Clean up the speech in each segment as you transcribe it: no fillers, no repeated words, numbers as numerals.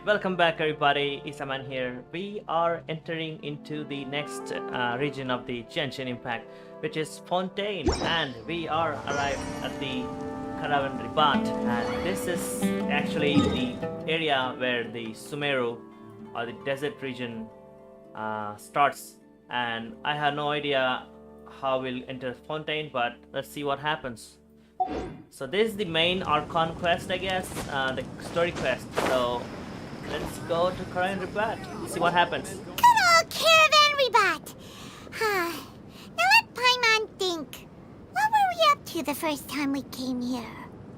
Alright, welcome back everybody, Isaman here. We are entering into the next region of the Genshin Impact, which is Fontaine, and we are arrived at the Caravan Ribat, and this is actually the area where the Sumeru, or the desert region, starts, and I have no idea how we'll enter Fontaine, but let's see what happens. So this is the main Archon quest, I guess, the story quest. So let's go to Caravan Ribat, see what happens. Good old Caravan Ribat! Now let Paimon think. What were we up to the first time we came here?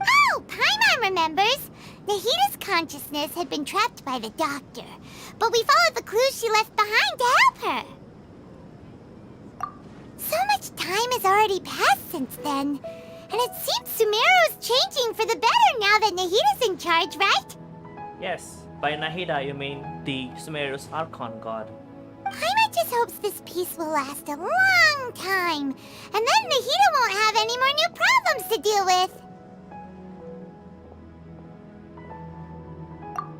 Oh, Paimon remembers! Nahida's consciousness had been trapped by the doctor, but we followed the clues she left behind to help her. So much time has already passed since then. And it seems Sumeru's changing for the better now that Nahida's in charge, right? Yes, by Nahida you mean the Sumeru's Archon god. Paimon just hopes this peace will last a long time, and then Nahida won't have any more new problems to deal with.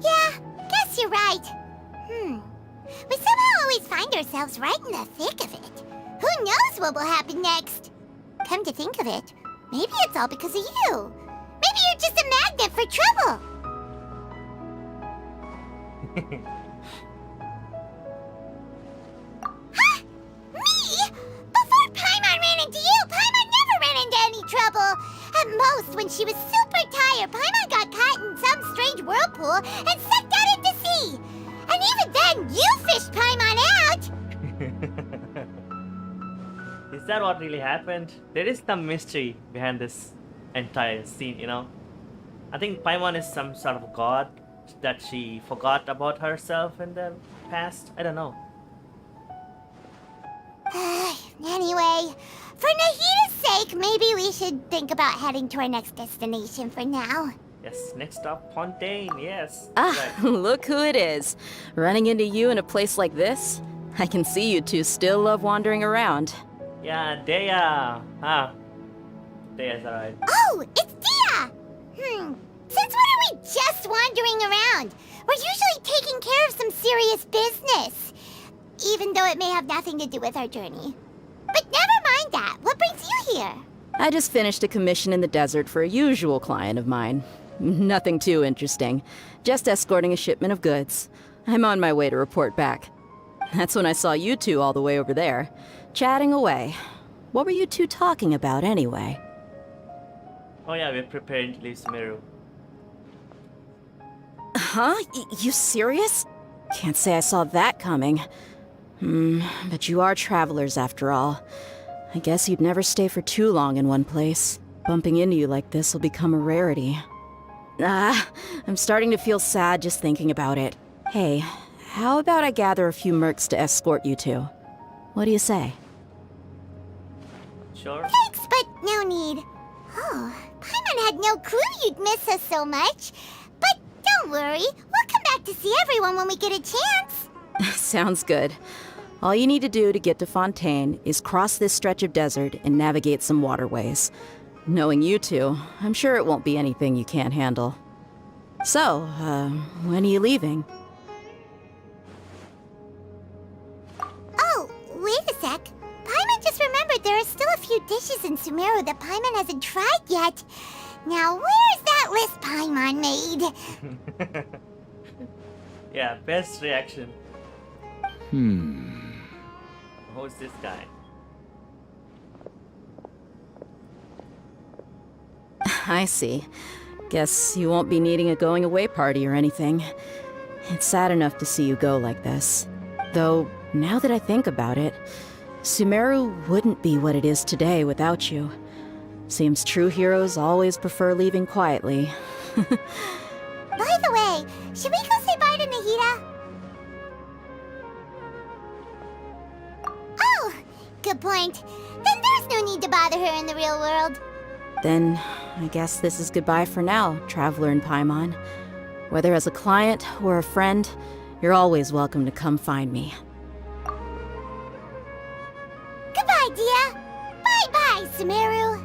Yeah, guess you're right. We somehow always find ourselves right in the thick of it. Who knows what will happen next? Come to think of it, maybe it's all because of you. Maybe you're just a magnet for trouble. Huh? Me? Before Paimon ran into you, Paimon never ran into any trouble. At most, when she was super tired, Paimon got caught in some strange whirlpool and sucked out into sea. And even then, you fished Paimon out. Is that what really happened? There is some mystery behind this entire scene, you know. I think Paimon is some sort of god that she forgot about herself in the past. I don't know. Anyway, for Nahida's sake, maybe we should think about heading to our next destination for now. Yes, next stop, Fontaine, yes. Ah, Right. look who it is. Running into you in a place like this? I can see you two still love wandering around. Yeah, Dea. Dea's alright. Oh, it's Dia! Since when are we just wandering around? We're usually taking care of some serious business. Even though it may have nothing to do with our journey. But never mind that. What brings you here? I just finished a commission in the desert for a usual client of mine. Nothing too interesting. Just escorting a shipment of goods. I'm on my way to report back. That's when I saw you two all the way over there, chatting away. What were you two talking about anyway? Oh yeah, we're preparing to leave Sumeru. Huh? You serious? Can't say I saw that coming. But you are travelers after all. I guess you'd never stay for too long in one place. Bumping into you like this will become a rarity. I'm starting to feel sad just thinking about it. Hey, how about I gather a few mercs to escort you two? What do you say? Sure. Thanks, but no need. Oh, Paimon had no clue you'd miss us so much. But don't worry, we'll come back to see everyone when we get a chance. Sounds good. All you need to do to get to Fontaine is cross this stretch of desert and navigate some waterways. Knowing you two, I'm sure it won't be anything you can't handle. So, when are you leaving? Oh, wait a sec. Paimon just remembered there are still a few dishes in Sumeru that Paimon hasn't tried yet. Now, where's that list Paimon made? Yeah, best reaction. Who's this guy? I see. Guess you won't be needing a going-away party or anything. It's sad enough to see you go like this. Though, now that I think about it, Sumeru wouldn't be what it is today without you. Seems true heroes always prefer leaving quietly. By the way, should we go say bye to Nahida? Oh, good point. Then there's no need to bother her in the real world. Then, I guess this is goodbye for now, Traveler in Paimon. Whether as a client or a friend, you're always welcome to come find me. Goodbye, Dia. Bye-bye, Sumeru.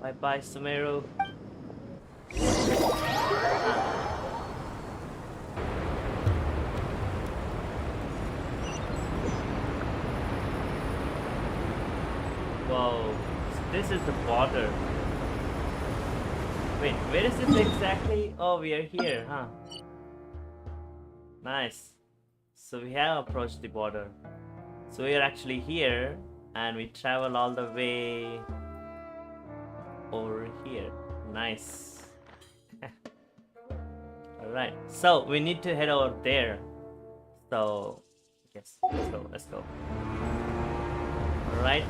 Bye bye, Sumeru. Whoa, this is the border. Wait, where is this exactly? Oh, we are here, huh? Nice. So we have approached the border. So we are actually here and we travel all the way over here. Nice. Alright, so we need to head over there. So, yes, let's go. Alright.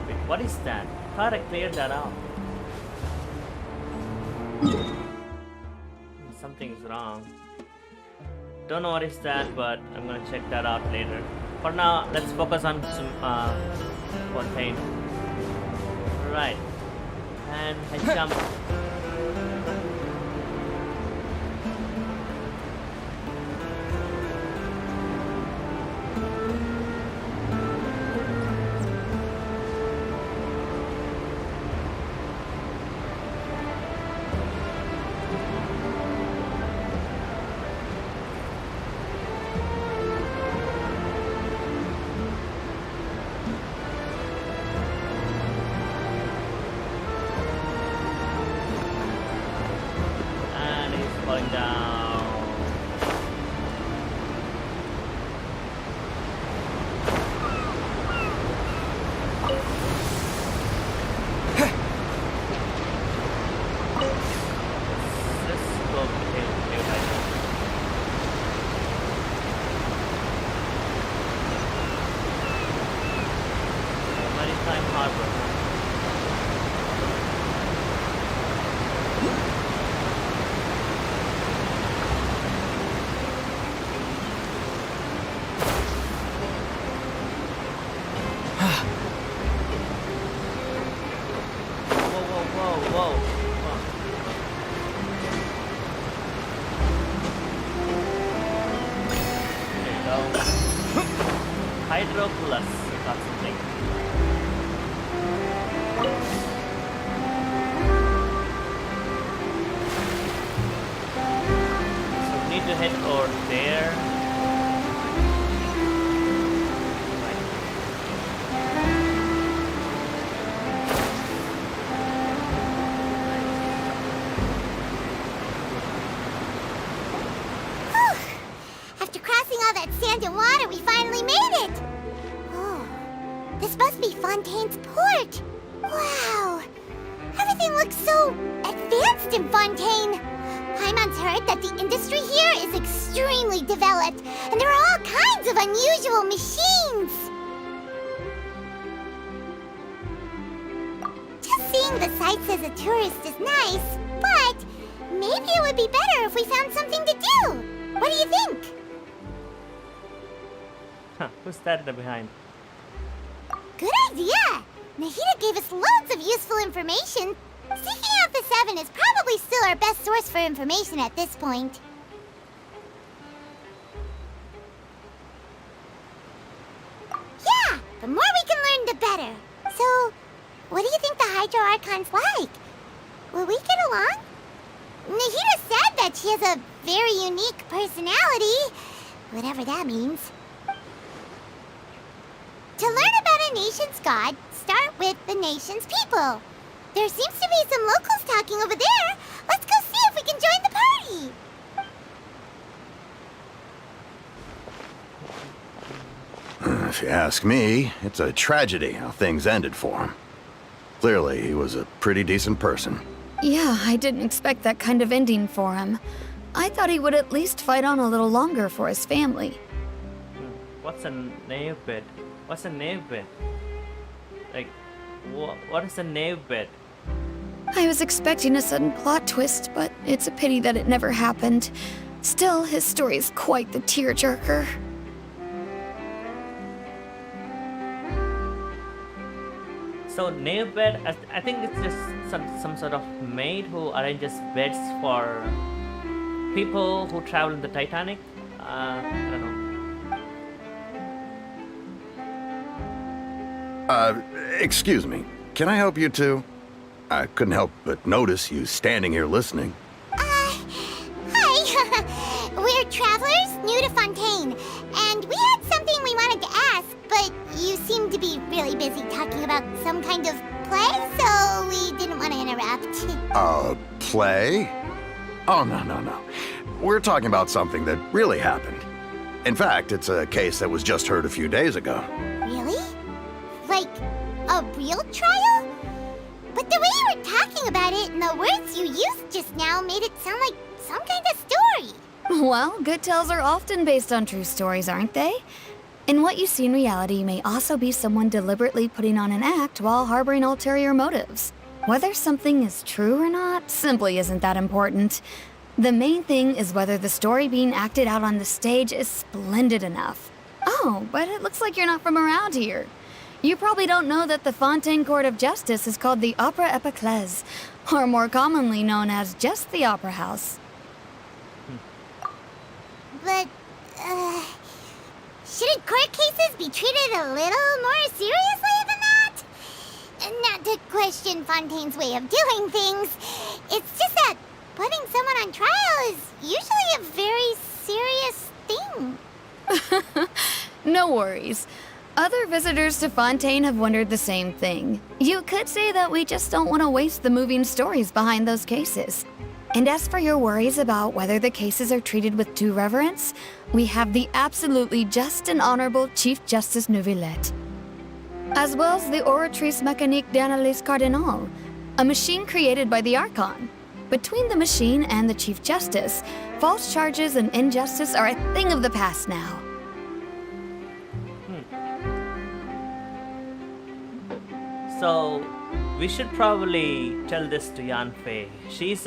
Wait, what is that? Thought I cleared that out. Something's wrong. Don't know what is that, but I'm gonna check that out later. For now, let's focus on some Fontaine. Right. And I jump. Falling down. Let's go here right now. Maritime harbor. Whoa. There you go. Hydro plus. Got something. So we need to head over there. Sand and water, we finally made it! Oh, this must be Fontaine's port! Wow! Everything looks so advanced in Fontaine! Paimon's heard that the industry here is extremely developed, and there are all kinds of unusual machines! Just seeing the sights as a tourist is nice, but maybe it would be better if we found something to do! What do you think? Huh, who's that behind? Good idea! Nahida gave us loads of useful information. Seeking out the Seven is probably still our best source for information at this point. Yeah, the more we can learn, the better. So, what do you think the Hydro Archon's like? Will we get along? Nahida said that she has a very unique personality, whatever that means. To learn about a nation's god, start with the nation's people. There seems to be some locals talking over there. Let's go see if we can join the party. If you ask me, it's a tragedy how things ended for him. Clearly, he was a pretty decent person. Yeah, I didn't expect that kind of ending for him. I thought he would at least fight on a little longer for his family. What's a nave bed? What's a nave bed? Like, what is a nave bed? I was expecting a sudden plot twist, but it's a pity that it never happened. Still, his story is quite the tearjerker. So nave bed, I think it's just some sort of maid who arranges beds for people who travel in the Titanic. I don't know. Excuse me. Can I help you too? I couldn't help but notice you standing here listening. Hi. We're travelers new to Fontaine, and we had something we wanted to ask, but you seemed to be really busy talking about some kind of play, so we didn't want to interrupt. Play? Oh, no. We're talking about something that really happened. In fact, it's a case that was just heard a few days ago. Really? Like, a real trial? But the way you were talking about it and the words you used just now made it sound like some kind of story. Well, good tales are often based on true stories, aren't they? And what you see in reality may also be someone deliberately putting on an act while harboring ulterior motives. Whether something is true or not simply isn't that important. The main thing is whether the story being acted out on the stage is splendid enough. Oh, but it looks like you're not from around here. You probably don't know that the Fontaine Court of Justice is called the Opera Epiclese, or more commonly known as just the Opera House. But, shouldn't court cases be treated a little more seriously than that? Not to question Fontaine's way of doing things. It's just that putting someone on trial is usually a very serious thing. No worries. Other visitors to Fontaine have wondered the same thing. You could say that we just don't want to waste the moving stories behind those cases. And as for your worries about whether the cases are treated with due reverence, we have the absolutely just and honorable Chief Justice Neuvillette, as well as the Oratrice Mécanique d'Analyse Cardinal, a machine created by the Archon. Between the machine and the Chief Justice, false charges and injustice are a thing of the past now. So, we should probably tell this to Yanfei. She's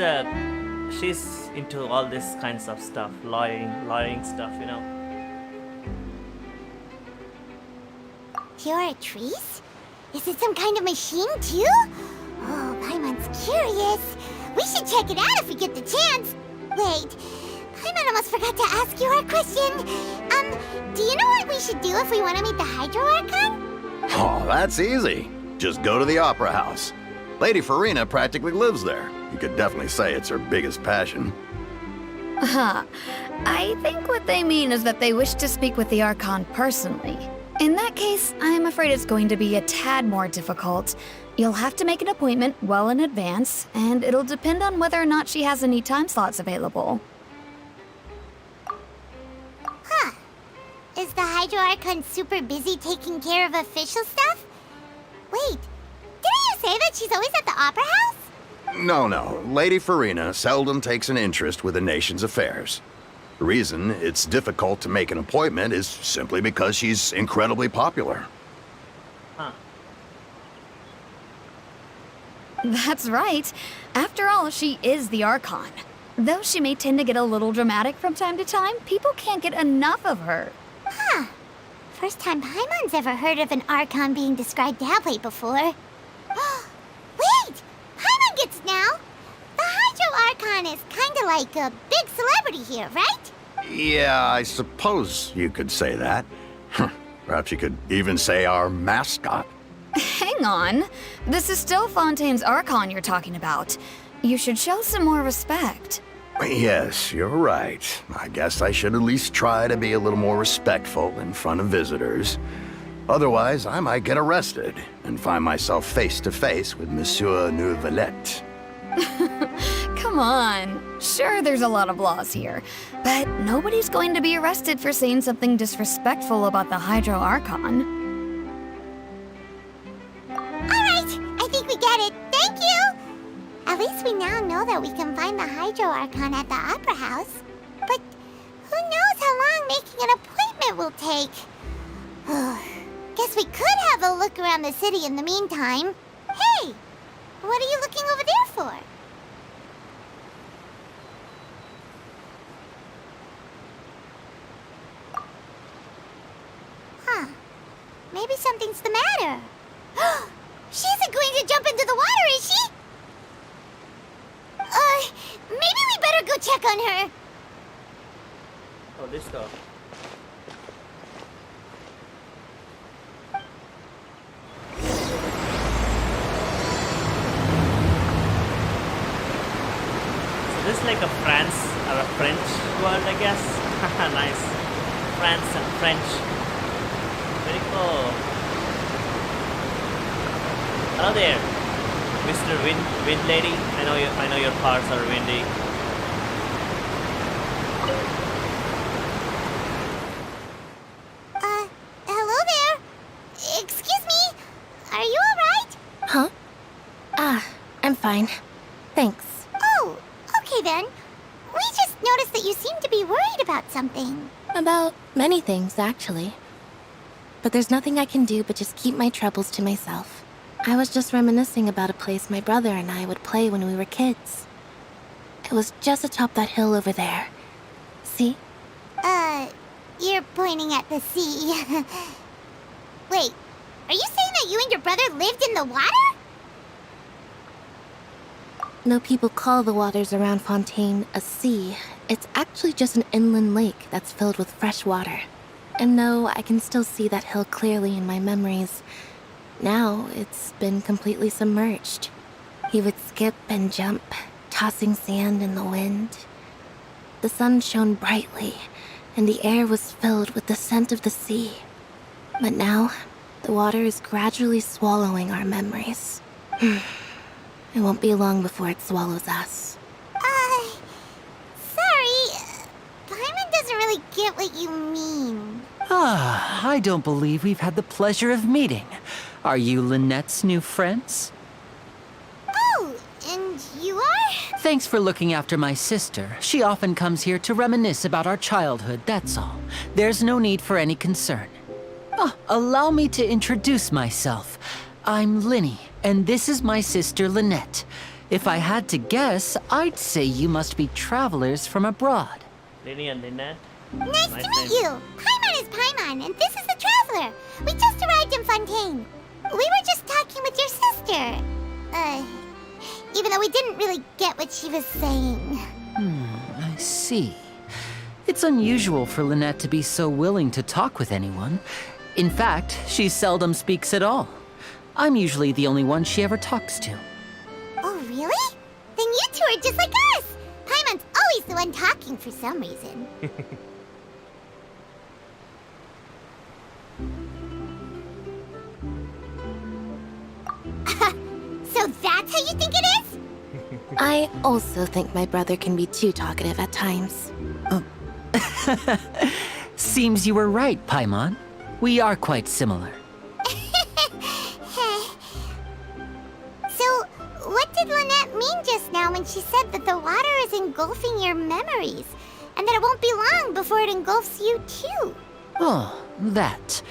into all this kinds of stuff, lawyering stuff, you know. Oratrice? Is it some kind of machine too? Oh, Paimon's curious. We should check it out if we get the chance. Wait, Paimon almost forgot to ask you our question. Do you know what we should do if we want to meet the Hydro Archon? Oh, that's easy. Just go to the Opera House. Lady Farina practically lives there. You could definitely say it's her biggest passion. I think what they mean is that they wish to speak with the Archon personally. In that case, I'm afraid it's going to be a tad more difficult. You'll have to make an appointment well in advance, and it'll depend on whether or not she has any time slots available. Huh. Is the Hydro Archon super busy taking care of official stuff? Wait, didn't you say that she's always at the Opera House? No. Lady Farina seldom takes an interest with the nation's affairs. The reason it's difficult to make an appointment is simply because she's incredibly popular. Huh. That's right. After all, she is the Archon. Though she may tend to get a little dramatic from time to time, people can't get enough of her. Huh. First time Paimon's ever heard of an Archon being described that way before. Wait! Paimon gets now! The Hydro Archon is kinda like a big celebrity here, right? Yeah, I suppose you could say that. Perhaps you could even say our mascot. Hang on. This is still Fontaine's Archon you're talking about. You should show some more respect. Yes, you're right. I guess I should at least try to be a little more respectful in front of visitors. Otherwise, I might get arrested and find myself face to face with Monsieur Neuvillette. Come on. Sure, there's a lot of laws here, but nobody's going to be arrested for saying something disrespectful about the Hydro Archon. Alright, I think we get it. Thank you! At least we now know that we can find the Hydro Archon at the Opera House. But who knows how long making an appointment will take? Guess we could have a look around the city in the meantime. Hey! What are you looking over there for? Huh. Maybe something's the matter. She isn't going to jump into the water, is she? Maybe we better go check on her. Oh, this girl. This is like a France or a French word, I guess. Nice. France and French. Very cool. Hello there, Mr. Wind Lady. I know your parts are windy. Hello there. Excuse me. Are you alright? Huh? I'm fine. Thanks. Oh, okay then. We just noticed that you seem to be worried about something. About many things, actually. But there's nothing I can do but just keep my troubles to myself. I was just reminiscing about a place my brother and I would play when we were kids. It was just atop that hill over there. See? You're pointing at the sea. Wait, are you saying that you and your brother lived in the water? No, people call the waters around Fontaine a sea. It's actually just an inland lake that's filled with fresh water. And no, I can still see that hill clearly in my memories. Now, it's been completely submerged. He would skip and jump, tossing sand in the wind. The sun shone brightly, and the air was filled with the scent of the sea. But now, the water is gradually swallowing our memories. It won't be long before it swallows us. Sorry. Paimon doesn't really get what you mean. I don't believe we've had the pleasure of meeting. Are you Lynette's new friends? Oh, and you are? Thanks for looking after my sister. She often comes here to reminisce about our childhood, that's all. There's no need for any concern. Allow me to introduce myself. I'm Linny, and this is my sister Lynette. If I had to guess, I'd say you must be travelers from abroad. Linny and Lynette. Nice to Nice meet name. you. Paimon is Paimon, and this is the Traveler. We just arrived in Fontaine. We were just talking with your sister. Even though we didn't really get what she was saying. I see. It's unusual for Lynette to be so willing to talk with anyone. In fact, she seldom speaks at all. I'm usually the only one she ever talks to. Oh, really? Then you two are just like us. Paimon's always the one talking for some reason. So that's how you think it is? I also think my brother can be too talkative at times. Seems you were right, Paimon. We are quite similar. So, what did Lynette mean just now when she said that the water is engulfing your memories? And that it won't be long before it engulfs you too? Oh, that.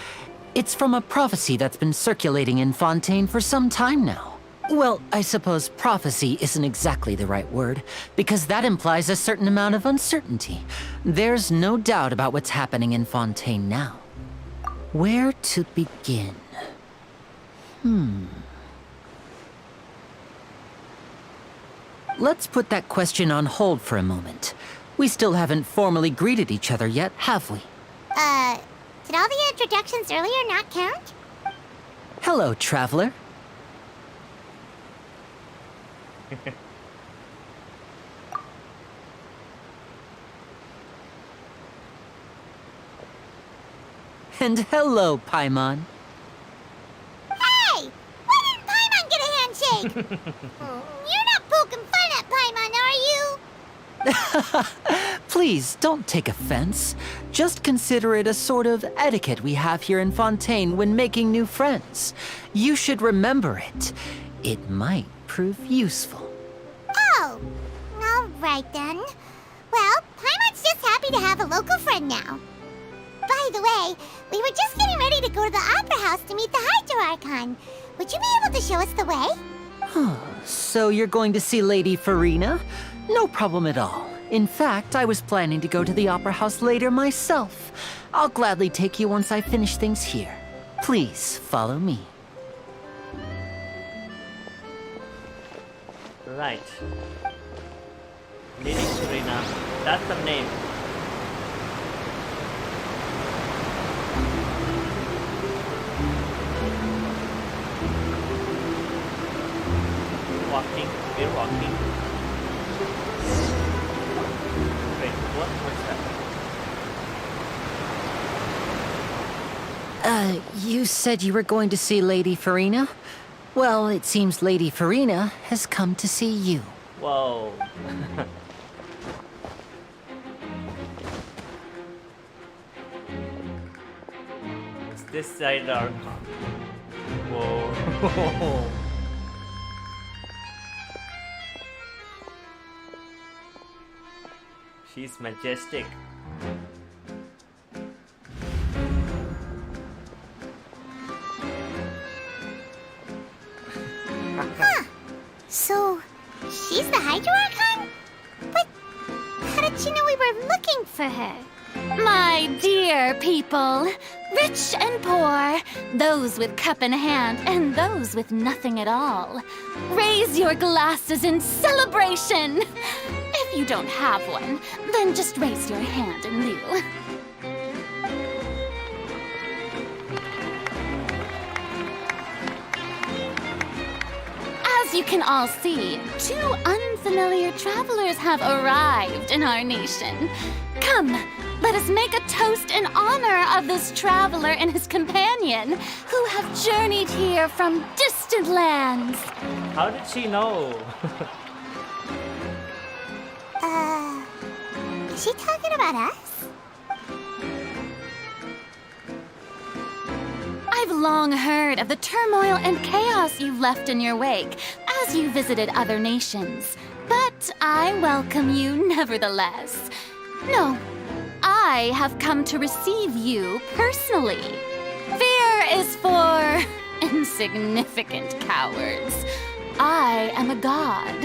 It's from a prophecy that's been circulating in Fontaine for some time now. Well, I suppose prophecy isn't exactly the right word, because that implies a certain amount of uncertainty. There's no doubt about what's happening in Fontaine now. Where to begin? Let's put that question on hold for a moment. We still haven't formally greeted each other yet, have we? Did all the introductions earlier not count? Hello, traveler. And hello, Paimon. Hey! Why didn't Paimon get a handshake? You're not poking fun at Paimon, are you? Please, don't take offense. Just consider it a sort of etiquette we have here in Fontaine when making new friends. You should remember it. It might prove useful. Oh, all right then. Well, Paimon's just happy to have a local friend now. By the way, we were just getting ready to go to the Opera House to meet the Hydro Archon. Would you be able to show us the way? So you're going to see Lady Farina? No problem at all. In fact, I was planning to go to the Opera House later myself. I'll gladly take you once I finish things here. Please, follow me. Right. Lady Serena. That's the name. We're walking. You said you were going to see Lady Farina? Well, it seems Lady Farina has come to see you. Whoa. Is this side or... Whoa. She's majestic. So, she's the Hydro Archon? But how did she know we were looking for her? My dear people, rich and poor, those with cup in hand and those with nothing at all, raise your glasses in celebration. If you don't have one, then just raise your hand in lieu. As you can all see, two unfamiliar travelers have arrived in our nation. Come, let us make a toast in honor of this traveler and his companion who have journeyed here from distant lands. How did she know? Is she talking about us? I've long heard of the turmoil and chaos you've left in your wake as you visited other nations. But I welcome you nevertheless. No, I have come to receive you personally. Fear is for insignificant cowards. I am a god,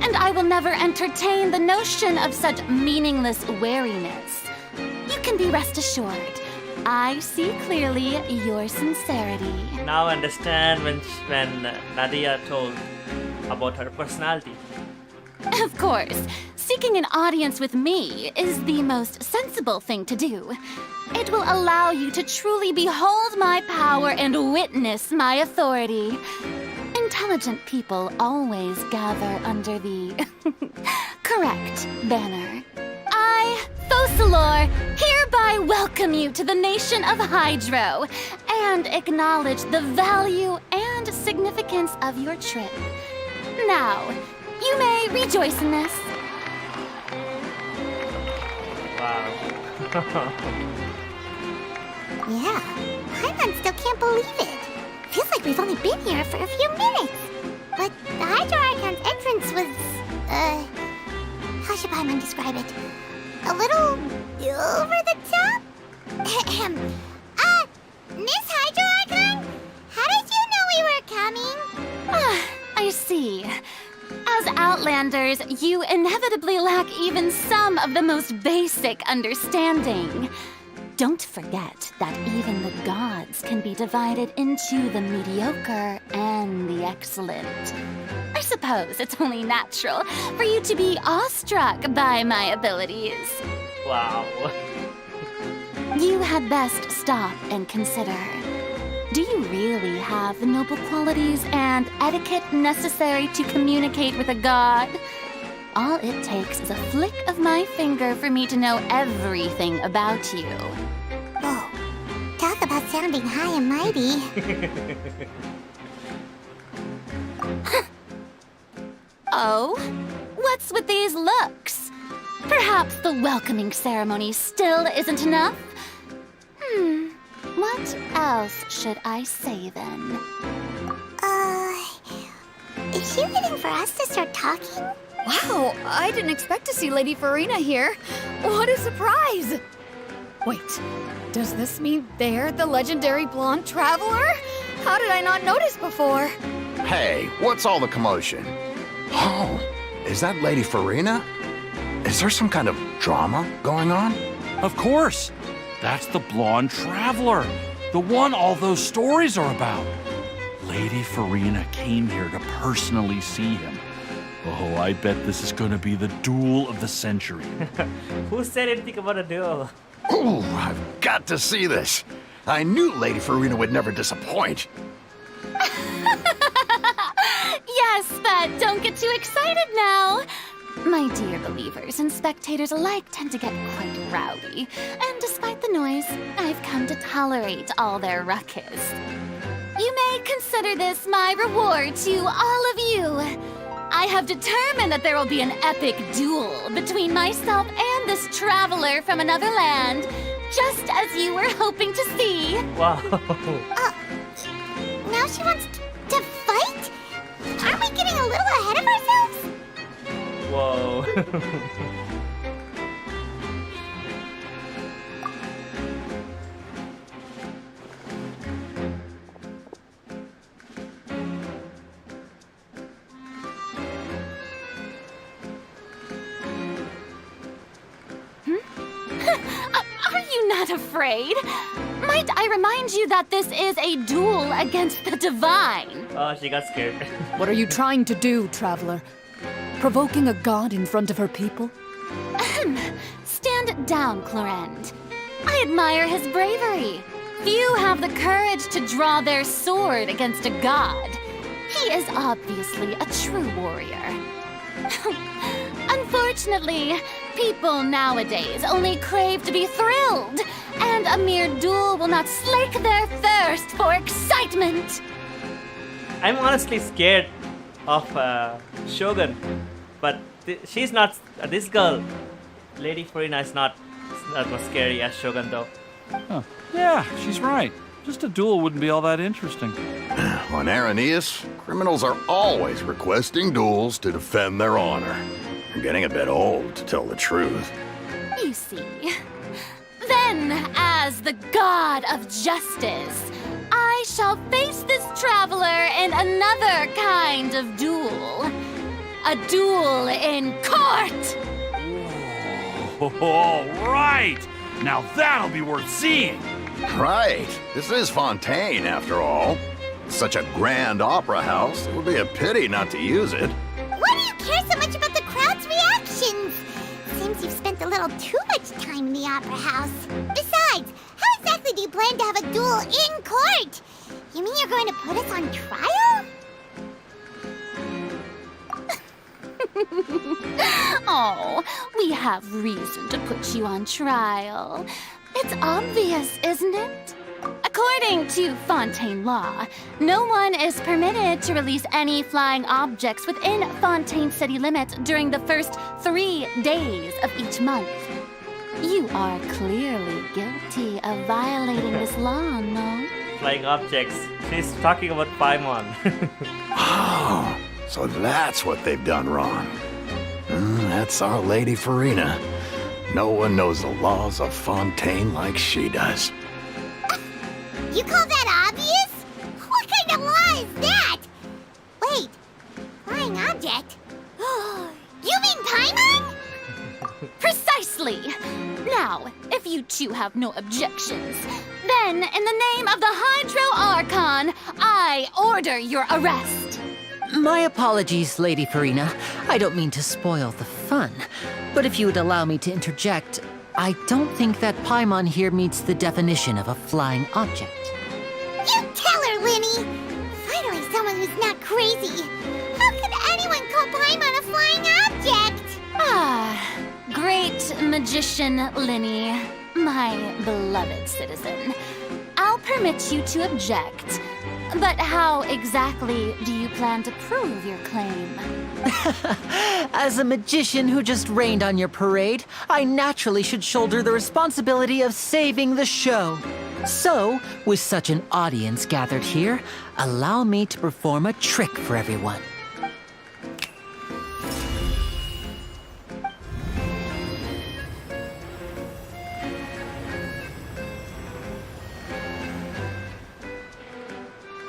and I will never entertain the notion of such meaningless wariness. You can be rest assured, I see clearly your sincerity. Now I understand when Nadia told about her personality. Of course, seeking an audience with me is the most sensible thing to do. It will allow you to truly behold my power and witness my authority. Intelligent people always gather under the correct banner. I, Thosalor, hereby welcome you to the nation of Hydro and acknowledge the value and significance of your trip. Now, you may rejoice in this. Wow. Yeah, Paimon still can't believe it. Feels like we've only been here for a few minutes. But the Hydro Archon's entrance was, how should Paimon describe it? A little over the top? Miss Hydro Archon? How did you know we were coming? I see. As Outlanders, you inevitably lack even some of the most basic understanding. Don't forget that even the gods can be divided into the mediocre and the excellent. I suppose it's only natural for you to be awestruck by my abilities. Wow. You had best stop and consider. Do you really have the noble qualities and etiquette necessary to communicate with a god? All it takes is a flick of my finger for me to know everything about you. Whoa, talk about sounding high and mighty. Oh? What's with these looks? Perhaps the welcoming ceremony still isn't enough? What else should I say then? Is she waiting for us to start talking? Wow, I didn't expect to see Lady Farina here. What a surprise! Wait, does this mean they're the legendary blonde traveler? How did I not notice before? Hey, what's all the commotion? Oh, is that Lady Farina? Is there some kind of drama going on? Of course. That's the blonde traveler. The one all those stories are about. Lady Farina came here to personally see him. Oh, I bet this is going to be the duel of the century. Who said anything about a duel? Ooh, I've got to see this. I knew Lady Farina would never disappoint. Yes, but don't get too excited now. My dear believers and spectators alike tend to get quite rowdy, and despite Despite the noise, I've come to tolerate all their ruckus. You may consider this my reward to all of you. I have determined that there will be an epic duel between myself and this traveler from another land, just as you were hoping to see. Wow. Now she wants to fight? Aren't we getting a little ahead of ourselves? Whoa. Are you not afraid? Might I remind you that this is a duel against the divine? Oh, she got scared. What are you trying to do, traveler? Provoking a god in front of her people? Stand down, Clorend. I admire his bravery. Few have the courage to draw their sword against a god. He is obviously a true warrior. Unfortunately, people nowadays only crave to be thrilled, and a mere duel will not slake their thirst for excitement. I'm honestly scared of Shogun, but she's not. This girl, Lady Farina, is not that much scary as Shogun, though. Huh. Yeah, she's right. Just a duel wouldn't be all that interesting. On Araneus, criminals are always requesting duels to defend their honor. I'm getting a bit old, to tell the truth. You see. Then, as the god of justice, I shall face this traveler in another kind of duel. A duel in court! All right! Now that'll be worth seeing! Right. This is Fontaine, after all. Such a grand opera house, it would be a pity not to use it. Why do you care so much about the crowd's reactions? Seems you've spent a little too much time in the opera house. Besides, how exactly do you plan to have a duel in court? You mean you're going to put us on trial? Oh, we have reason to put you on trial. It's obvious, isn't it? According to Fontaine law, no one is permitted to release any flying objects within Fontaine city limits during the first 3 days of each month. You are clearly guilty of violating this law, no? Flying objects. She's talking about Paimon. Oh, so that's what they've done wrong. That's our Lady Farina. No one knows the laws of Fontaine like she does. You call that obvious? What kind of law is that? Wait, flying object? You mean Paimon? Precisely! Now, if you two have no objections, then in the name of the Hydro Archon, I order your arrest. My apologies, Lady Farina. I don't mean to spoil the fun. But if you would allow me to interject, I don't think that Paimon here meets the definition of a flying object. You tell her, Linny! Finally someone who's not crazy. How could anyone call Paimon a flying object? Ah, great magician Linny, my beloved citizen. I'll permit you to object. But how exactly do you plan to prove your claim? As a magician who just rained on your parade, I naturally should shoulder the responsibility of saving the show. So, with such an audience gathered here, allow me to perform a trick for everyone.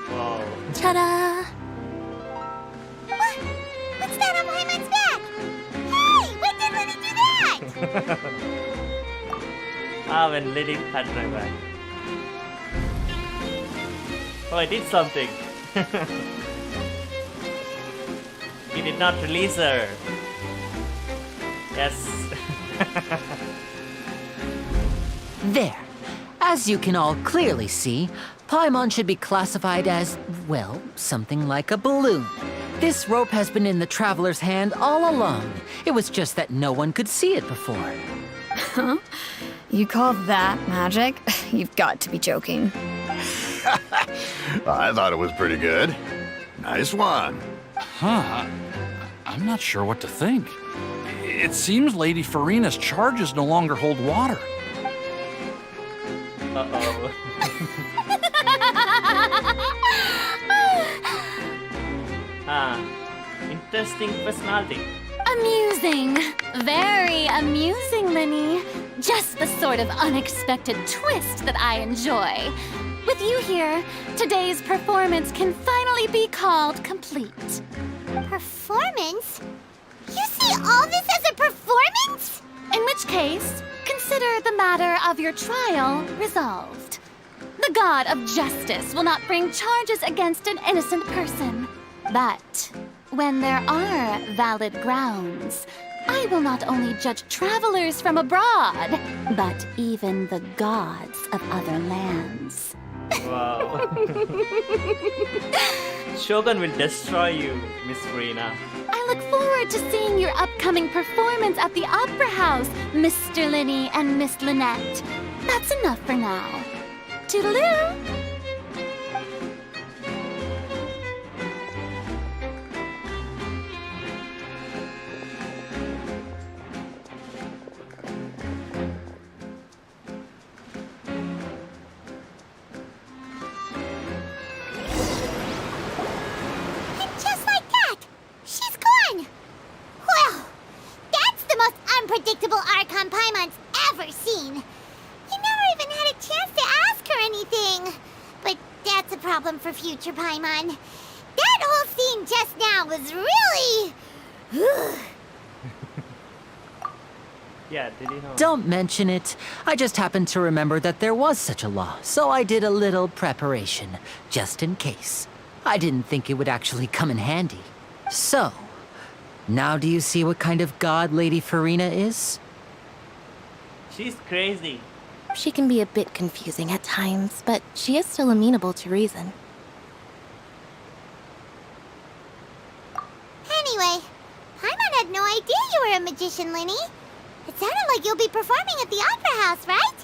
Wow. Ta-da! What's that on Paimon's back? Hey, when did Linny do that? Ah, when Lady had my back. Oh, I did something. He did not release her. Yes. There. As you can all clearly see, Paimon should be classified as, well, something like a balloon. This rope has been in the traveler's hand all along. It was just that no one could see it before. Huh? You call that magic? You've got to be joking. I thought it was pretty good. Nice one. Huh. I'm not sure what to think. It seems Lady Farina's charges no longer hold water. Uh-oh. Interesting personality. Amusing. Very amusing, Linny. Just the sort of unexpected twist that I enjoy. With you here, today's performance can finally be called complete. Performance? You see all this as a performance? In which case, consider the matter of your trial resolved. The god of justice will not bring charges against an innocent person. But when there are valid grounds, I will not only judge travelers from abroad, but even the gods of other lands. Wow. Shogun will destroy you, Miss Farina. I look forward to seeing your upcoming performance at the Opera House, Mr. Linny and Miss Lynette. That's enough for now. Toodaloo! Unpredictable Archon Paimon's ever seen. You never even had a chance to ask her anything. But that's a problem for future Paimon. That whole scene just now was really... Yeah, did you know? Don't mention it. I just happened to remember that there was such a law, so I did a little preparation, just in case. I didn't think it would actually come in handy. So, now do you see what kind of god Lady Farina is? She's crazy. She can be a bit confusing at times, but she is still amenable to reason. Anyway, Paimon had no idea you were a magician, Linny. It sounded like you'll be performing at the Opera House, right?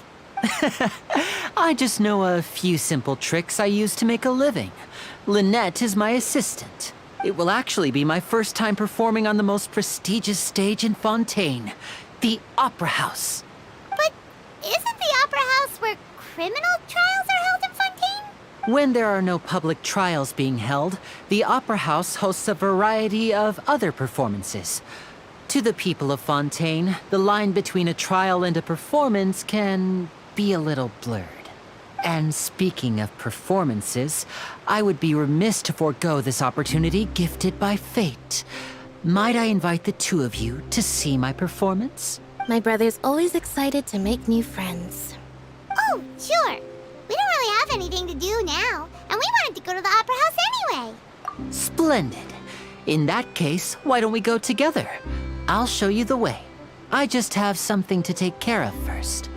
I just know a few simple tricks I use to make a living. Lynette is my assistant. It will actually be my first time performing on the most prestigious stage in Fontaine, the Opera House. But isn't the Opera House where criminal trials are held in Fontaine? When there are no public trials being held, the Opera House hosts a variety of other performances. To the people of Fontaine, the line between a trial and a performance can be a little blurred. And speaking of performances, I would be remiss to forego this opportunity gifted by fate. Might I invite the two of you to see my performance? My brother's always excited to make new friends. Oh, sure. We don't really have anything to do now, and we wanted to go to the Opera House anyway. Splendid. In that case, why don't we go together? I'll show you the way. I just have something to take care of first.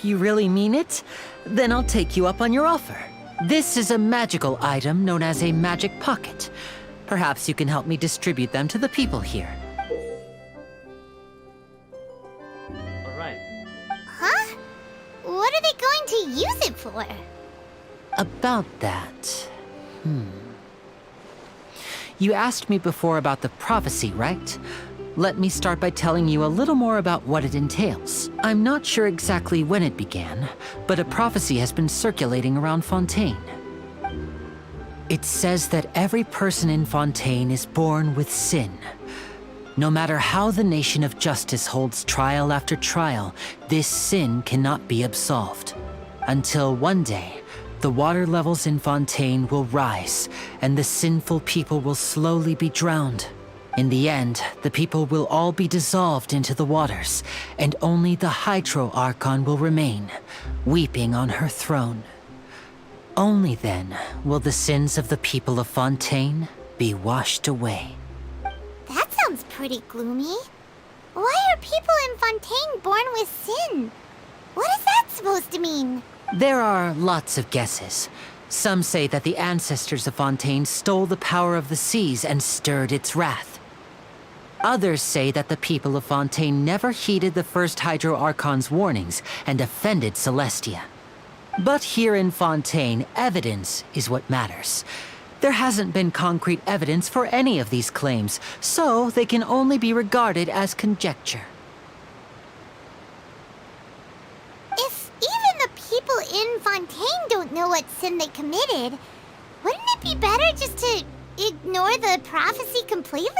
You really mean it? Then I'll take you up on your offer. This is a magical item known as a magic pocket. Perhaps you can help me distribute them to the people here. Alright. Huh? What are they going to use it for? About that... You asked me before about the prophecy, right? Let me start by telling you a little more about what it entails. I'm not sure exactly when it began, but a prophecy has been circulating around Fontaine. It says that every person in Fontaine is born with sin. No matter how the nation of justice holds trial after trial, this sin cannot be absolved. Until one day, the water levels in Fontaine will rise, and the sinful people will slowly be drowned. In the end, the people will all be dissolved into the waters, and only the Hydro Archon will remain, weeping on her throne. Only then will the sins of the people of Fontaine be washed away. That sounds pretty gloomy. Why are people in Fontaine born with sin? What is that supposed to mean? There are lots of guesses. Some say that the ancestors of Fontaine stole the power of the seas and stirred its wrath. Others say that the people of Fontaine never heeded the first Hydro Archon's warnings and offended Celestia. But here in Fontaine, evidence is what matters. There hasn't been concrete evidence for any of these claims, so they can only be regarded as conjecture. If even the people in Fontaine don't know what sin they committed, wouldn't it be better just to ignore the prophecy completely?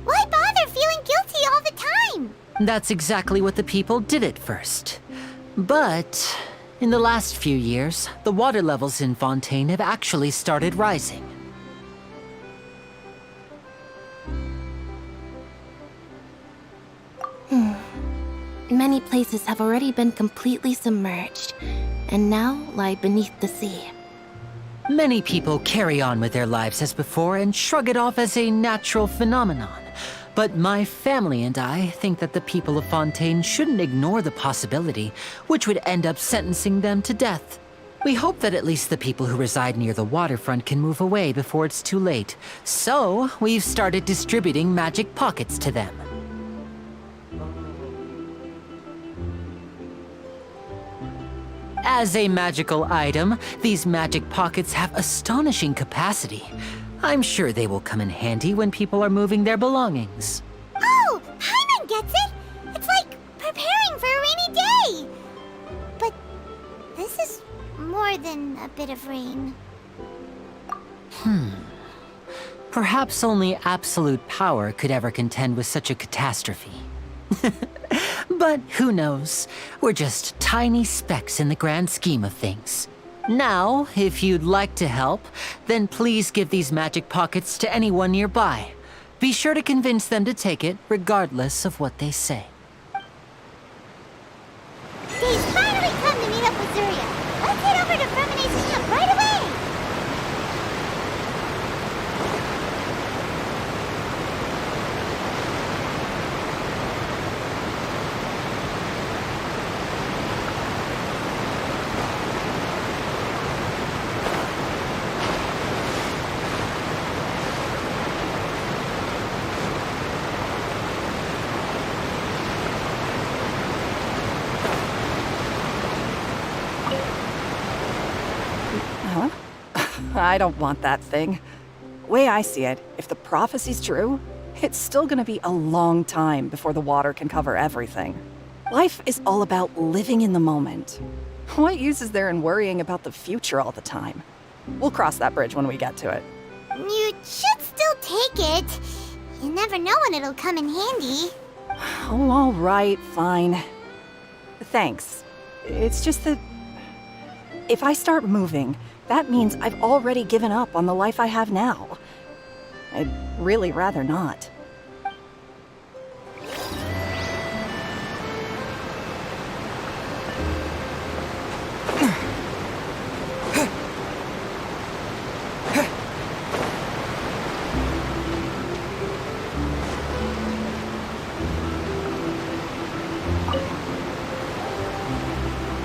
Why bother feeling guilty all the time? That's exactly what the people did at first. But in the last few years, the water levels in Fontaine have actually started rising. Many places have already been completely submerged, and now lie beneath the sea. Many people carry on with their lives as before and shrug it off as a natural phenomenon. But my family and I think that the people of Fontaine shouldn't ignore the possibility, which would end up sentencing them to death. We hope that at least the people who reside near the waterfront can move away before it's too late. So, we've started distributing magic pockets to them. As a magical item, these magic pockets have astonishing capacity. I'm sure they will come in handy when people are moving their belongings. Oh, Paimon gets it! It's like preparing for a rainy day! But this is more than a bit of rain. Perhaps only absolute power could ever contend with such a catastrophe. But who knows? We're just tiny specks in the grand scheme of things. Now, if you'd like to help, then please give these magic pockets to anyone nearby. Be sure to convince them to take it, regardless of what they say. Days finally come to meet up with Zuria. Let's head over to Fermina's camp right away! I don't want that thing. Way I see it, if the prophecy's true, it's still gonna be a long time before the water can cover everything. Life is all about living in the moment. What use is there in worrying about the future all the time? We'll cross that bridge when we get to it. You should still take it. You never know when it'll come in handy. Oh, all right, fine. Thanks. It's just that if I start moving, that means I've already given up on the life I have now. I'd really rather not.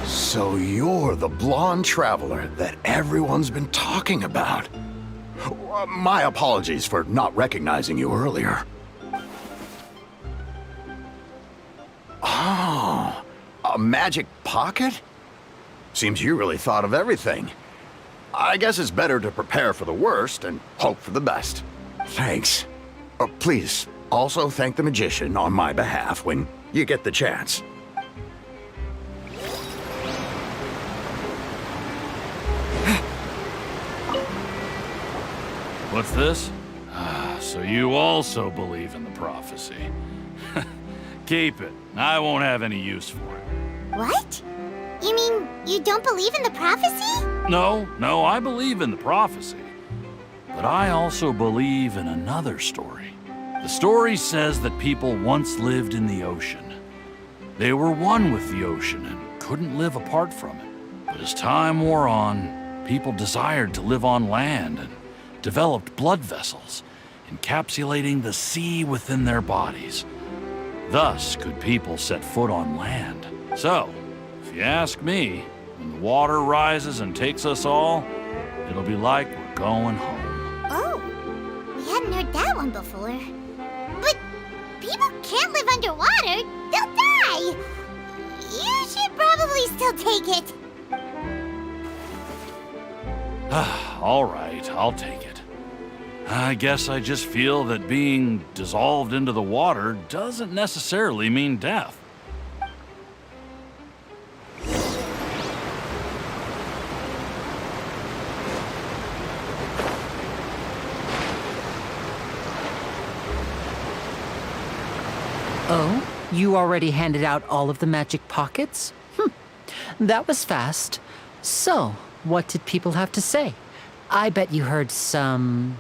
So you're the blonde traveler that everyone's been talking about. My apologies for not recognizing you earlier. Oh, a magic pocket? Seems you really thought of everything. I guess it's better to prepare for the worst and hope for the best. Thanks. Please, also thank the magician on my behalf when you get the chance. What's this? So you also believe in the prophecy. Keep it. I won't have any use for it. What? You mean you don't believe in the prophecy? No, I believe in the prophecy. But I also believe in another story. The story says that people once lived in the ocean. They were one with the ocean and couldn't live apart from it. But as time wore on, people desired to live on land and developed blood vessels, encapsulating the sea within their bodies. Thus could people set foot on land. So, if you ask me, when the water rises and takes us all, it'll be like we're going home. Oh, we hadn't heard that one before. But can't live underwater, they'll die! You should probably still take it. All right, I'll take it. I guess I just feel that being dissolved into the water doesn't necessarily mean death. Oh? You already handed out all of the magic pockets? That was fast. So, what did people have to say? I bet you heard some,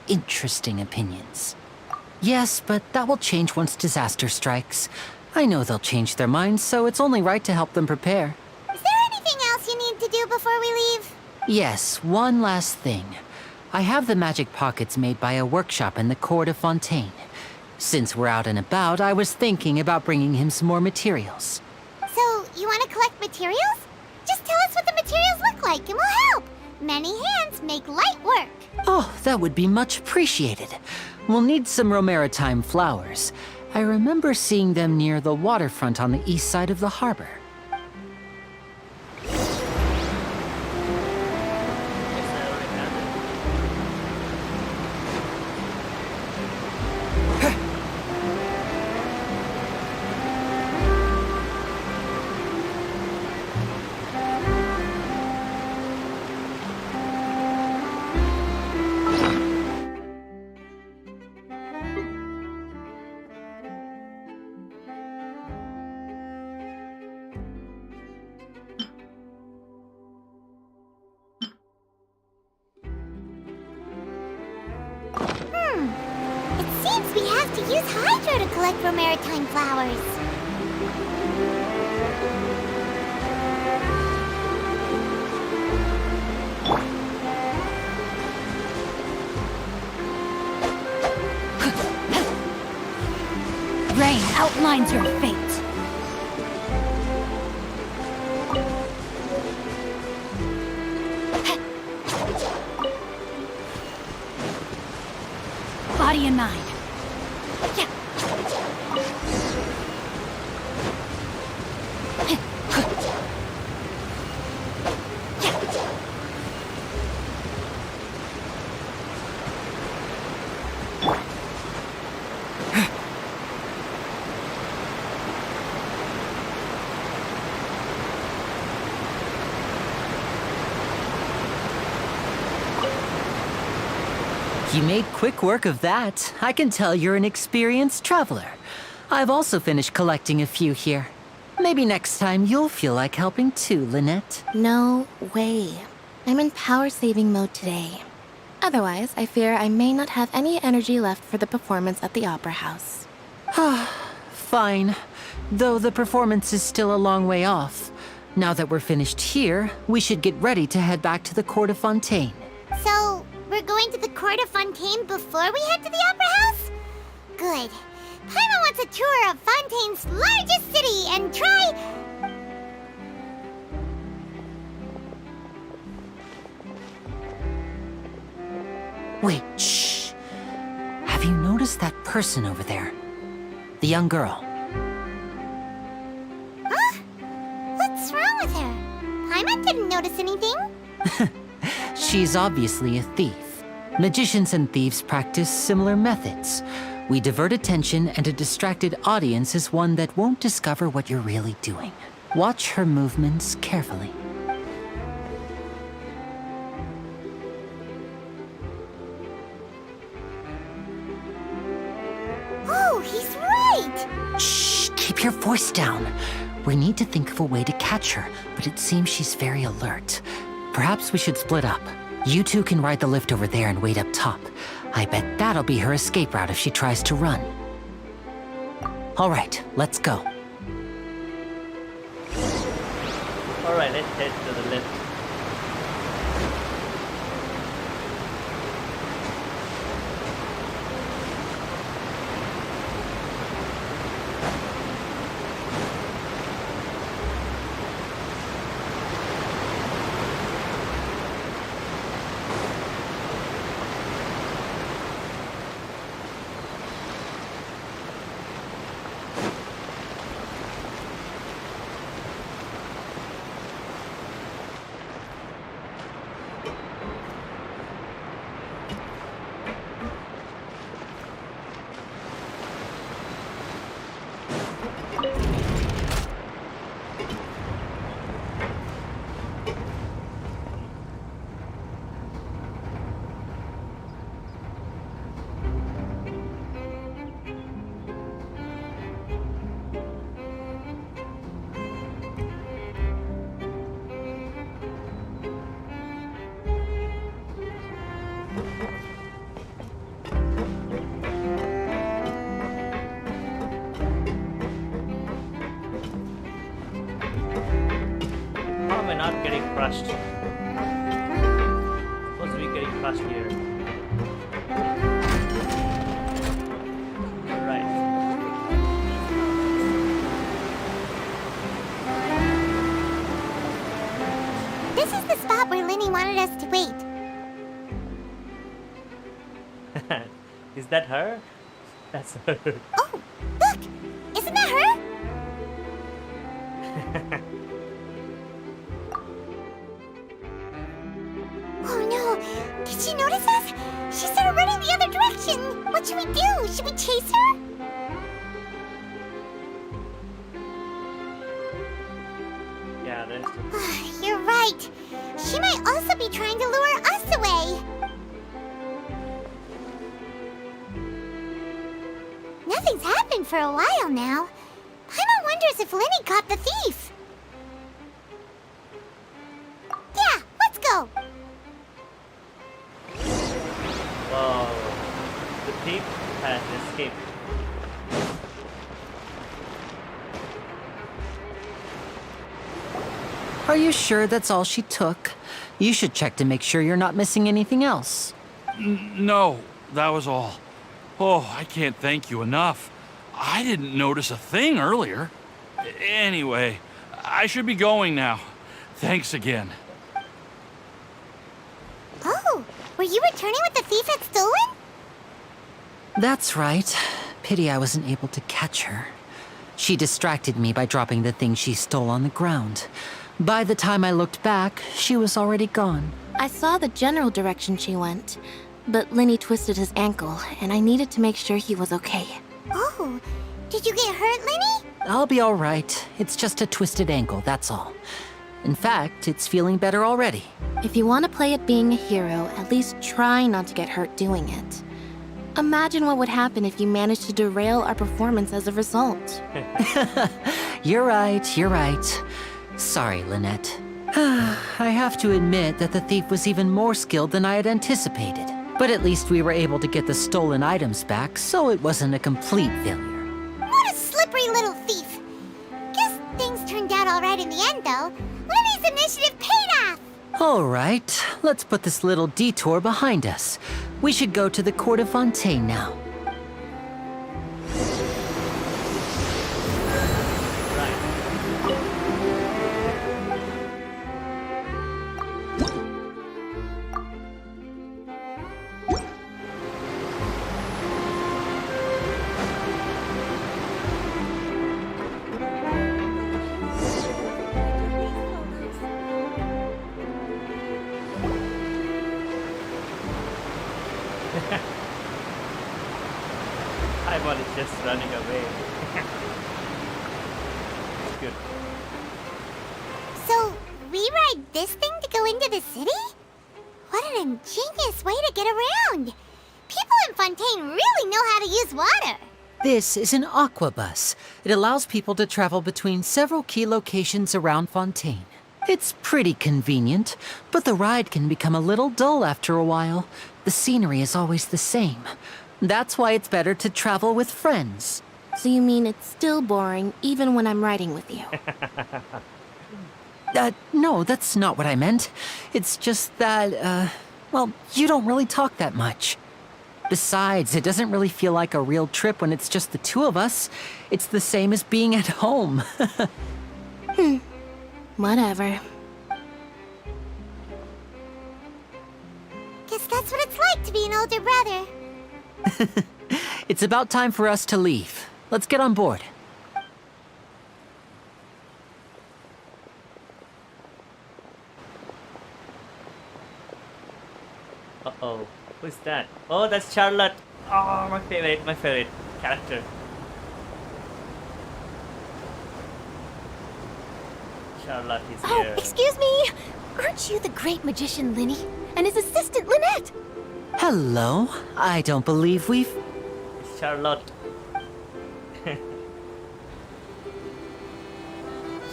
interesting opinions. Yes, but that will change once disaster strikes. I know they'll change their minds, so it's only right to help them prepare. Is there anything else you need to do before we leave? Yes, one last thing. I have the magic pockets made by a workshop in the court of FONTAINE. Since we're out and about, I was thinking about bringing him some more materials. So, you want to collect materials? Just tell us what the materials look like and we'll help. Many hands make light work. Oh, that would be much appreciated. We'll need some romaritime flowers. I remember seeing them near the waterfront on the east side of the harbor. It seems we have to use hydro to collect romaritime flowers. Rain outlines your fate. Body and mind. Yeah. You made quick work of that. I can tell you're an experienced traveler. I've also finished collecting a few here. Maybe next time you'll feel like helping too, Lynette. No way. I'm in power-saving mode today. Otherwise, I fear I may not have any energy left for the performance at the Opera House. Fine. Though the performance is still a long way off. Now that we're finished here, we should get ready to head back to the court of FONTAINE. So, we're going to the court of FONTAINE before we head to the Opera House? Good. Paimon wants a tour of Fontaine's largest city and try... Wait, shh. Have you noticed that person over there? The young girl. Huh? What's wrong with her? Paimon didn't notice anything. She's obviously a thief. Magicians and thieves practice similar methods. We divert attention, and a distracted audience is one that won't discover what you're really doing. Watch her movements carefully. Oh, he's right! Shh, keep your voice down. We need to think of a way to catch her, but it seems she's very alert. Perhaps we should split up. You two can ride the lift over there and wait up top. I bet that'll be her escape route if she tries to run. All right, let's go. Alright, let's head to the lift. not getting crushed. Supposed to be getting crushed here. Right. This is the spot where Linny wanted us to wait. Is that her? That's her. Oh, look! Isn't that her? Oh no! Did she notice us? She started running the other direction! What should we do? Should we chase her? Yeah, there's the... You're right. She might also be trying to lure us away. Nothing's happened for a while now. Paimon wonders if Linny caught the thief. Yeah, let's go. Whoa. The thief has escaped. Are you sure that's all she took? You should check to make sure you're not missing anything else. No, that was all. Oh, I can't thank you enough. I didn't notice a thing earlier. Anyway, I should be going now. Thanks again. Oh, were you returning what the thief had stolen? That's right. Pity I wasn't able to catch her. She distracted me by dropping the thing she stole on the ground. By the time I looked back, she was already gone. I saw the general direction she went, but Linny twisted his ankle, and I needed to make sure he was okay. Oh, did you get hurt, Linny? I'll be all right. It's just a twisted ankle, that's all. In fact, it's feeling better already. If you want to play at being a hero, at least try not to get hurt doing it. Imagine what would happen if you managed to derail our performance as a result. You're right, you're right. Sorry, Lynette. I have to admit that the thief was even more skilled than I had anticipated. But at least we were able to get the stolen items back, so it wasn't a complete failure. What a slippery little thief. Guess things turned out all right in the end, though. Linny's initiative paid off. All right, let's put this little detour behind us. We should go to the court of Fontaine now. Paimon is just running away. It's good. So, we ride this thing to go into the city? What an ingenious way to get around. People in Fontaine really know how to use water. This is an aquabus. It allows people to travel between several key locations around Fontaine. It's pretty convenient, but the ride can become a little dull after a while. The scenery is always the same. That's why it's better to travel with friends. So you mean it's still boring even when I'm riding with you? No, that's not what I meant. It's just that, well, you don't really talk that much. Besides, it doesn't really feel like a real trip when it's just the two of us. It's the same as being at home. Whatever. Guess that's what it's like to be an older brother. It's about time for us to leave. Let's get on board. Uh-oh. Who's that? Oh, that's Charlotte. Oh, my favorite character. Charlotte is Oh, here. excuse me! Aren't you the great magician Linny? And his assistant Lynette? Hello. I don't believe we've... It's Charlotte.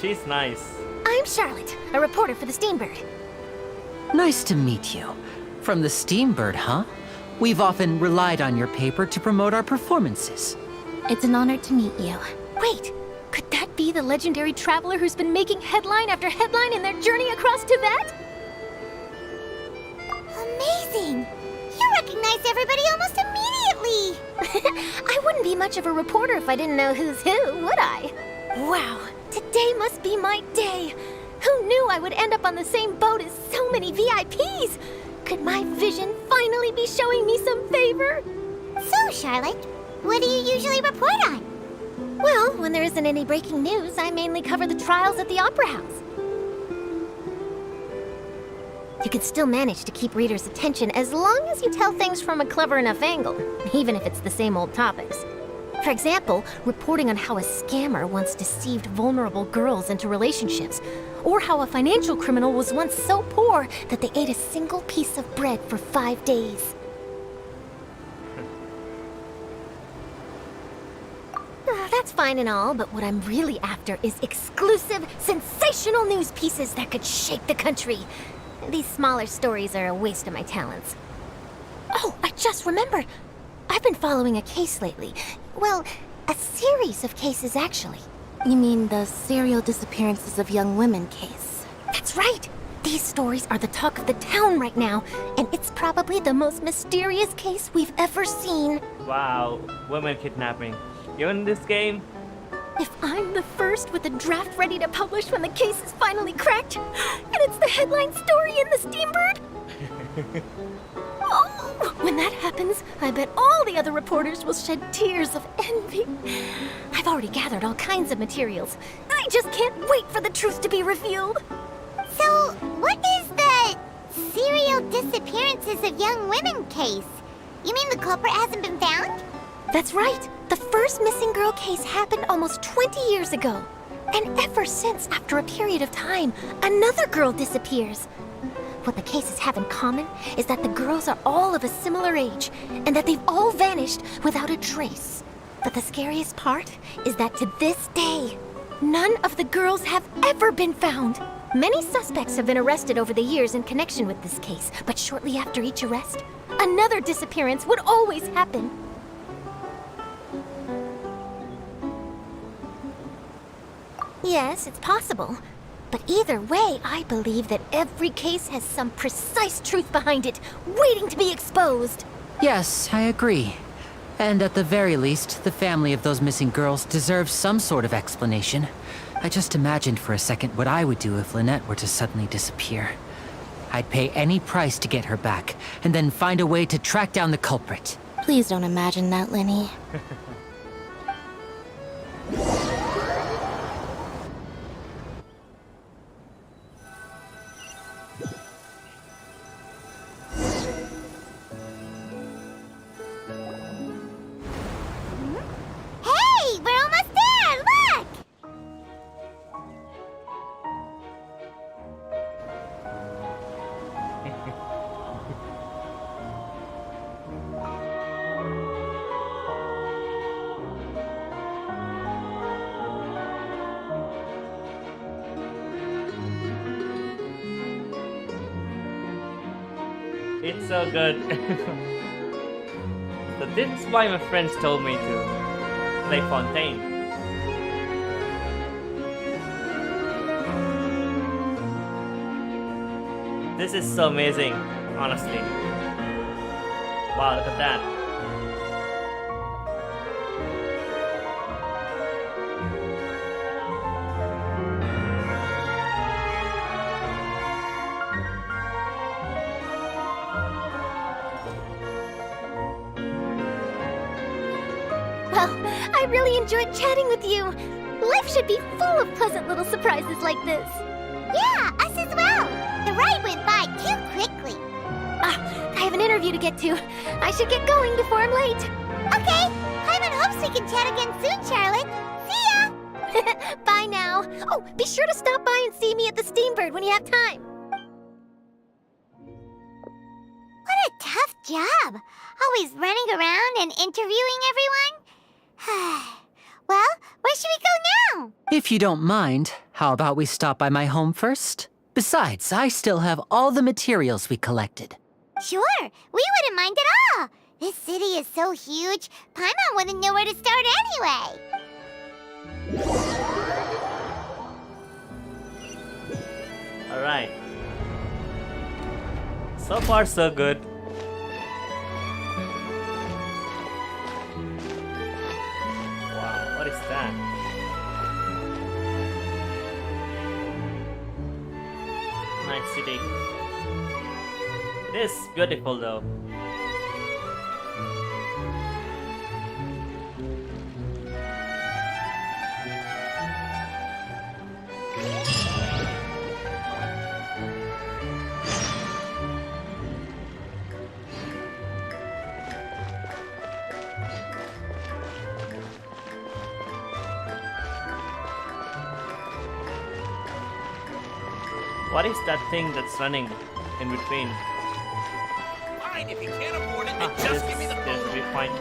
She's nice. I'm Charlotte, a reporter for the Steambird. Nice to meet you. From the Steambird, huh? We've often relied on your paper to promote our performances. It's an honor to meet you. Wait, Could that be the legendary traveler who's been making headline after headline in their journey across Tibet? Amazing! You recognized everybody almost immediately! I wouldn't be much of a reporter if I didn't know who's who, would I? Wow, today must be my day. Who knew I would end up on the same boat as so many VIPs? Could my vision finally be showing me some favor? So, Charlotte, what do you usually report on? Well, when there isn't any breaking news, I mainly cover the trials at the Opera House. You can still manage to keep readers' attention as long as you tell things from a clever enough angle, even if it's the same old topics. For example, reporting on how a scammer once deceived vulnerable girls into relationships, or how a financial criminal was once so poor that they ate a single piece of bread for 5 days. That's fine and all, but what I'm really after is exclusive, sensational news pieces that could shake the country. These smaller stories are a waste of my talents. Oh, I just remembered. I've been following a case lately. Well, a series of cases, actually. You mean the serial disappearances of young women case? That's right. These stories are the talk of the town right now, and it's probably the most mysterious case we've ever seen. Wow, women kidnapping. You in this game? If I'm the first with a draft ready to publish when the case is finally cracked, and it's the headline story in the Steambird, oh, when that happens, I bet all the other reporters will shed tears of envy. I've already gathered all kinds of materials. I just can't wait for the truth to be revealed. So, what is the serial disappearances of young women case? You mean the culprit hasn't been found? That's right. The first missing girl case happened almost 20 years ago. And ever since, after a period of time, another girl disappears. What the cases have in common is that the girls are all of a similar age, and that they've all vanished without a trace. But the scariest part is that to this day, none of the girls have ever been found. Many suspects have been arrested over the years in connection with this case, but shortly after each arrest, another disappearance would always happen. Yes, it's possible. But either way, I believe that every case has some precise truth behind it, waiting to be exposed. Yes, I agree. And at the very least, the family of those missing girls deserves some sort of explanation. I just imagined for a second what I would do if Lynette were to suddenly disappear. I'd pay any price to get her back, and then find a way to track down the culprit. Please don't imagine that, Lenny. Hey, we're almost there! Look! It's so good. So this is why my friends told me to play Fontaine. This is so amazing, honestly. Wow, look at that. Well, I really enjoyed chatting with you. Life should be full of pleasant little surprises like this. Yeah, us as well. The ride went by too quickly. I have an interview to get to. I should get going before I'm late. Okay, Hyman hopes we can chat again soon, Charlotte. See ya! Bye now. Oh, be sure to stop by and see me at the Steambird when you have time. What a tough job. Always running around and interviewing everyone. Well, where should we go now? If you don't mind, how about we stop by my home first? Besides, I still have all the materials we collected. Sure, we wouldn't mind at all. This city is so huge, Paimon wouldn't know where to start anyway. Alright. So far, so good. Wow, what is that? Nice city. It is beautiful though. What is that thing that's running in between? Fine, if you can't afford it, then There's just give me the a viewpoint.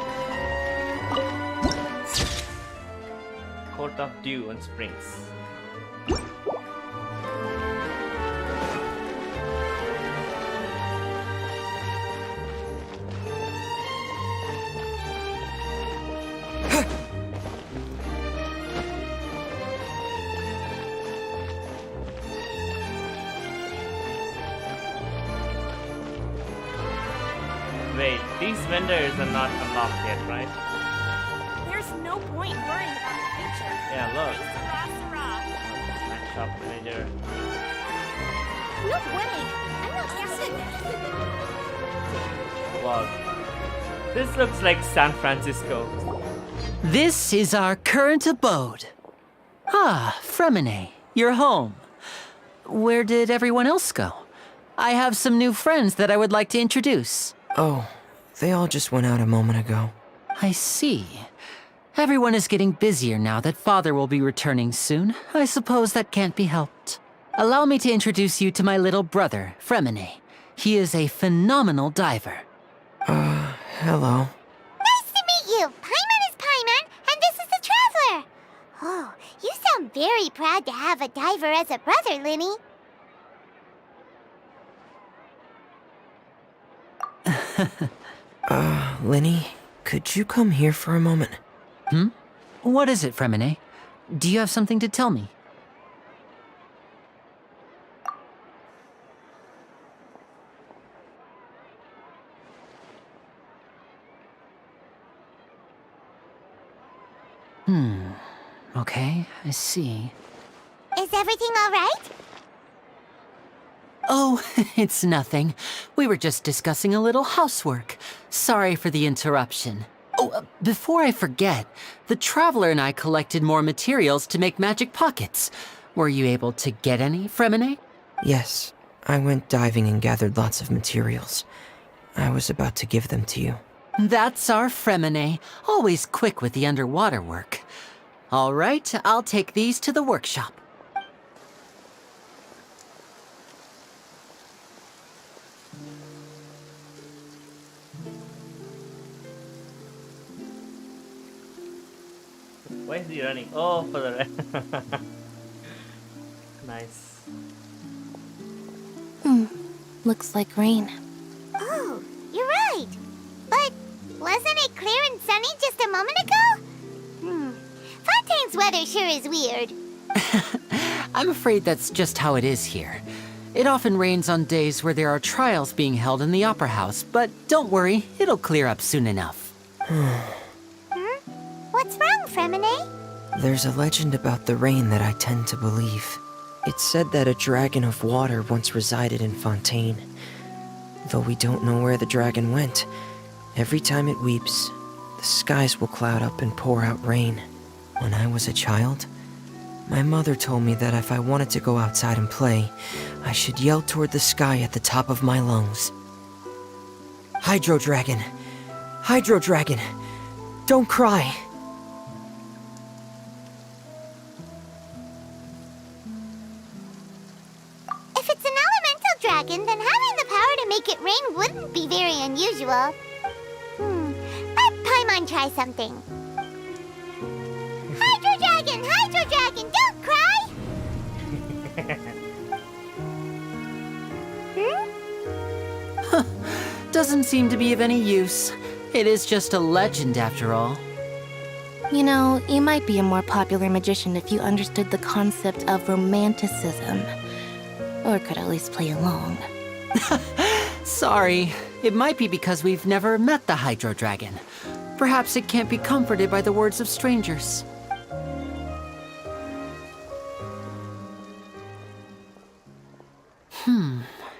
Court of Dew and Springs. Wait, these vendors are not unlocked yet, right? There's no point worrying about the future. Yeah, look. Sarah. Snack shop manager. No way. I'm not guessing. Wow. This looks like San Francisco. This is our current abode. Ah, Fremine, you're home. Where did everyone else go? I have some new friends that I would like to introduce. Oh, they all just went out a moment ago. I see. Everyone is getting busier now that Father will be returning soon. I suppose that can't be helped. Allow me to introduce you to my little brother, Fremine. He is a phenomenal diver. Hello. Nice to meet you. Paimon is Paimon, and this is the Traveler. Oh, you sound very proud to have a diver as a brother, Linny. Linny, could you come here for a moment? What is it, Fremine? Do you have something to tell me? Okay, I see. Is everything all right? Oh, it's nothing. We were just discussing a little housework. Sorry for the interruption. Oh, before I forget, the Traveler and I collected more materials to make magic pockets. Were you able to get any, Fremine? Yes, I went diving and gathered lots of materials. I was about to give them to you. That's our Fremine, always quick with the underwater work. All right, I'll take these to the workshop. Why is he running? Oh, for the nice. Looks like rain. Oh, you're right. But wasn't it clear and sunny just a moment ago? Fontaine's weather sure is weird. I'm afraid that's just how it is here. It often rains on days where there are trials being held in the Opera House, but don't worry, it'll clear up soon enough. What's wrong, Fremine? There's a legend about the rain that I tend to believe. It's said that a dragon of water once resided in Fontaine. Though we don't know where the dragon went, every time it weeps, the skies will cloud up and pour out rain. When I was a child, my mother told me that if I wanted to go outside and play, I should yell toward the sky at the top of my lungs. Hydro Dragon! Hydro Dragon! Don't cry! If it's an elemental dragon, then having the power to make it rain wouldn't be very unusual. Let Paimon try something. Hydro Dragon, don't cry! Doesn't seem to be of any use. It is just a legend after all. You know, you might be a more popular magician if you understood the concept of romanticism. Or could at least play along. Sorry, it might be because we've never met the Hydro Dragon. Perhaps it can't be comforted by the words of strangers.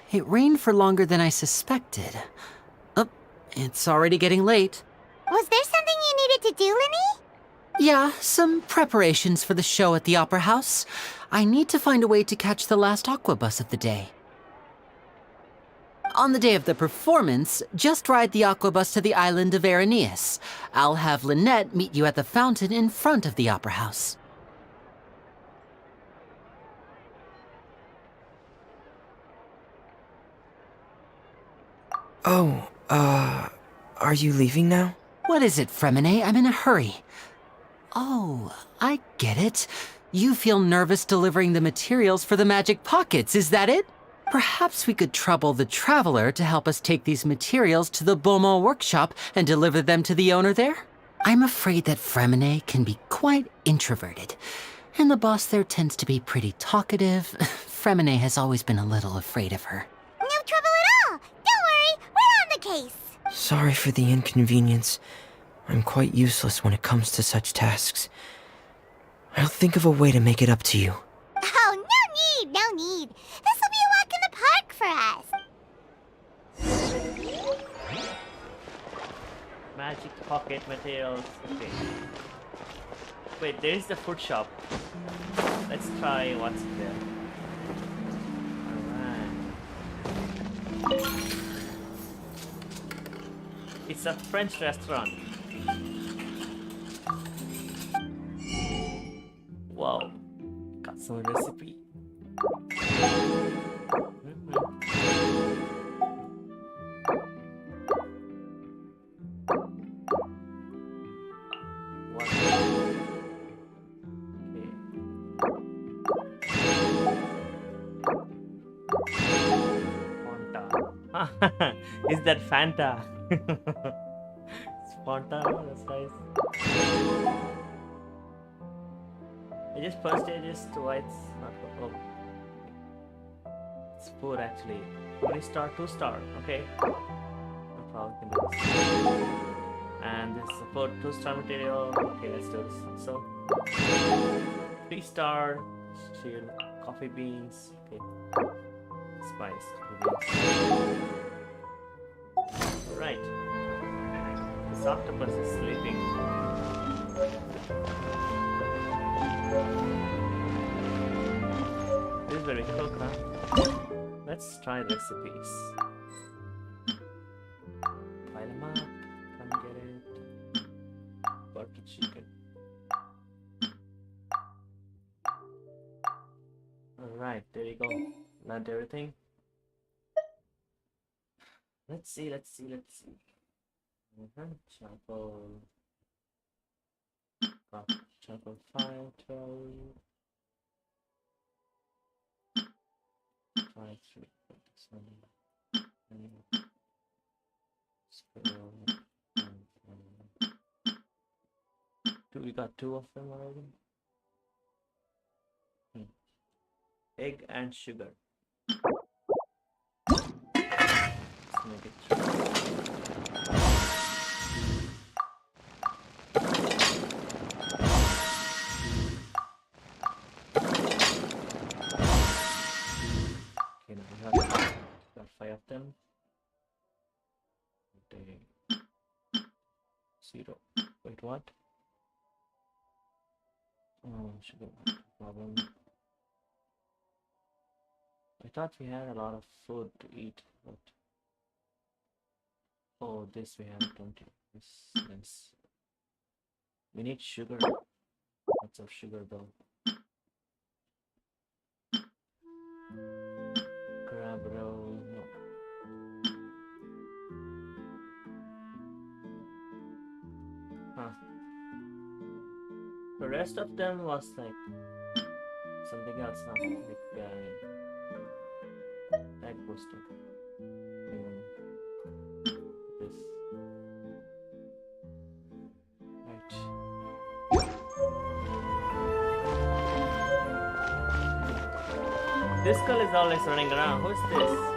It rained for longer than I suspected. Oh, it's already getting late. Was there something you needed to do, Linny? Yeah, some preparations for the show at the Opera House. I need to find a way to catch the last aqua bus of the day. On the day of the performance, just ride the aqua bus to the island of Araneus. I'll have Lynette meet you at the fountain in front of the Opera House. Oh, are you leaving now? What is it, Fremine? I'm in a hurry. Oh, I get it. You feel nervous delivering the materials for the magic pockets, is that it? Perhaps we could trouble the Traveler to help us take these materials to the Beaumont workshop and deliver them to the owner there? I'm afraid that Fremine can be quite introverted, and the boss there tends to be pretty talkative. Fremine has always been a little afraid of her. No trouble at all. Don't worry, we're on the case. Sorry for the inconvenience. I'm quite useless when it comes to such tasks. I'll think of a way to make it up to you. Oh, no need. This will be a walk in the park for us. Magic pocket materials. Okay. Wait, there is the food shop. Let's try what's there. Alright. It's a French restaurant. Wow. Got some recipe. What? Okay. Fanta. Is that Fanta? It's Fanta, that's nice. I just first stage is twice, not oh. It's 4 actually. How many star? 2 star, okay. No problem, can do this. And this is for 2 star material. Okay, let's do this. So 3 star shield, coffee beans, okay. Spice, coffee beans. Alright. This octopus is sleeping. This is very cool, huh? Let's try recipes. Pile them up, come get it. Butter chicken. Alright, there you go. Learned everything. Let's see. Charcoal. Charcoal 5, 12. 5, 3, 7. Spill. 2, we got 2 of them already. Egg and sugar. Let's make it. Okay, now we got 5 of them. 0. Wait, what? Oh, sugar problem. I thought we had a lot of food to eat, but oh, this we have 20. This nice. We need sugar. Lots of sugar though. Crab roll, no. Huh. The rest of them was like something else, not like egg booster. This. Right. This girl is always running around. Who's this?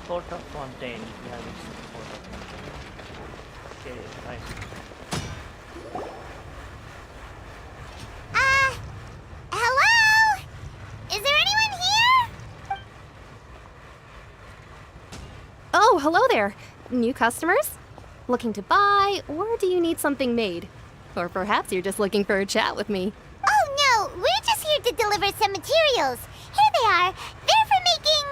Port of Fontaine. We have reached the port of Fontaine. Okay, right. Hello? Is there anyone here? Oh, hello there. New customers? Looking to buy, or do you need something made? Or perhaps you're just looking for a chat with me. Oh no, we're just here to deliver some materials. Here they are. They're for making...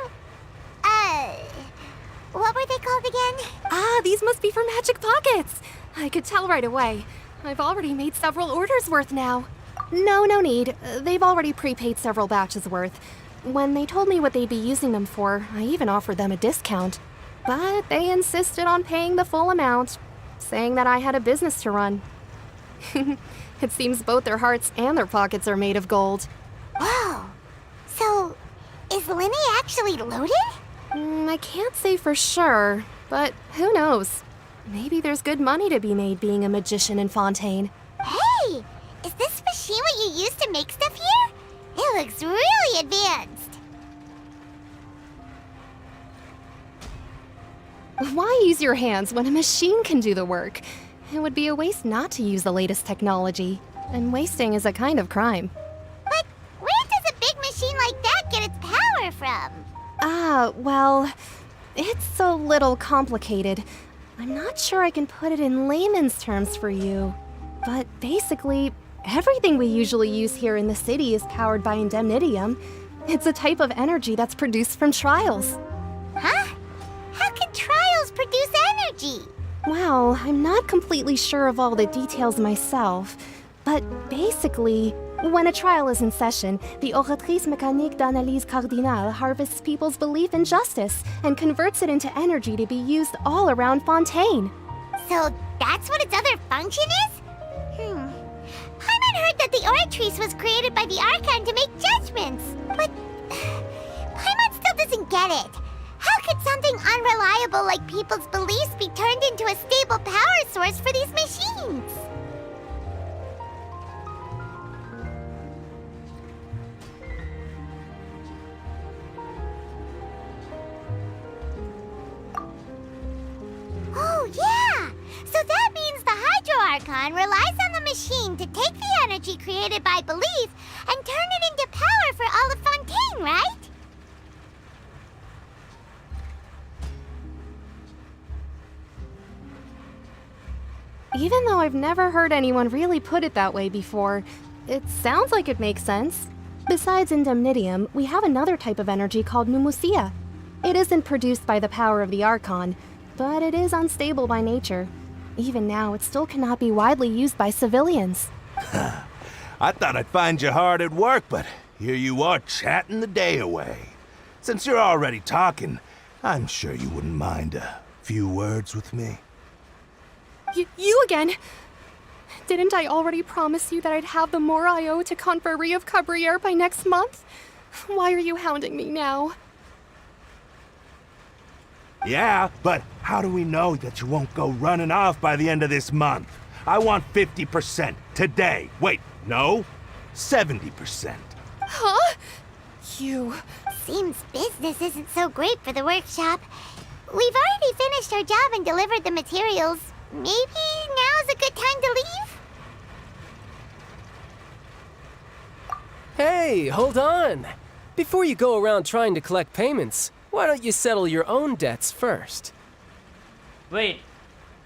what were they called again? Ah, these must be for magic pockets. I could tell right away. I've already made several orders worth now. No need. They've already prepaid several batches worth. When they told me what they'd be using them for, I even offered them a discount. But they insisted on paying the full amount, saying that I had a business to run. It seems both their hearts and their pockets are made of gold. Whoa. So, is Linny actually loaded? I can't say for sure, but who knows? Maybe there's good money to be made being a magician in Fontaine. Hey! Is this machine what you use to make stuff here? It looks really advanced. Why use your hands when a machine can do the work? It would be a waste not to use the latest technology, and wasting is a kind of crime. But where does a big machine like that get its power from? Well, it's a little complicated. I'm not sure I can put it in layman's terms for you. But basically, everything we usually use here in the city is powered by indemnitium. It's a type of energy that's produced from trials. Huh? How can trials produce energy? Well, I'm not completely sure of all the details myself, but basically, when a trial is in session, the Oratrice Mécanique d'Analyse Cardinale harvests people's belief in justice and converts it into energy to be used all around Fontaine. So that's what its other function is? Paimon heard that the Oratrice was created by the Archon to make judgments, but Paimon still doesn't get it. How could something unreliable like people's beliefs be turned into a stable power source for these machines? Oh, yeah! So that means the Hydro Archon relies on the machine to take the energy created by belief and turn it into power for all of Fontaine, right? Even though I've never heard anyone really put it that way before, it sounds like it makes sense. Besides indemnitium, we have another type of energy called pneumosia. It isn't produced by the power of the Archon, but it is unstable by nature. Even now, it still cannot be widely used by civilians. I thought I'd find you hard at work, but here you are chatting the day away. Since you're already talking, I'm sure you wouldn't mind a few words with me. You again? Didn't I already promise you that I'd have the more I owe to Confrérie of Cabriere by next month? Why are you hounding me now? Yeah, but how do we know that you won't go running off by the end of this month? I want 50% today. Wait, no, 70%. Huh? You... Seems business isn't so great for the workshop. We've already finished our job and delivered the materials. Maybe now's a good time to leave? Hey, hold on. Before you go around trying to collect payments, why don't you settle your own debts first? Wait,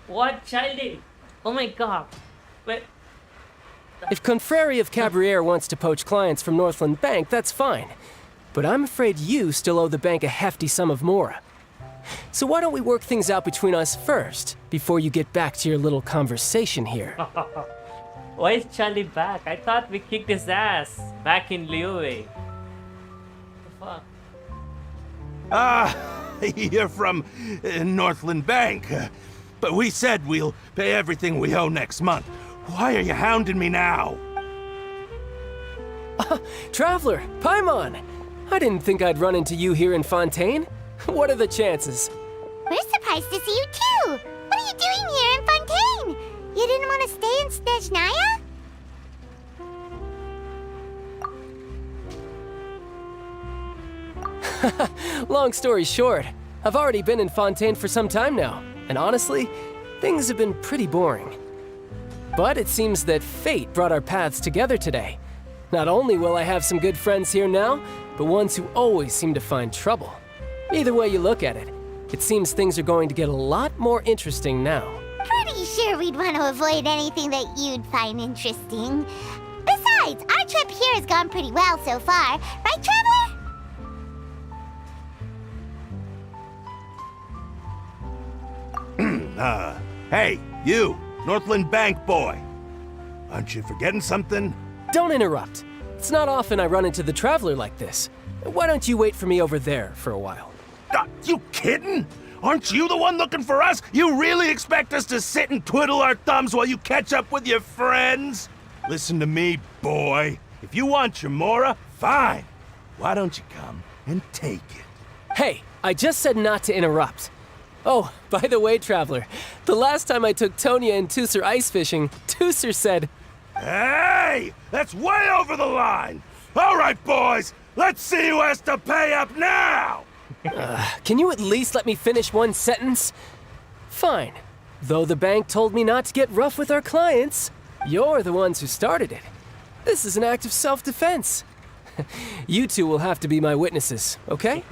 what child? Oh my god. Wait. If Confrérie of Cabriere wants to poach clients from Northland Bank, that's fine. But I'm afraid you still owe the bank a hefty sum of mora. So why don't we work things out between us first, before you get back to your little conversation here? Why is Charlie back? I thought we kicked his ass back in Liyue. What the fuck? You're from Northland Bank. But we said we'll pay everything we owe next month. Why are you hounding me now? Traveler, Paimon! I didn't think I'd run into you here in Fontaine. What are the chances? We're surprised to see you too. What are you doing here in Fontaine? You didn't want to stay in Snezhnaya? Long story short, I've already been in Fontaine for some time now, and honestly, things have been pretty boring. But it seems that fate brought our paths together today. Not only will I have some good friends here now, but ones who always seem to find trouble. Either way you look at it, it seems things are going to get a lot more interesting now. Pretty sure we'd want to avoid anything that you'd find interesting. Besides, our trip here has gone pretty well so far. Right, Traveler? Hey, you, Northland Bank boy. Aren't you forgetting something? Don't interrupt. It's not often I run into the Traveler like this. Why don't you wait for me over there for a while? You kidding? Aren't you the one looking for us? You really expect us to sit and twiddle our thumbs while you catch up with your friends? Listen to me, boy. If you want your mora, fine. Why don't you come and take it? Hey, I just said not to interrupt. Oh, by the way, Traveler, the last time I took Tonya and Tusser ice fishing, Tusser said... Hey! That's way over the line! All right, boys! Let's see who has to pay up now! Can you at least let me finish one sentence? Fine. Though the bank told me not to get rough with our clients, you're the ones who started it. This is an act of self-defense. You two will have to be my witnesses, okay?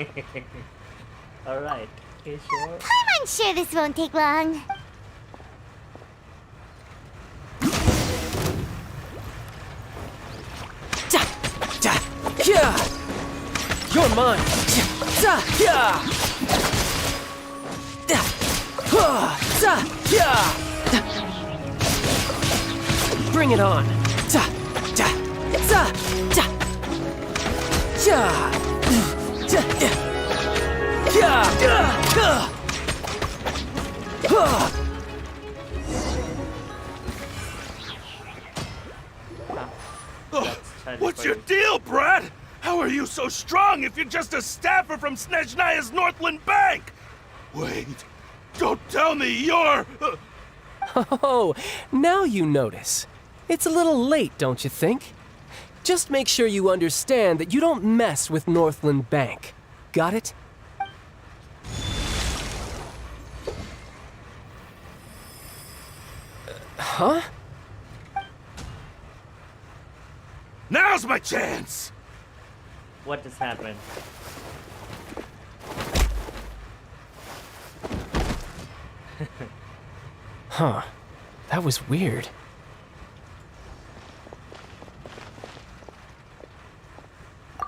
Alright, okay, sure. I'm sure this won't take long. Yeah! You're mine! Yeah! Bring it on! What's your deal, Brad? How are you so strong if you're just a staffer from Snezhnaya's Northland Bank? Wait, don't tell me you're... Oh, now you notice. It's a little late, don't you think? Just make sure you understand that you don't mess with Northland Bank. Got it? Huh? Now's my chance! What just happened? Huh. That was weird.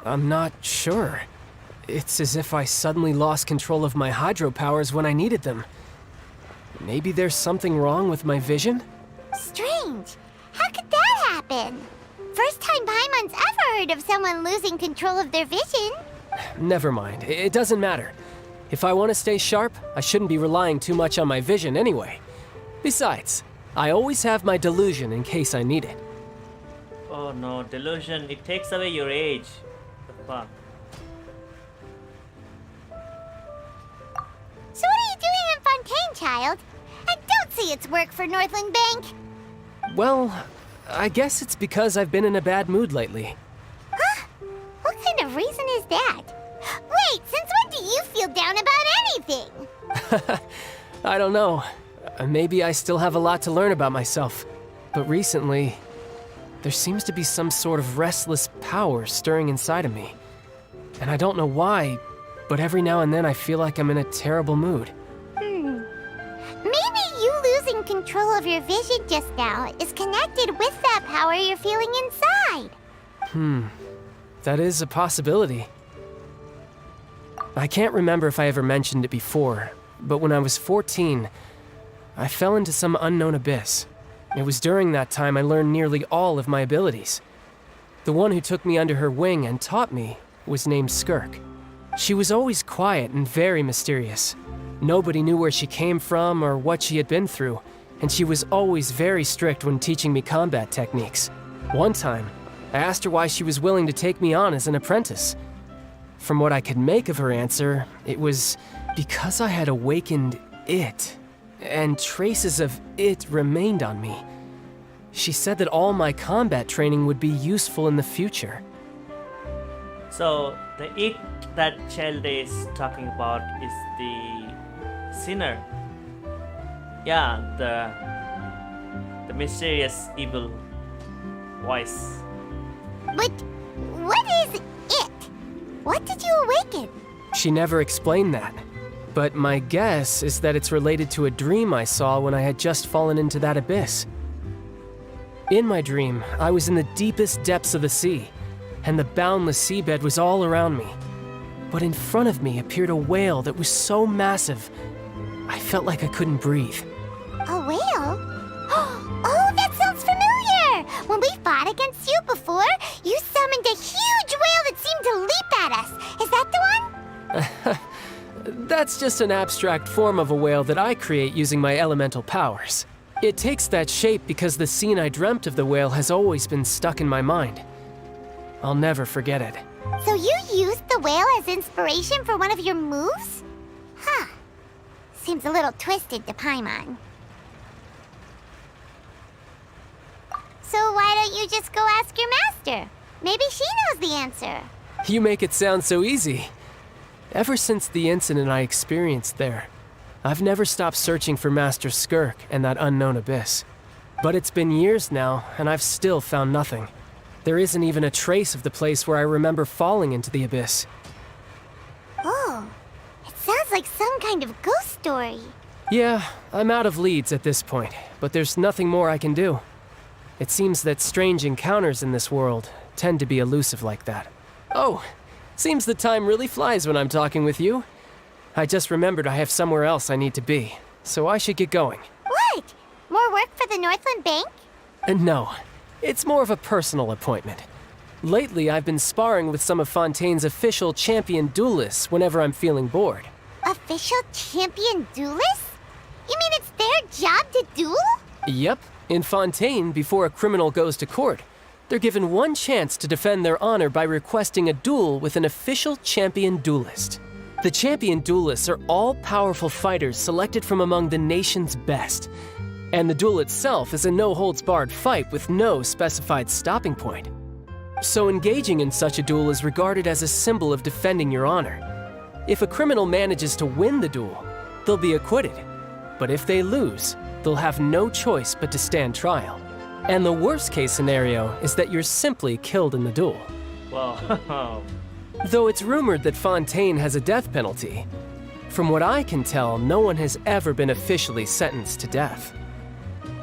I'm not sure. It's as if I suddenly lost control of my hydro powers when I needed them. Maybe there's something wrong with my vision? Strange. How could that happen? First time Paimon's ever heard of someone losing control of their vision. Never mind. It doesn't matter. If I want to stay sharp, I shouldn't be relying too much on my vision anyway. Besides, I always have my delusion in case I need it. Oh no, delusion. It takes away your age. The fuck? So what are you doing in Fontaine, child? I don't see its work for Northland Bank. Well, I guess it's because I've been in a bad mood lately. Huh? What kind of reason is that? Wait, since when do you feel down about anything? I don't know. Maybe I still have a lot to learn about myself. But recently, there seems to be some sort of restless power stirring inside of me. And I don't know why, but every now and then I feel like I'm in a terrible mood. Maybe you losing control of your vision just now is connected with that power you're feeling inside. That is a possibility. I can't remember if I ever mentioned it before, but when I was 14, I fell into some unknown abyss. It was during that time I learned nearly all of my abilities. The one who took me under her wing and taught me was named Skirk. She was always quiet and very mysterious. Nobody knew where she came from or what she had been through, and she was always very strict when teaching me combat techniques. One time, I asked her why she was willing to take me on as an apprentice. From what I could make of her answer, it was because I had awakened it, and traces of it remained on me. She said that all my combat training would be useful in the future. So the it that child is talking about is the sinner. Yeah, the mysterious evil voice. But what is it? What did you awaken? She never explained that, but my guess is that it's related to a dream I saw when I had just fallen into that abyss. In my dream, I was in the deepest depths of the sea, and the boundless seabed was all around me. But in front of me appeared a whale that was so massive, I felt like I couldn't breathe. A whale? Oh, that sounds familiar! When we fought against you before, you summoned a huge whale that seemed to leap at us. Is that the one? That's just an abstract form of a whale that I create using my elemental powers. It takes that shape because the scene I dreamt of the whale has always been stuck in my mind. I'll never forget it. So you used the whale as inspiration for one of your moves? Huh. Seems a little twisted to Paimon. So why don't you just go ask your master? Maybe she knows the answer. You make it sound so easy. Ever since the incident I experienced there, I've never stopped searching for Master Skirk and that unknown abyss. But it's been years now, and I've still found nothing. There isn't even a trace of the place where I remember falling into the abyss. Oh, it sounds like some kind of ghost story. Yeah, I'm out of leads at this point, but there's nothing more I can do. It seems that strange encounters in this world tend to be elusive like that. Oh, seems the time really flies when I'm talking with you. I just remembered I have somewhere else I need to be, so I should get going. What? More work for the Northland Bank? No, it's more of a personal appointment. Lately, I've been sparring with some of Fontaine's official champion duelists whenever I'm feeling bored. Official champion duelists? You mean it's their job to duel? Yep. In Fontaine, before a criminal goes to court, they're given one chance to defend their honor by requesting a duel with an official champion duelist. The champion duelists are all-powerful fighters selected from among the nation's best. And the duel itself is a no-holds-barred fight with no specified stopping point. So engaging in such a duel is regarded as a symbol of defending your honor. If a criminal manages to win the duel, they'll be acquitted. But if they lose, they'll have no choice but to stand trial. And the worst-case scenario is that you're simply killed in the duel. Wow. Though it's rumored that Fontaine has a death penalty, from what I can tell, no one has ever been officially sentenced to death.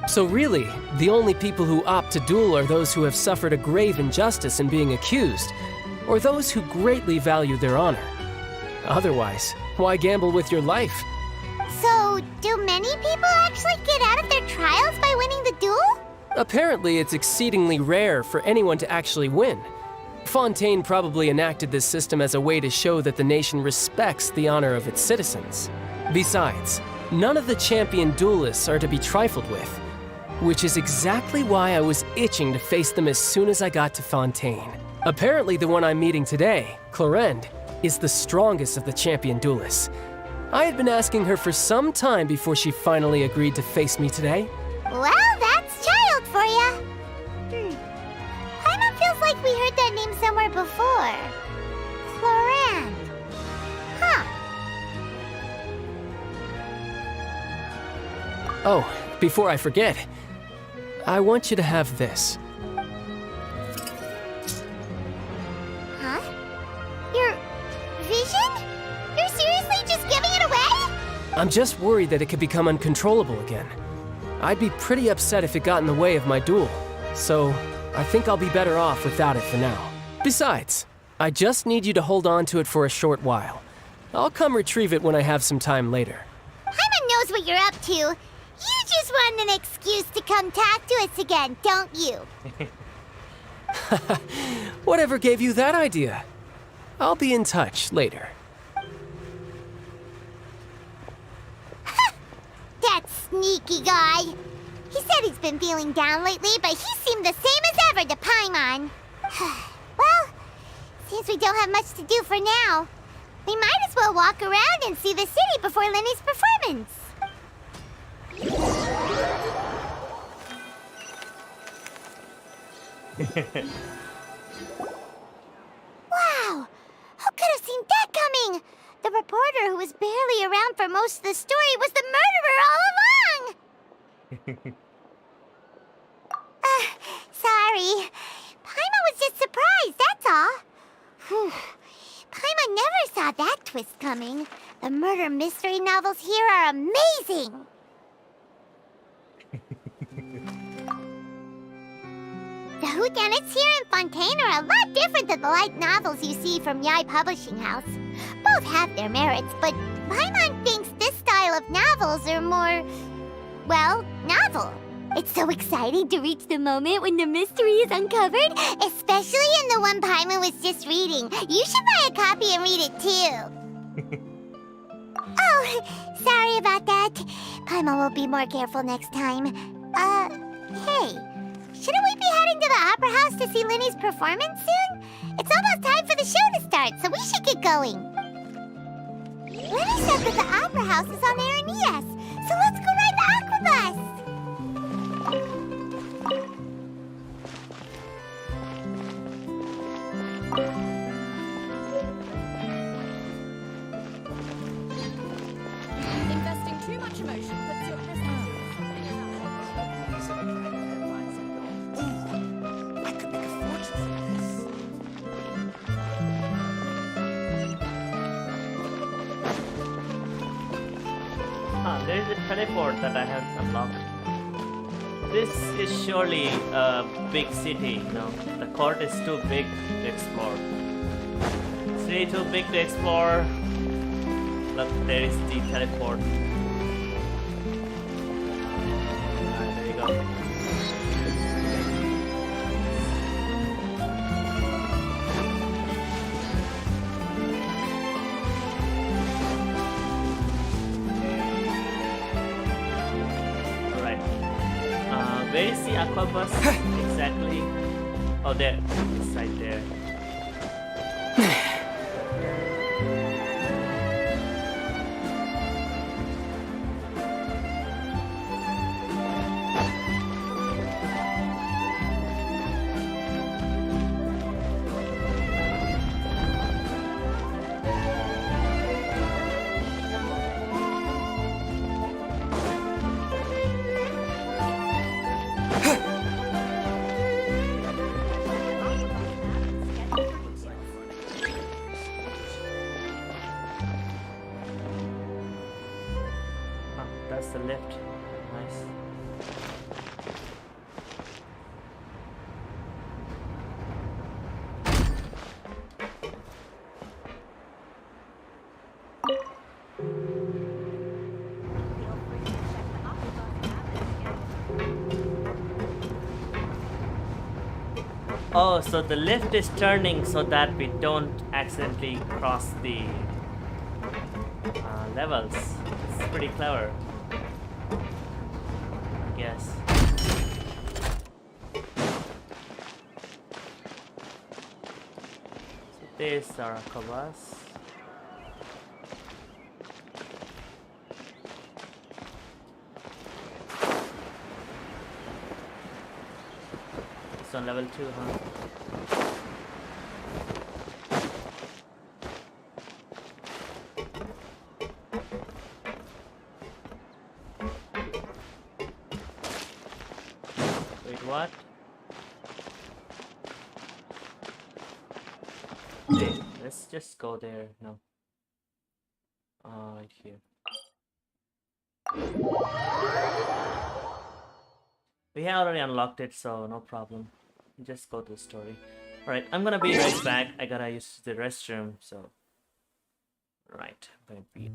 So really, the only people who opt to duel are those who have suffered a grave injustice in being accused, or those who greatly value their honor. Otherwise, why gamble with your life? So, do many people actually get out of their trials by winning the duel? Apparently, it's exceedingly rare for anyone to actually win. Fontaine probably enacted this system as a way to show that the nation respects the honor of its citizens. Besides, none of the champion duelists are to be trifled with, which is exactly why I was itching to face them as soon as I got to Fontaine. Apparently, the one I'm meeting today, Clorinde, is the strongest of the champion duelists. I had been asking her for some time before she finally agreed to face me today. Well, that's child for ya. Paimon feels like we heard that name somewhere before. Clorinde. Huh. Oh, before I forget, I want you to have this. Huh? Your vision? You're seriously just giving it away? I'm just worried that it could become uncontrollable again. I'd be pretty upset if it got in the way of my duel, so I think I'll be better off without it for now. Besides, I just need you to hold on to it for a short while. I'll come retrieve it when I have some time later. Paimon knows what you're up to. You just want an excuse to come talk to us again, don't you? Whatever gave you that idea? I'll be in touch later. That sneaky guy. He said he's been feeling down lately, but he seemed the same as ever to Paimon. Well, since we don't have much to do for now, we might as well walk around and see the city before Lenny's performance. Wow! Who could have seen that coming? The reporter who was barely around for most of the story was the murderer all along! Sorry. Paimon was just surprised, that's all. Whew. Paimon never saw that twist coming. The murder mystery novels here are amazing! The whodunits here in Fontaine are a lot different than the light novels you see from Yai Publishing House. Both have their merits, but Paimon thinks this style of novels are more, well, novel. It's so exciting to reach the moment when the mystery is uncovered, especially in the one Paimon was just reading. You should buy a copy and read it too. Oh, sorry about that. Paimon will be more careful next time. Hey, shouldn't we be heading to the Opera House to see Lenny's performance soon? It's almost time for the show to start, so we should get going. Lenny said that the Opera House is on Aranias, so let's go ride the Aquabus! Investing too much emotion puts your There is a teleport that I have unlocked. This is surely a big city, you know. The court is too big to explore. City too big to explore. Look, there is the teleport. Alright, there you go. Where is the Aquabus exactly? Oh, there. It's right there. That's the lift. Nice. Oh, so the lift is turning so that we don't accidentally cross the levels. It's pretty clever, I guess. So there's our covers. It's on level 2, huh? Wait, what? Wait, let's just go there. No. Right here. We have already unlocked it, so no problem. Just go to the story. Alright, I'm gonna be right back. I gotta use the restroom, so... Right, I'm gonna be...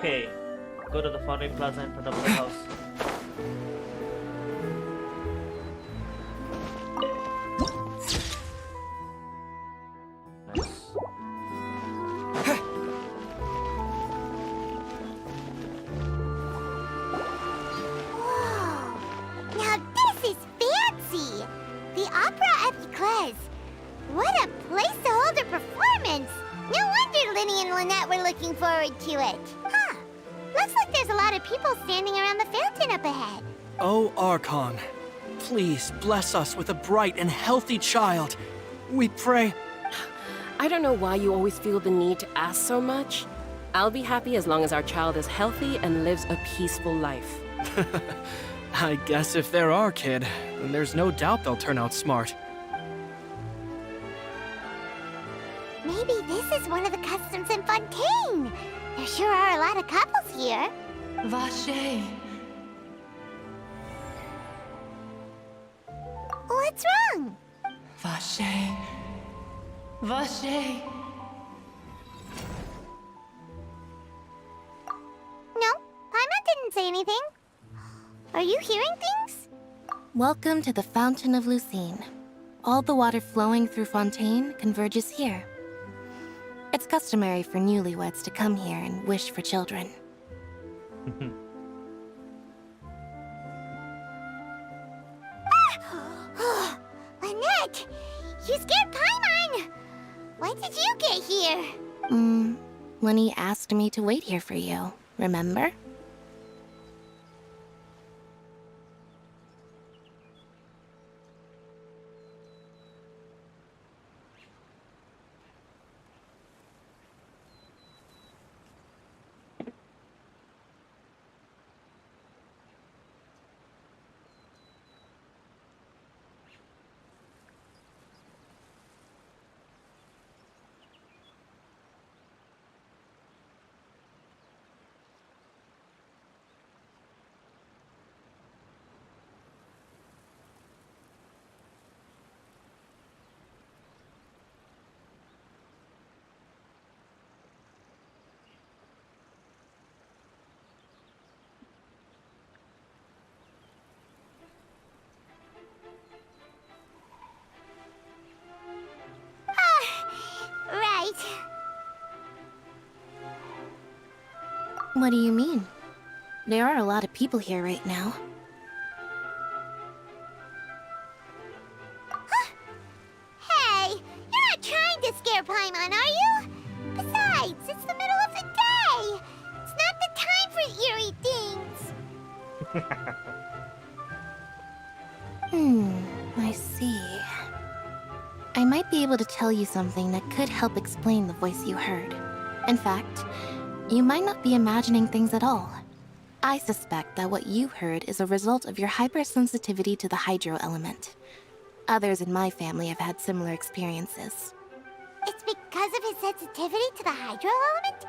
Okay, go to the Fontaine Plaza in front of the house. Nice. Whoa! Now this is fancy! The Opera Epiclese. What a place to hold a performance! No wonder Linny and Lynette were looking forward to it. Huh. Looks like there's a lot of people standing around the fountain up ahead. Oh, Archon, please bless us with a bright and healthy child. We pray. I don't know why you always feel the need to ask so much. I'll be happy as long as our child is healthy and lives a peaceful life. I guess if they're our kid, then there's no doubt they'll turn out smart. Maybe this is one of the customs in Fontaine. There sure are a lot of couples here. Vache. What's wrong? Vache. Vache. No, Paimon didn't say anything. Are you hearing things? Welcome to the Fountain of Lucine. All the water flowing through Fontaine converges here. It's customary for newlyweds to come here and wish for children. Lynette! You scared Paimon! When did you get here? Lenny asked me to wait here for you, remember? Right. What do you mean? There are a lot of people here right now. Hey, you're not trying to scare Paimon, are you? Besides, it's the middle of the day. It's not the time for eerie things. I see. I might be able to tell you something that could help explain the voice you heard. In fact, you might not be imagining things at all. I suspect that what you heard is a result of your hypersensitivity to the hydro element. Others in my family have had similar experiences. It's because of his sensitivity to the hydro element?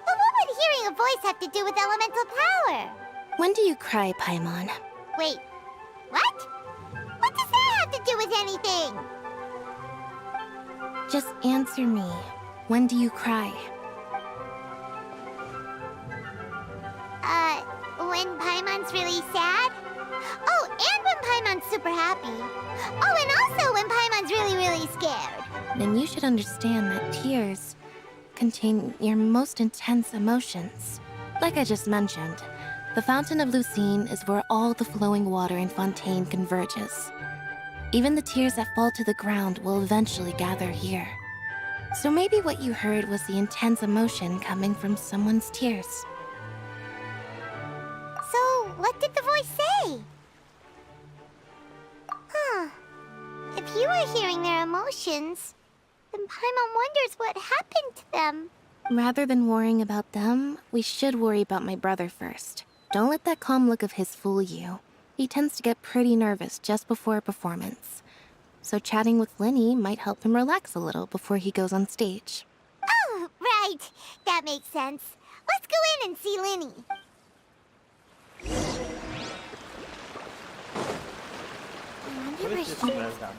But what would hearing a voice have to do with elemental power? When do you cry, Paimon? Wait, what? What does that have to do with anything? Just answer me. When do you cry? When Paimon's really sad? Oh, and when Paimon's super happy. Oh, and also when Paimon's really, really scared. Then you should understand that tears contain your most intense emotions. Like I just mentioned, the Fountain of Lucine is where all the flowing water in Fontaine converges. Even the tears that fall to the ground will eventually gather here. So maybe what you heard was the intense emotion coming from someone's tears. So, what did the voice say? Huh. If you were hearing their emotions, then Paimon wonders what happened to them. Rather than worrying about them, we should worry about my brother first. Don't let that calm look of his fool you. He tends to get pretty nervous just before a performance. So chatting with Linny might help him relax a little before he goes on stage. Oh, right. That makes sense. Let's go in and see Linny. Who is this Melda?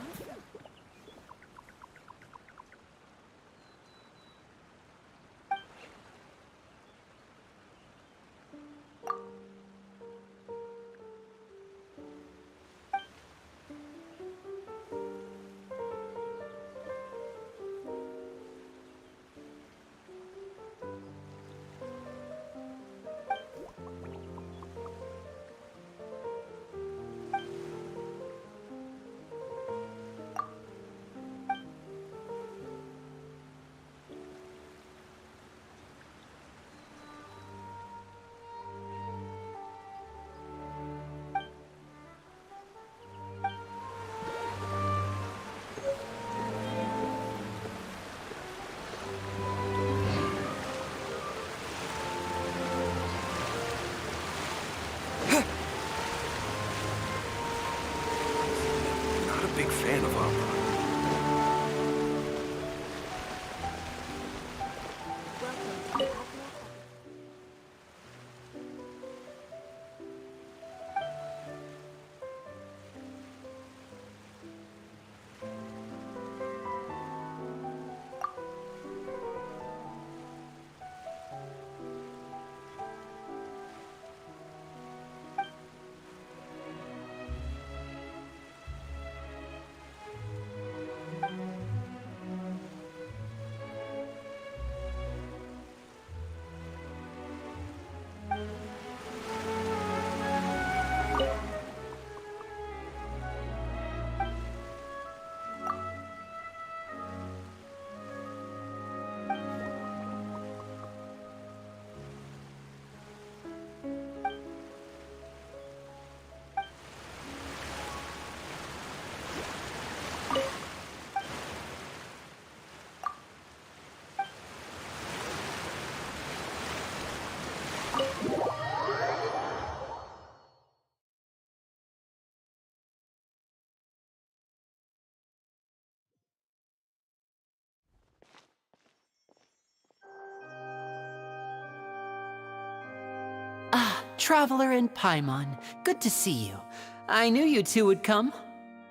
Traveler and Paimon. Good to see you. I knew you two would come.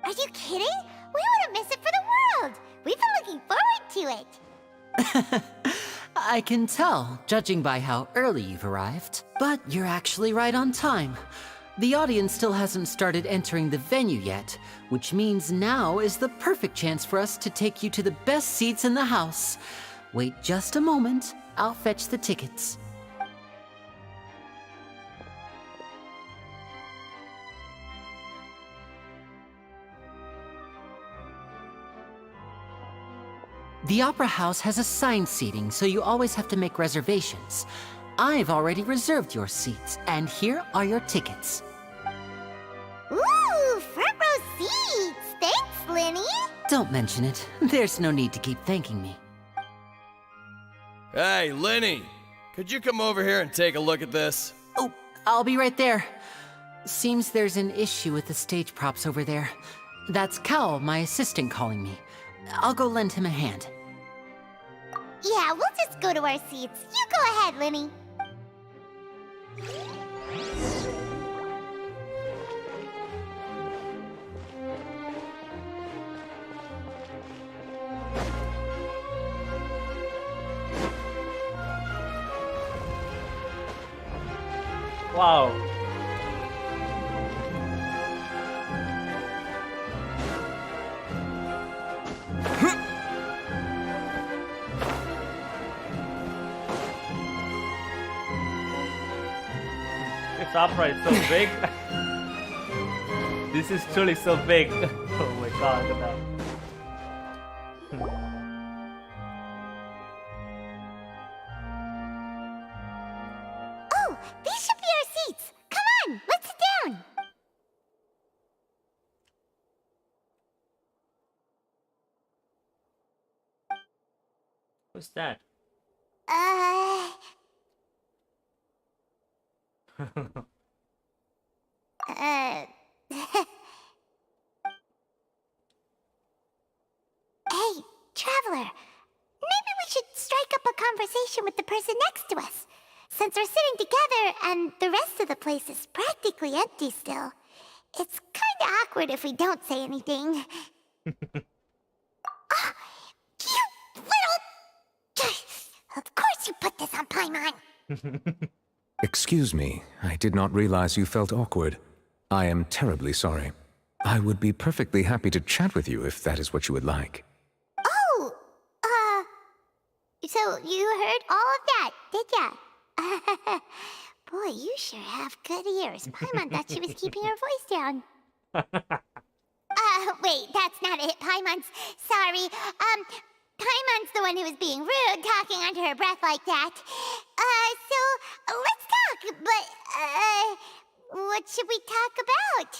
Are you kidding? We wouldn't miss it for the world. We've been looking forward to it. I can tell, judging by how early you've arrived. But you're actually right on time. The audience still hasn't started entering the venue yet, which means now is the perfect chance for us to take you to the best seats in the house. Wait just a moment. I'll fetch the tickets. The Opera House has assigned seating, so you always have to make reservations. I've already reserved your seats, and here are your tickets. Ooh, front row seats! Thanks, Lenny! Don't mention it. There's no need to keep thanking me. Hey, Lenny! Could you come over here and take a look at this? Oh, I'll be right there. Seems there's an issue with the stage props over there. That's Cal, my assistant, calling me. I'll go lend him a hand. Yeah, we'll just go to our seats. You go ahead, Lenny. Wow. This opera is so big. This is truly so big. Oh my god, look at that. Oh, these should be our seats. Come on, let's sit down. Who's that? Hey, Traveler. Maybe we should strike up a conversation with the person next to us. Since we're sitting together and the rest of the place is practically empty still, it's kinda awkward if we don't say anything. Ah, you little... Of course you put this on Paimon! Excuse me, I did not realize you felt awkward. I am terribly sorry. I would be perfectly happy to chat with you if that is what you would like. Oh, so you heard all of that, did ya? Boy, you sure have good ears. Paimon thought she was keeping her voice down. Wait, that's not it. Paimon's sorry. Paimon's the one who was being rude, talking under her breath like that. So let's talk, but, what should we talk about?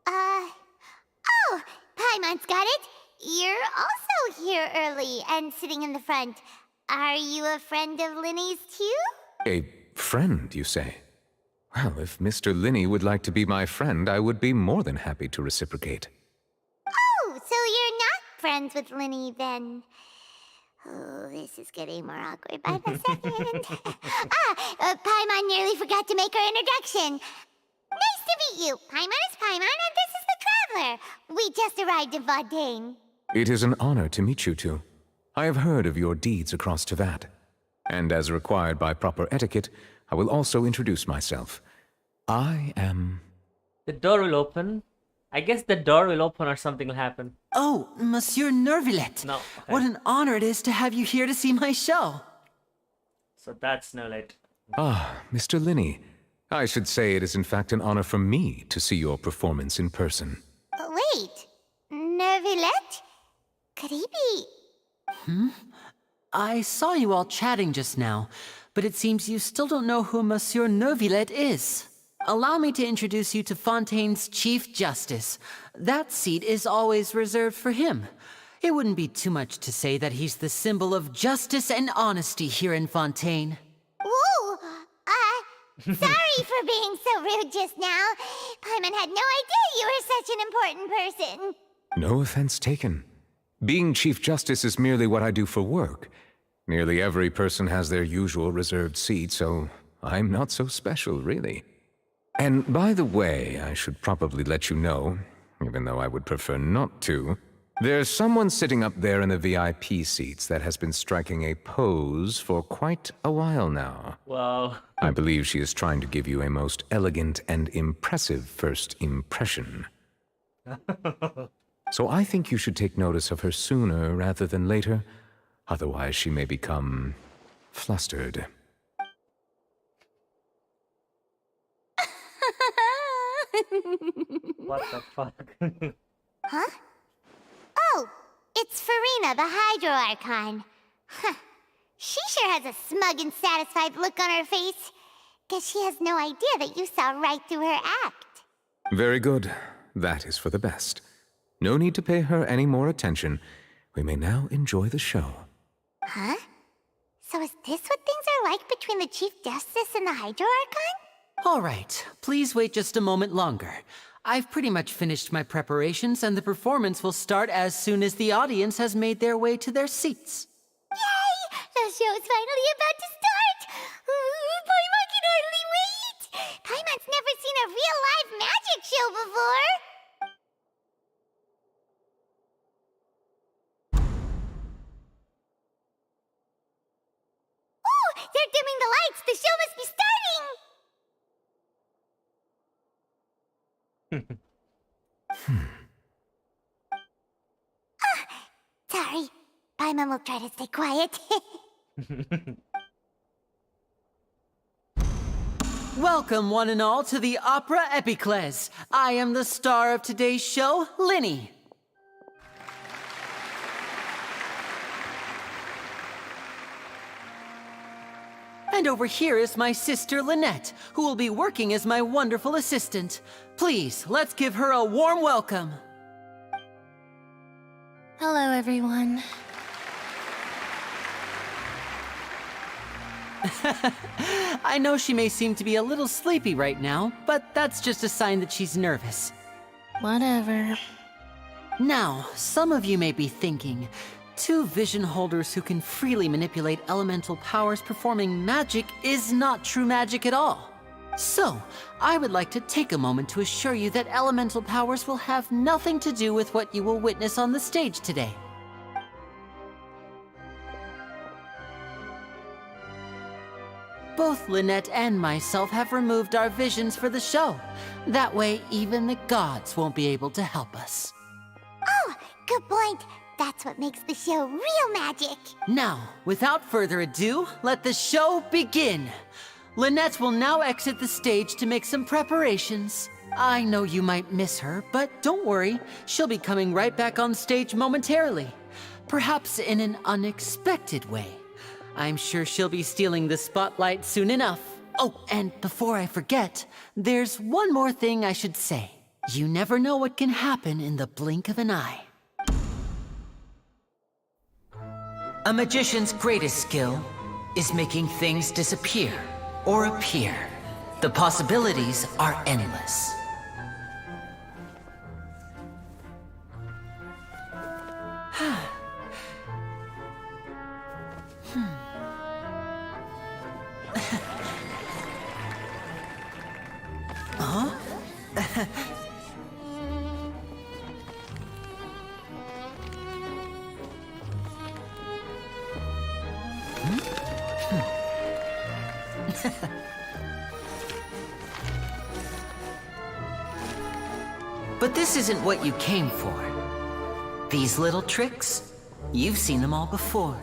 Oh, Paimon's got it. You're also here early and sitting in the front. Are you a friend of Linny's too? A friend, you say? Well, if Mr. Linney would like to be my friend, I would be more than happy to reciprocate. Oh, so you're not friends with Linny then? Oh, this is getting more awkward by the second. Paimon nearly forgot to make her introduction. Nice to meet you. Paimon is Paimon, and this is the Traveler. We just arrived in Fontaine. It is an honor to meet you two. I have heard of your deeds across Tevat. And as required by proper etiquette, I will also introduce myself. I am... The door will open. I guess the door will open or something will happen. Oh, Monsieur Nervillet. No. Okay. What an honor it is to have you here to see my show. So that's Nervillet. Ah, Mr. Linney. I should say it is in fact an honor for me to see your performance in person. Wait, Nervillet? Could he be... I saw you all chatting just now, but it seems you still don't know who Monsieur Nervillet is. Allow me to introduce you to Fontaine's Chief Justice. That seat is always reserved for him. It wouldn't be too much to say that he's the symbol of justice and honesty here in Fontaine. Whoa! Sorry for being so rude just now. Paimon had no idea you were such an important person. No offense taken. Being Chief Justice is merely what I do for work. Nearly every person has their usual reserved seat, so I'm not so special, really. And by the way, I should probably let you know, even though I would prefer not to, there's someone sitting up there in the VIP seats that has been striking a pose for quite a while now. Wow. I believe she is trying to give you a most elegant and impressive first impression. So I think you should take notice of her sooner rather than later. Otherwise, she may become flustered. What the fuck? Huh? Oh, it's Farina, the Hydro Archon. Huh. She sure has a smug and satisfied look on her face. Guess she has no idea that you saw right through her act. Very good. That is for the best. No need to pay her any more attention. We may now enjoy the show. Huh? So is this what things are like between the Chief Justice and the Hydro Archon? All right, please wait just a moment longer. I've pretty much finished my preparations, and the performance will start as soon as the audience has made their way to their seats. Yay! The show's finally about to start! Paimon can hardly wait! Paimon's never seen a real live magic show before! Oh! They're dimming the lights! The show must be starting! Sorry. Paimon will try to stay quiet. Welcome, one and all, to the Opera Epiclese. I am the star of today's show, Linny. And over here is my sister, Lynette, who will be working as my wonderful assistant. Please, let's give her a warm welcome. Hello, everyone. I know she may seem to be a little sleepy right now, but that's just a sign that she's nervous. Whatever. Now, some of you may be thinking, two vision holders who can freely manipulate elemental powers performing magic is not true magic at all. So, I would like to take a moment to assure you that elemental powers will have nothing to do with what you will witness on the stage today. Both Lynette and myself have removed our visions for the show. That way, even the gods won't be able to help us. Oh, good point. That's what makes the show real magic. Now, without further ado, let the show begin. Lynette will now exit the stage to make some preparations. I know you might miss her, but don't worry. She'll be coming right back on stage momentarily. Perhaps in an unexpected way. I'm sure she'll be stealing the spotlight soon enough. Oh, and before I forget, there's one more thing I should say. You never know what can happen in the blink of an eye. A magician's greatest skill is making things disappear or appear. The possibilities are endless. Huh? But this isn't what you came for. These little tricks, you've seen them all before.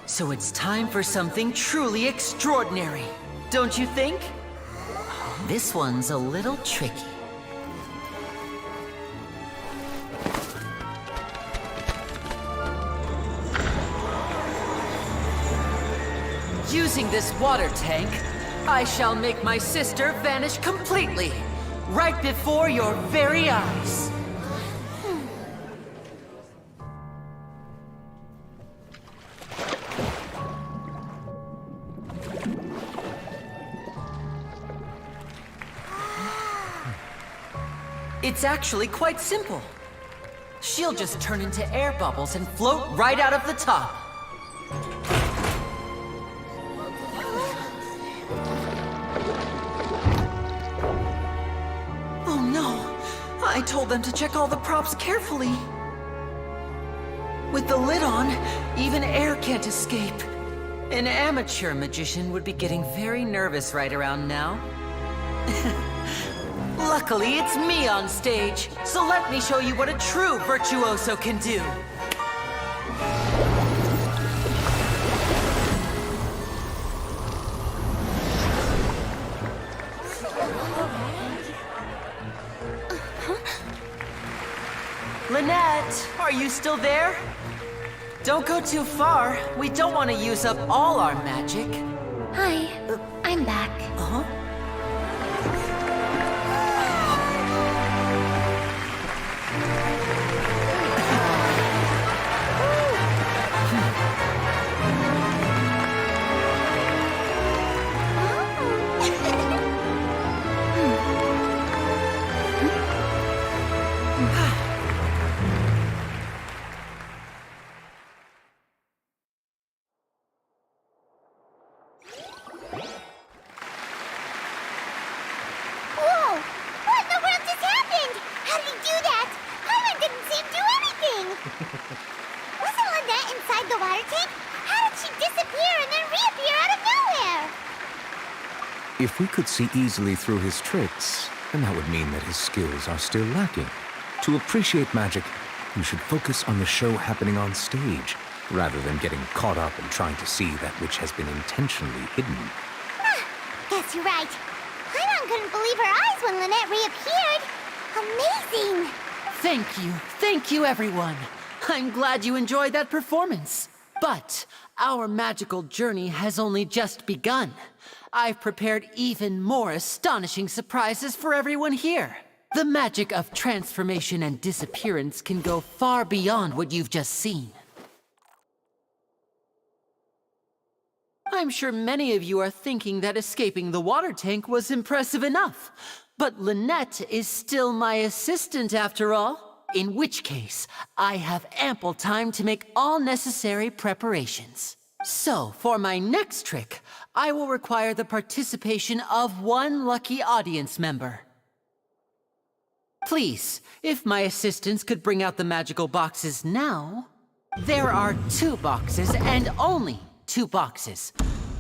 So it's time for something truly extraordinary, don't you think? This one's a little tricky. Using this water tank, I shall make my sister vanish completely, right before your very eyes. It's actually quite simple. She'll just turn into air bubbles and float right out of the top. told them to check all the props carefully. With the lid on, even air can't escape. An amateur magician would be getting very nervous right around now. Luckily, it's me on stage, so let me show you what a true virtuoso can do. Lynette, are you still there? Don't go too far. We don't want to use up all our magic. Hi, I'm back. Uh-huh. Whoa! What in the world just happened? How did he do that? Paimon didn't see him do anything! Wasn't Lynette inside the water tank? How did she disappear and then reappear out of nowhere? If we could see easily through his tricks, then that would mean that his skills are still lacking. To appreciate magic, you should focus on the show happening on stage, rather than getting caught up in trying to see that which has been intentionally hidden. Guess you're right. Paimon couldn't believe her eyes when Lynette reappeared. Amazing! Thank you everyone. I'm glad you enjoyed that performance. But our magical journey has only just begun. I've prepared even more astonishing surprises for everyone here. The magic of transformation and disappearance can go far beyond what you've just seen. I'm sure many of you are thinking that escaping the water tank was impressive enough. But Lynette is still my assistant after all. In which case, I have ample time to make all necessary preparations. So, for my next trick, I will require the participation of one lucky audience member. Please, if my assistants could bring out the magical boxes now. There are 2 boxes and only 2 boxes.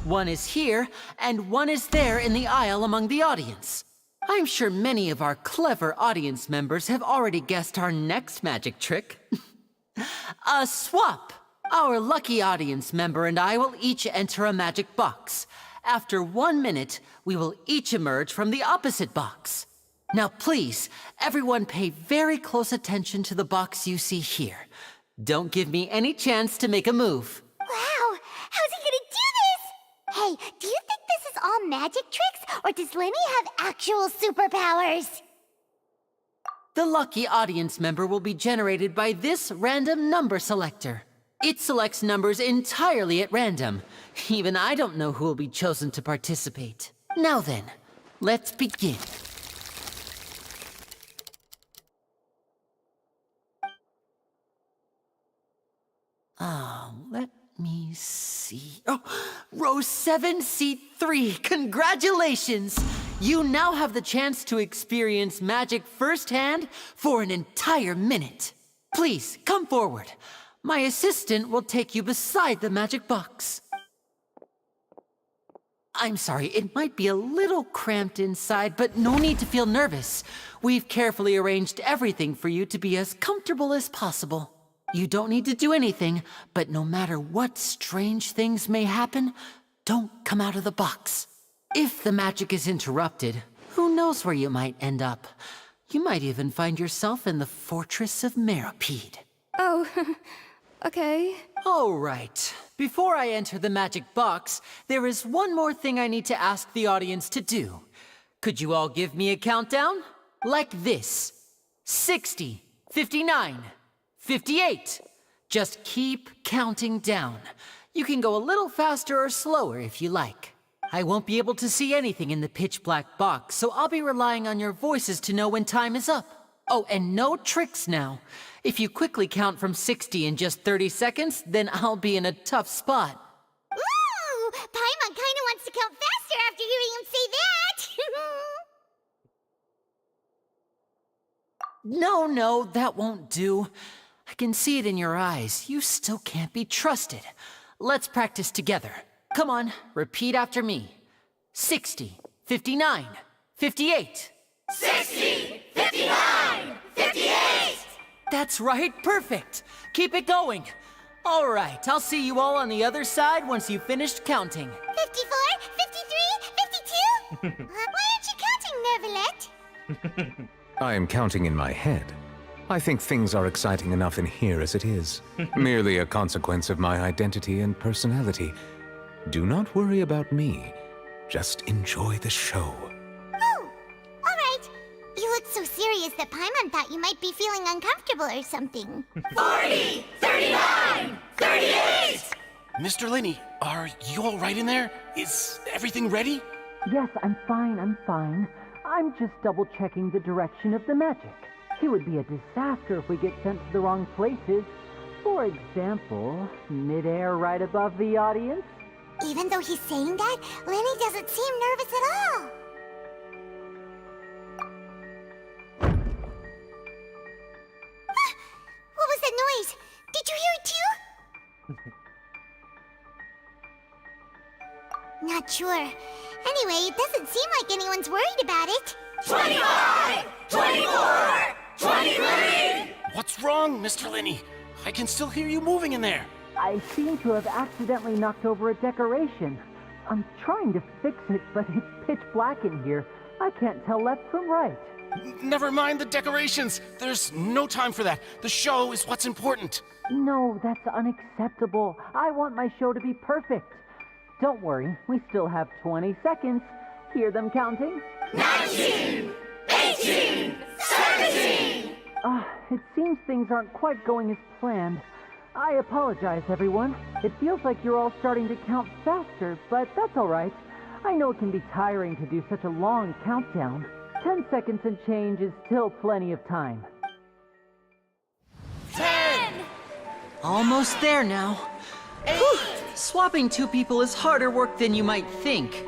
One is here, and one is there in the aisle among the audience. I'm sure many of our clever audience members have already guessed our next magic trick. A swap! Our lucky audience member and I will each enter a magic box. After 1 minute, we will each emerge from the opposite box. Now please, everyone pay very close attention to the box you see here. Don't give me any chance to make a move. Wow! How's he gonna do this? Hey, do you think this is all magic tricks, or does Lenny have actual superpowers? The lucky audience member will be generated by this random number selector. It selects numbers entirely at random. Even I don't know who will be chosen to participate. Now then, let's begin. Let me see. Oh, row 7, seat 3. Congratulations! You now have the chance to experience magic firsthand for an entire minute. Please, come forward. My assistant will take you beside the magic box. I'm sorry, it might be a little cramped inside, but no need to feel nervous. We've carefully arranged everything for you to be as comfortable as possible. You don't need to do anything, but no matter what strange things may happen, don't come out of the box. If the magic is interrupted, who knows where you might end up? You might even find yourself in the Fortress of Meropide. Oh, okay. All right. Before I enter the magic box, there is one more thing I need to ask the audience to do. Could you all give me a countdown? Like this. 60, 59, 58. Just keep counting down. You can go a little faster or slower if you like. I won't be able to see anything in the pitch black box, so I'll be relying on your voices to know when time is up. Oh, and no tricks now. If you quickly count from 60 in just 30 seconds, then I'll be in a tough spot. Ooh! Paimon kinda wants to count faster after hearing him say that! No, that won't do. I can see it in your eyes. You still can't be trusted. Let's practice together. Come on, repeat after me. 60, 59, 58. 60, 59, 58! That's right, perfect. Keep it going. All right, I'll see you all on the other side once you've finished counting. 54, 53, 52? Why aren't you counting, Nervalet? I am counting in my head. I think things are exciting enough in here as it is. Merely a consequence of my identity and personality. Do not worry about me. Just enjoy the show. Oh, all right. You looked so serious that Paimon thought you might be feeling uncomfortable or something. 40, 39, 38! Mr. Linney, are you all right in there? Is everything ready? Yes, I'm fine. I'm just double-checking the direction of the magic. It would be a disaster if we get sent to the wrong places. For example, midair right above the audience. Even though he's saying that, Lenny doesn't seem nervous at all. What was that noise? Did you hear it too? Not sure. Anyway, it doesn't seem like anyone's worried about it. 25, 24, 23! What's wrong, Mr. Linney? I can still hear you moving in there. I seem to have accidentally knocked over a decoration. I'm trying to fix it, but it's pitch black in here. I can't tell left from right. Never mind the decorations. There's no time for that. The show is what's important. No, that's unacceptable. I want my show to be perfect. Don't worry, we still have 20 seconds. Hear them counting? 19, 18, 17! It seems things aren't quite going as planned. I apologize, everyone. It feels like you're all starting to count faster, but that's all right. I know it can be tiring to do such a long countdown. 10 seconds and change is still plenty of time. 10! Almost there now. Whew. Swapping two people is harder work than you might think.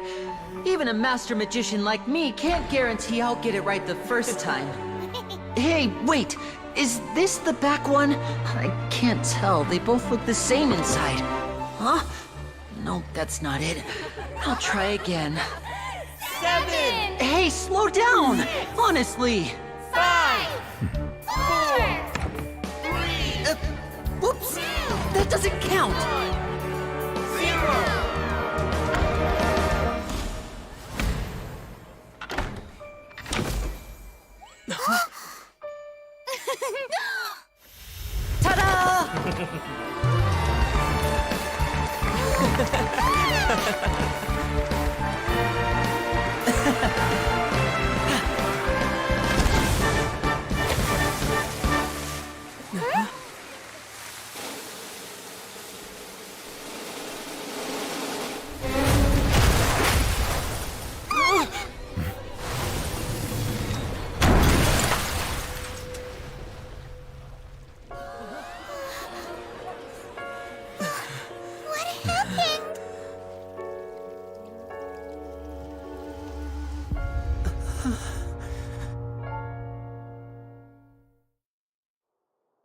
Even a master magician like me can't guarantee I'll get it right the first time. Hey, wait! Is this the back one? I can't tell. They both look the same inside. Huh? No, that's not it. I'll try again. 7! Hey, slow down! Honestly! 5! 4! 3! Whoops! That doesn't count! 0!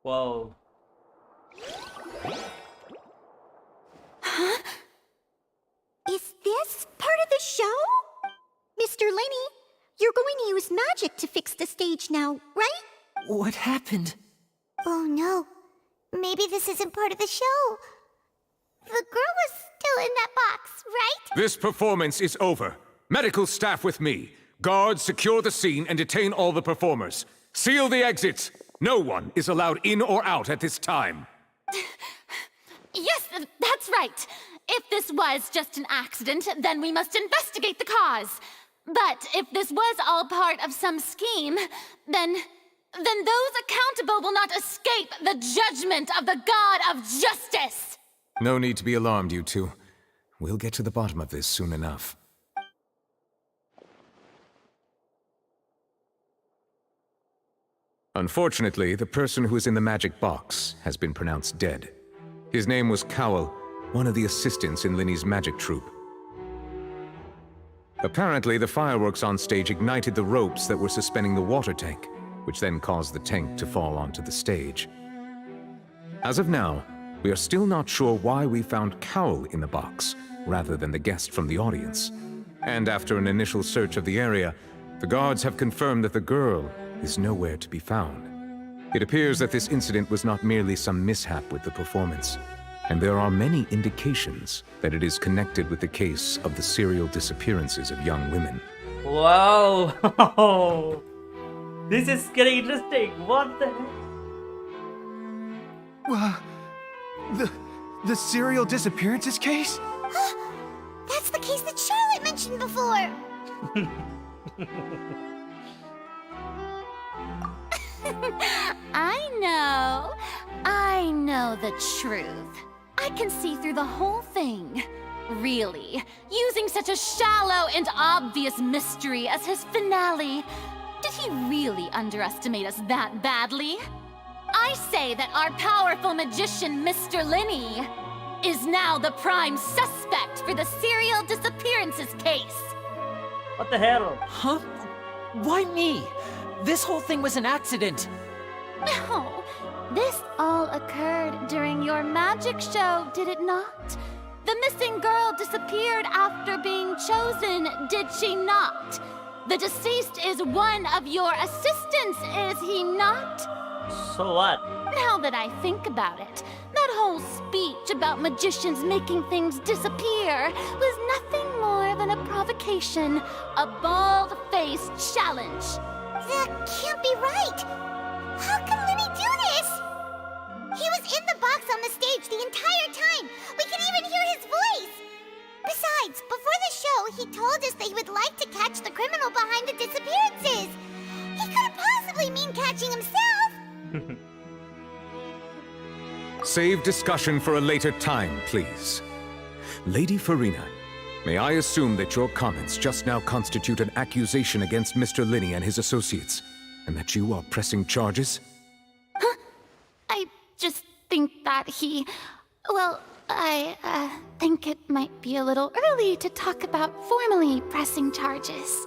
Whoa. Huh? Is this part of the show? Mr. Linney, you're going to use magic to fix the stage now, right? What happened? Oh no. Maybe this isn't part of the show. The girl was still in that box, right? This performance is over. Medical staff with me. Guards, secure the scene and detain all the performers. Seal the exits. No one is allowed in or out at this time. Yes, that's right. If this was just an accident, then we must investigate the cause. But if this was all part of some scheme, then those accountable will not escape the judgment of the God of Justice. No need to be alarmed, you two. We'll get to the bottom of this soon enough. Unfortunately, the person who is in the magic box has been pronounced dead. His name was Cowell, one of the assistants in Linney's magic troupe. Apparently, the fireworks on stage ignited the ropes that were suspending the water tank. which then caused the tank to fall onto the stage. As of now, we are still not sure why we found Cowl in the box, rather than the guest from the audience. And after an initial search of the area, the guards have confirmed that the girl is nowhere to be found. It appears that this incident was not merely some mishap with the performance, and there are many indications that it is connected with the case of the serial disappearances of young women. Wow! This is getting interesting. What the heck? The serial disappearances case? That's the case that Charlotte mentioned before. I know the truth. I can see through the whole thing. Really, using such a shallow and obvious mystery as his finale. Did he really underestimate us that badly? I say that our powerful magician, Mr. Linney, is now the prime suspect for the serial disappearances case. What the hell? Huh? Why me? This whole thing was an accident. No, this all occurred during your magic show, did it not? The missing girl disappeared after being chosen, did she not? The deceased is one of your assistants, is he not? So what? Now that I think about it, that whole speech about magicians making things disappear was nothing more than a provocation, a bald-faced challenge. That can't be right. How can Linny do this? He was in the box on the stage the entire time. We can even hear his voice. Besides, before the show, he told us that he would like to catch the criminal behind the disappearances. He couldn't possibly mean catching himself. Save discussion for a later time, please. Lady Farina, may I assume that your comments just now constitute an accusation against Mr. Linney and his associates, and that you are pressing charges? I just think that I think it might be a little early to talk about formally pressing charges.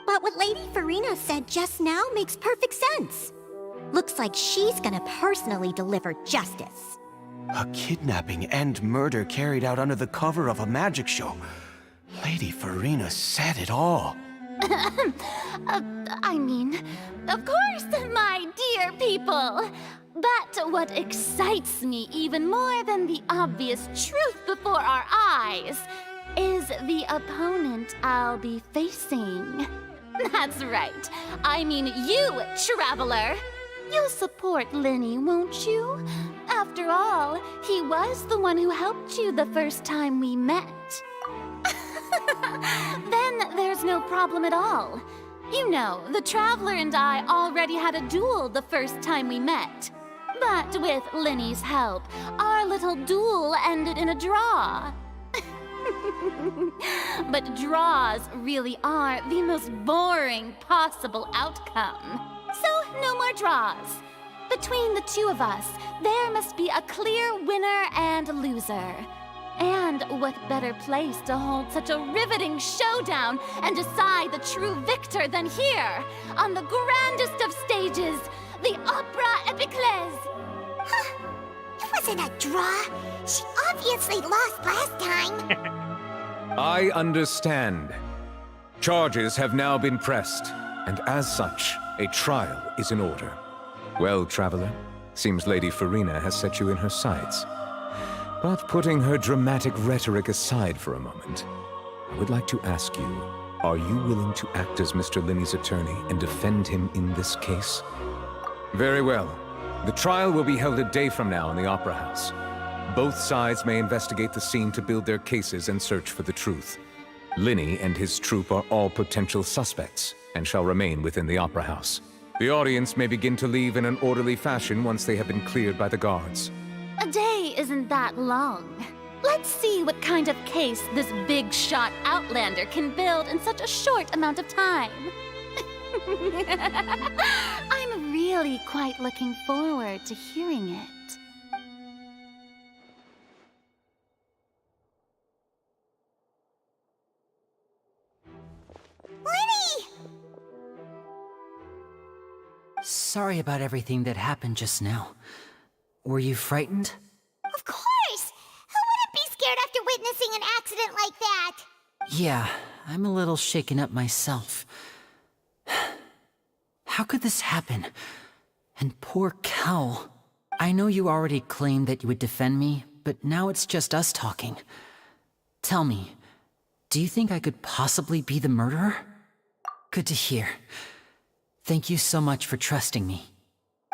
But what Lady Farina said just now makes perfect sense. Looks like she's gonna personally deliver justice. A kidnapping and murder carried out under the cover of a magic show. Lady Farina said it all. I mean, of course, my dear people. But what excites me even more than the obvious truth before our eyes is the opponent I'll be facing. That's right. I mean you, Traveler. You'll support Linny, won't you? After all, he was the one who helped you the first time we met. Then there's no problem at all. You know, the Traveler and I already had a duel the first time we met. But with Linny's help, our little duel ended in a draw. But draws really are the most boring possible outcome. So, no more draws. Between the two of us, there must be a clear winner and loser. And what better place to hold such a riveting showdown and decide the true victor than here, on the grandest of stages, the Opera Epiclese. It wasn't a draw. She obviously lost last time. I understand. Charges have now been pressed, and as such, a trial is in order. Well, Traveler, seems Lady Farina has set you in her sights. But putting her dramatic rhetoric aside for a moment, I would like to ask you, are you willing to act as Mr. Linney's attorney and defend him in this case? Very well. The trial will be held a day from now in the Opera House. Both sides may investigate the scene to build their cases and search for the truth. Linney and his troupe are all potential suspects and shall remain within the Opera House. The audience may begin to leave in an orderly fashion once they have been cleared by the guards. A day isn't that long. Let's see what kind of case this big-shot Outlander can build in such a short amount of time. I'm really quite looking forward to hearing it. sorry about everything that happened just now. Were you frightened? Of course! Who wouldn't be scared after witnessing an accident like that? Yeah, I'm a little shaken up myself. How could this happen? And poor Cal. I know you already claimed that you would defend me, but now it's just us talking. Tell me, do you think I could possibly be the murderer? Good to hear. Thank you so much for trusting me.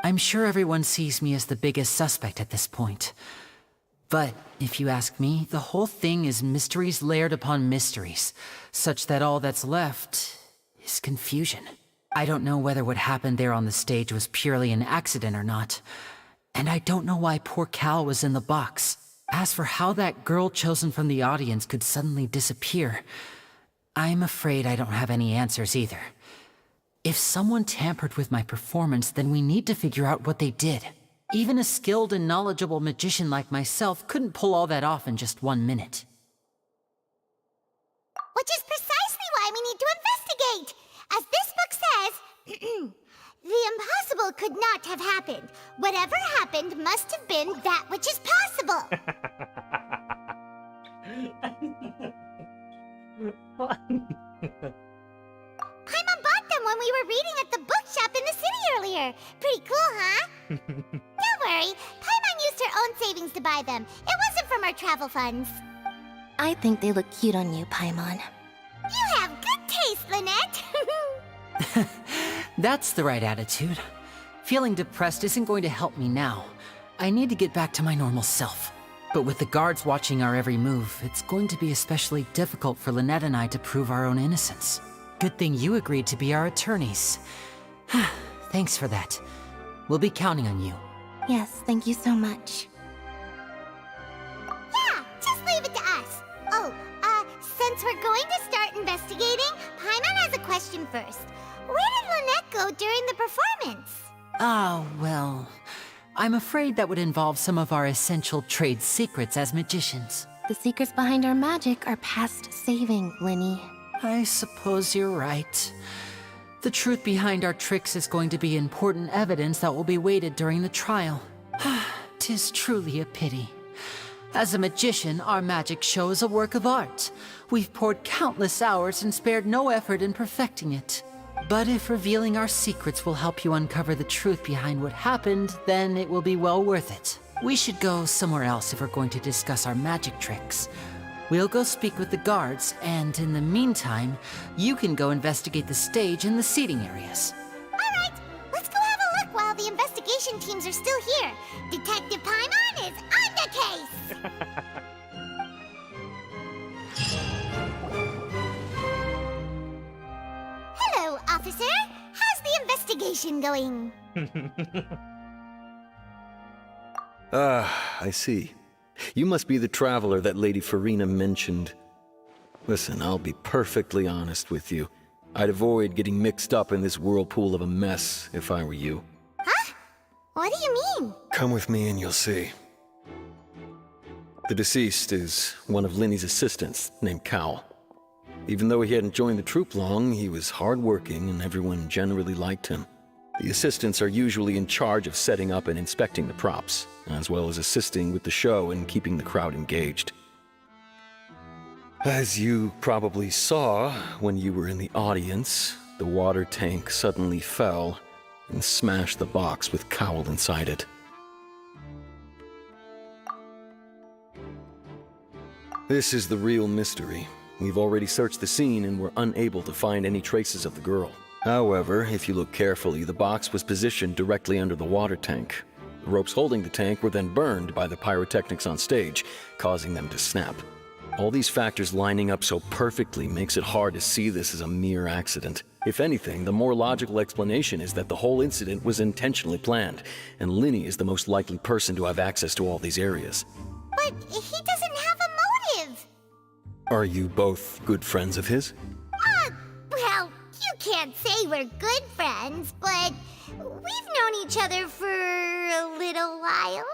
I'm sure everyone sees me as the biggest suspect at this point. But if you ask me, the whole thing is mysteries layered upon mysteries, such that all that's left is confusion. I don't know whether what happened there on the stage was purely an accident or not. And I don't know why poor Cal was in the box. As for how that girl chosen from the audience could suddenly disappear, I'm afraid I don't have any answers either. If someone tampered with my performance, then we need to figure out what they did. Even a skilled and knowledgeable magician like myself couldn't pull all that off in just 1 minute. Which is precisely why we need to investigate! As this book says, the impossible could not have happened. Whatever happened must have been that which is possible. Paimon bought them when we were reading at the bookshop in the city earlier. Pretty cool, huh? Don't worry, Paimon used her own savings to buy them. It wasn't from our travel funds. I think they look cute on you, Paimon. You have good taste, Lynette. That's the right attitude. Feeling depressed isn't going to help me now. I need to get back to my normal self. But with the guards watching our every move, it's going to be especially difficult for Lynette and I to prove our own innocence. Good thing you agreed to be our attorneys. Thanks for that. We'll be counting on you. Yes, thank you so much. Yeah, just leave it to us. Oh, since we're going to start investigating, Paimon has a question first. Where did Lynette go during the performance? Oh, well, I'm afraid that would involve some of our essential trade secrets as magicians. The secrets behind our magic are past saving, Linny. I suppose you're right. The truth behind our tricks is going to be important evidence that will be weighted during the trial. 'Tis truly a pity. As a magician, our magic show is a work of art. We've poured countless hours and spared no effort in perfecting it. But if revealing our secrets will help you uncover the truth behind what happened, then it will be well worth it. We should go somewhere else if we're going to discuss our magic tricks. We'll go speak with the guards, and in the meantime, you can go investigate the stage and the seating areas. Alright, let's go have a look while the investigation teams are still here. Detective Paimon is on the case! Hello, officer. How's the investigation going? I see. You must be the traveler that Lady Farina mentioned. Listen, I'll be perfectly honest with you. I'd avoid getting mixed up in this whirlpool of a mess if I were you. Huh? What do you mean? Come with me and you'll see. The deceased is one of Linny's assistants named Cal. Even though he hadn't joined the troupe long, he was hardworking and everyone generally liked him. The assistants are usually in charge of setting up and inspecting the props, as well as assisting with the show and keeping the crowd engaged. As you probably saw when you were in the audience, the water tank suddenly fell and smashed the box with Cowl inside it. This is the real mystery. We've already searched the scene and were unable to find any traces of the girl. However, if you look carefully, the box was positioned directly under the water tank. The ropes holding the tank were then burned by the pyrotechnics on stage, causing them to snap. All these factors lining up so perfectly makes it hard to see this as a mere accident. If anything, the more logical explanation is that the whole incident was intentionally planned, and Linny is the most likely person to have access to all these areas. But he doesn't have a motive! Are you both good friends of his? Well, you can't say we're good friends, but we've known each other for a little while.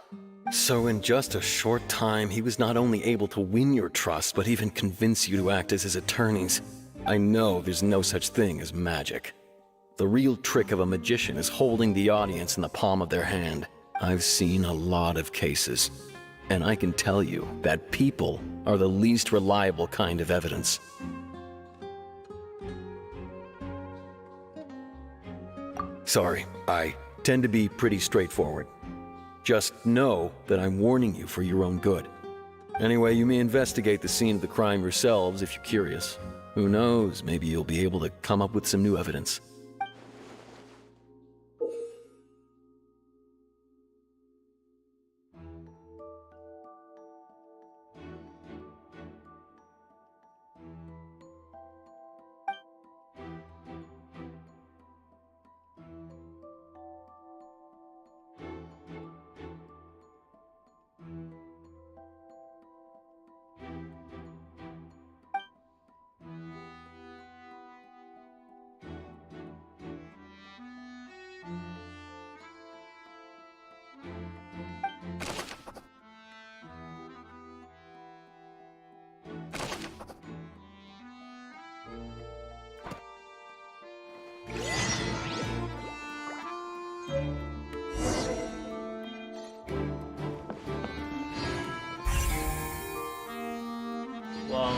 So in just a short time, he was not only able to win your trust, but even convince you to act as his attorneys. I know there's no such thing as magic. The real trick of a magician is holding the audience in the palm of their hand. I've seen a lot of cases, and I can tell you that people are the least reliable kind of evidence. Sorry, I tend to be pretty straightforward. Just know that I'm warning you for your own good. Anyway, you may investigate the scene of the crime yourselves if you're curious. Who knows, maybe you'll be able to come up with some new evidence. Wow.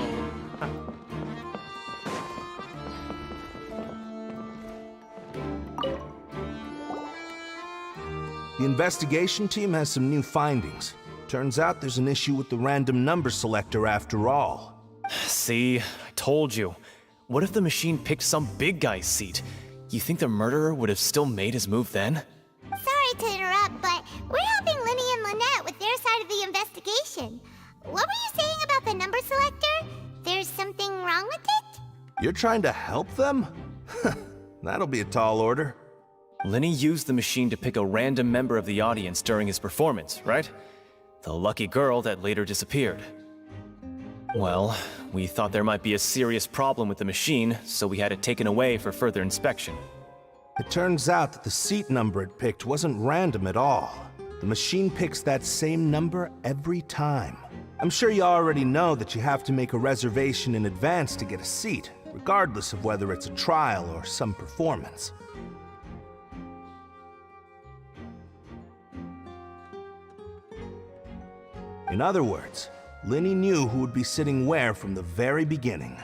The investigation team has some new findings. Turns out there's an issue with the random number selector after all. See, I told you. What if the machine picked some big guy's seat? You think the murderer would have still made his move then? Sorry to interrupt, but we're helping Linny and Lynette with their side of the investigation. What were you saying about the number selector? There's something wrong with it? You're trying to help them? That'll be a tall order. Linny used the machine to pick a random member of the audience during his performance, right? The lucky girl that later disappeared. Well, we thought there might be a serious problem with the machine, so we had it taken away for further inspection. It turns out that the seat number it picked wasn't random at all. The machine picks that same number every time. I'm sure you already know that you have to make a reservation in advance to get a seat, regardless of whether it's a trial or some performance. In other words, Linny knew who would be sitting where from the very beginning.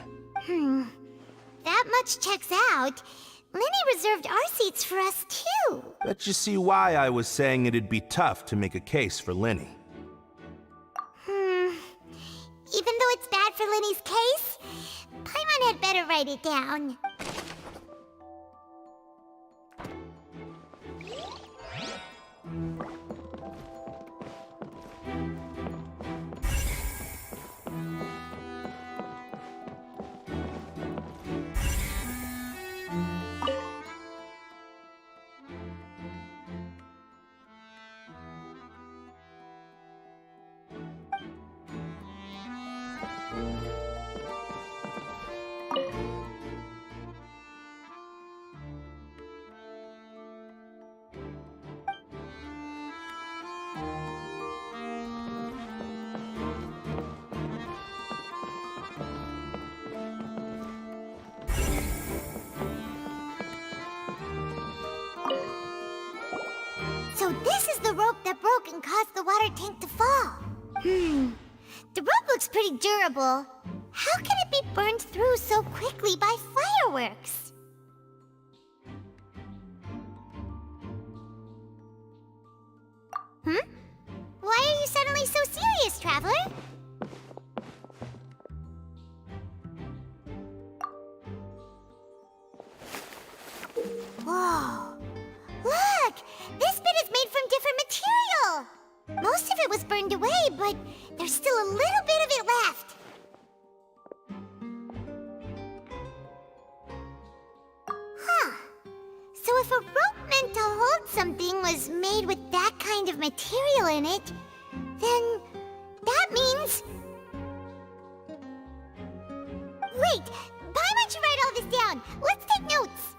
That much checks out. Linny reserved our seats for us too. Bet you see why I was saying it'd be tough to make a case for Linny. Even though it's bad for Linny's case, Paimon had better write it down. So this is the rope that broke and caused the water tank to fall. The rope looks pretty durable. How can it be burned through so quickly by fireworks? Why are you suddenly so serious, Traveler? Whoa! Look! This bit is made from different material! Most of it was burned away, but there's still a little bit of it left. So if a rope meant to hold something was made with that kind of material in it, then that means... Wait! Paimon should write all this down! Let's take notes!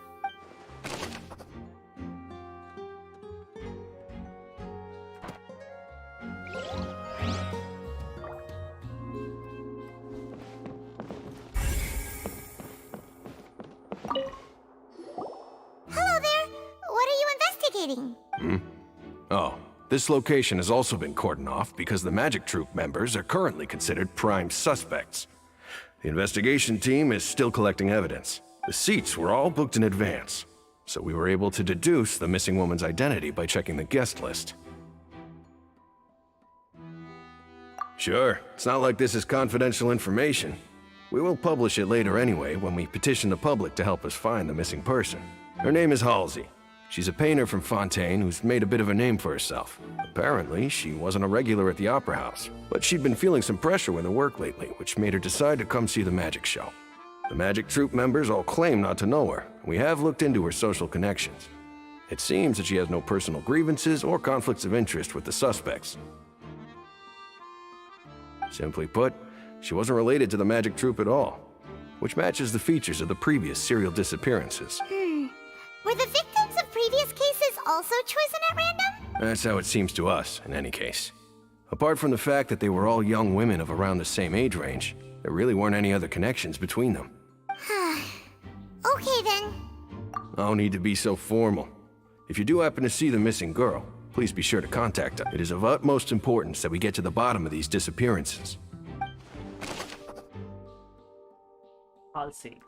investigating? Oh, this location has also been cordoned off because the Magic Troop members are currently considered prime suspects. The investigation team is still collecting evidence. The seats were all booked in advance, so we were able to deduce the missing woman's identity by checking the guest list. Sure, it's not like this is confidential information. We will publish it later anyway when we petition the public to help us find the missing person. Her name is Halsey. She's a painter from Fontaine who's made a bit of a name for herself. Apparently, she wasn't a regular at the Opera House, but she'd been feeling some pressure with her work lately, which made her decide to come see the magic show. The Magic Troop members all claim not to know her. We have looked into her social connections. It seems that she has no personal grievances or conflicts of interest with the suspects. Simply put, she wasn't related to the Magic Troop at all, which matches the features of the previous serial disappearances. Were the victims of previous cases also chosen at random? That's how it seems to us, in any case. Apart from the fact that they were all young women of around the same age range, there really weren't any other connections between them. Okay then. No need to be so formal. If you do happen to see the missing girl, please be sure to contact us. It is of utmost importance that we get to the bottom of these disappearances. I'll see.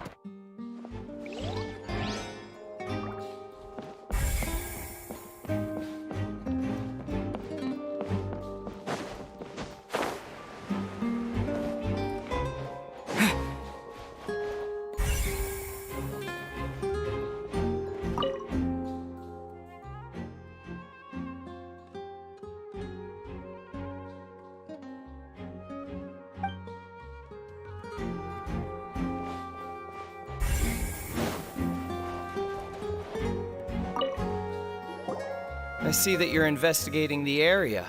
I see that you're investigating the area.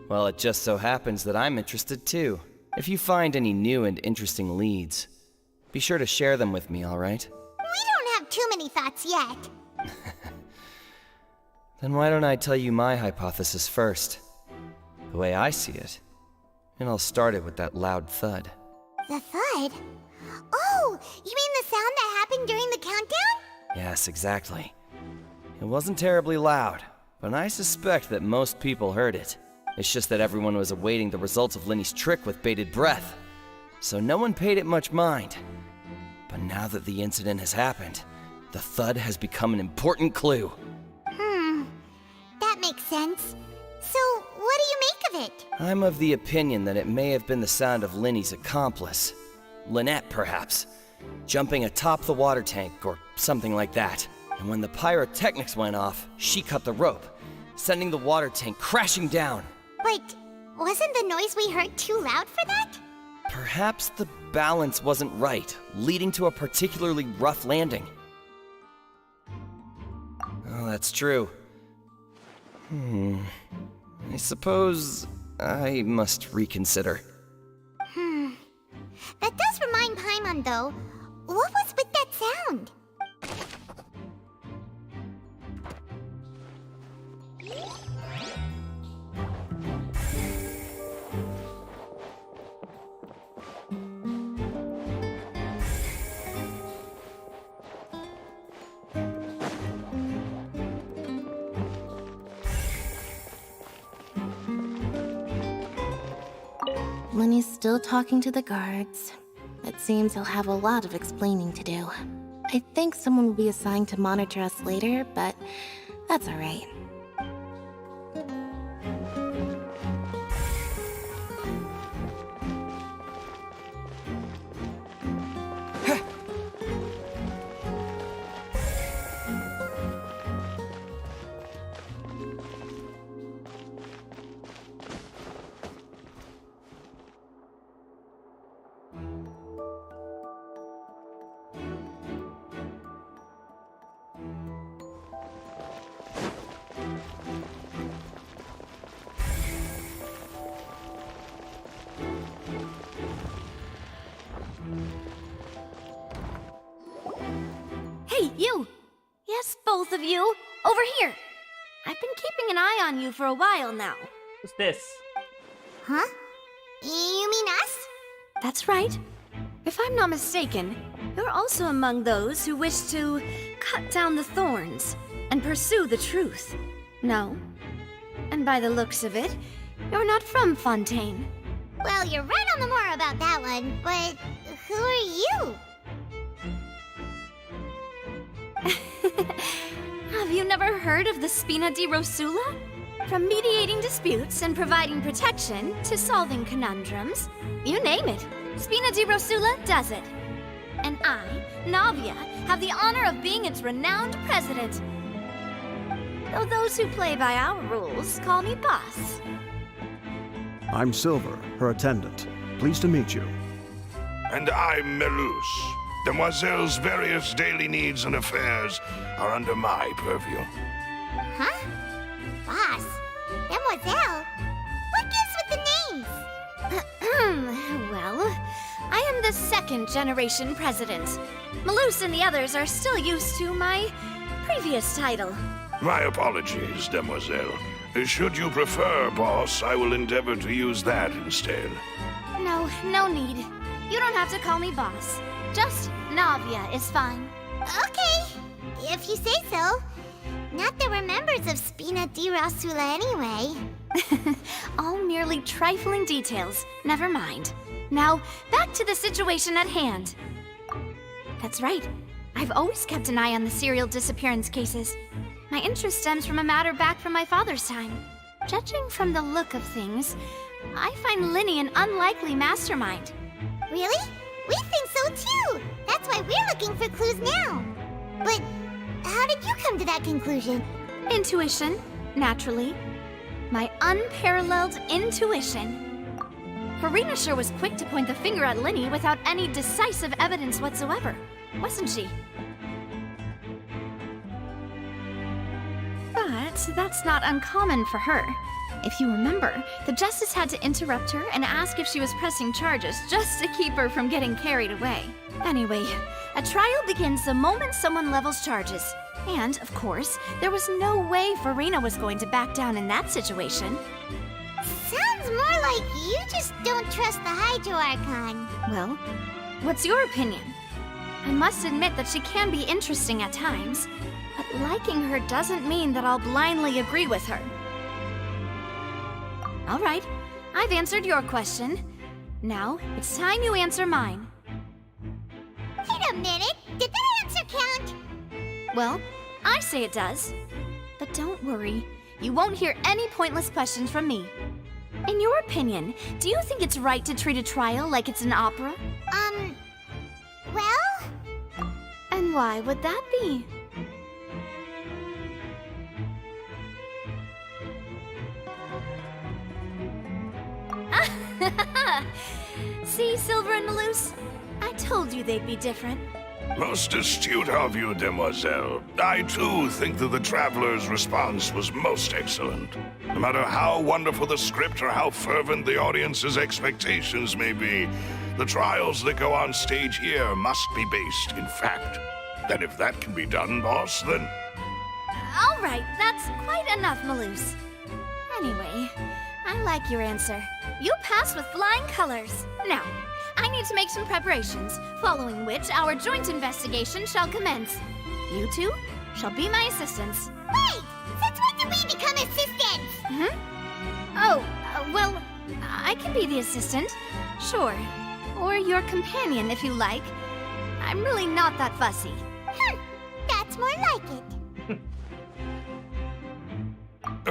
Well, it just so happens that I'm interested too. If you find any new and interesting leads, be sure to share them with me, alright? We don't have too many thoughts yet. Then why don't I tell you my hypothesis first? The way I see it. And I'll start it with that loud thud. The thud? Oh, you mean the sound that happened during the countdown? Yes, exactly. It wasn't terribly loud, but I suspect that most people heard it. It's just that everyone was awaiting the results of Linny's trick with bated breath, so no one paid it much mind. But now that the incident has happened, the thud has become an important clue. That makes sense. So, what do you make of it? I'm of the opinion that it may have been the sound of Linny's accomplice. Lynette, perhaps. Jumping atop the water tank, or something like that. And when the pyrotechnics went off, she cut the rope, sending the water tank crashing down. But wasn't the noise we heard too loud for that? Perhaps the balance wasn't right, leading to a particularly rough landing. Oh, that's true. I suppose I must reconsider. That does remind Paimon, though. What was with that sound? Linny's still talking to the guards. It seems he'll have a lot of explaining to do. I think someone will be assigned to monitor us later, but that's alright. Hey, you! Yes, both of you! Over here! I've been keeping an eye on you for a while now. Who's this? Huh? You mean us? That's right. If I'm not mistaken, you're also among those who wish to cut down the thorns and pursue the truth. No? And by the looks of it, you're not from Fontaine. Well, you're right on the moor about that one, but who are you? Have you never heard of the Spina di Rosula? From mediating disputes and providing protection to solving conundrums, you name it, Spina di Rosula does it. And I, Navia, have the honor of being its renowned president. Though those who play by our rules call me boss. I'm Silver, her attendant. Pleased to meet you. And I'm Melus. Demoiselle's various daily needs and affairs are under my purview. Huh? Boss? Demoiselle? What gives with the names? Well, I am the second generation president. Malus and the others are still used to my previous title. My apologies, Demoiselle. Should you prefer, boss, I will endeavor to use that instead. No need. You don't have to call me boss. Just Navia is fine. Okay, if you say so. Not that we're members of Spina di Rosula anyway. All merely trifling details. Never mind. Now, back to the situation at hand. That's right. I've always kept an eye on the serial disappearance cases. My interest stems from a matter back from my father's time. Judging from the look of things, I find Linny an unlikely mastermind. Really? We think so too! That's why we're looking for clues now. But how did you come to that conclusion? Intuition, naturally. My unparalleled intuition. Farina sure was quick to point the finger at Linny without any decisive evidence whatsoever, wasn't she? But that's not uncommon for her. If you remember, the Justice had to interrupt her and ask if she was pressing charges just to keep her from getting carried away. Anyway, a trial begins the moment someone levels charges. And, of course, there was no way Farina was going to back down in that situation. Sounds more like you just don't trust the Hydro Archon. Well, what's your opinion? I must admit that she can be interesting at times, but liking her doesn't mean that I'll blindly agree with her. All right, I've answered your question. Now, it's time you answer mine. Wait a minute, did that answer count? Well, I say it does. But don't worry, you won't hear any pointless questions from me. In your opinion, do you think it's right to treat a trial like it's an opera? Well? And why would that be? See, Silver and Malus? I told you they'd be different. Most astute of you, Demoiselle. I too think that the Traveler's response was most excellent. No matter how wonderful the script or how fervent the audience's expectations may be, the trials that go on stage here must be based in fact. And if that can be done, boss, then... All right, that's quite enough, Malus. Anyway, I like your answer. You passed with flying colors. Now, I need to make some preparations, following which our joint investigation shall commence. You two shall be my assistants. Wait! Since when did we become assistants? Oh, well, I can be the assistant, sure. Or your companion, if you like. I'm really not that fussy. That's more like it.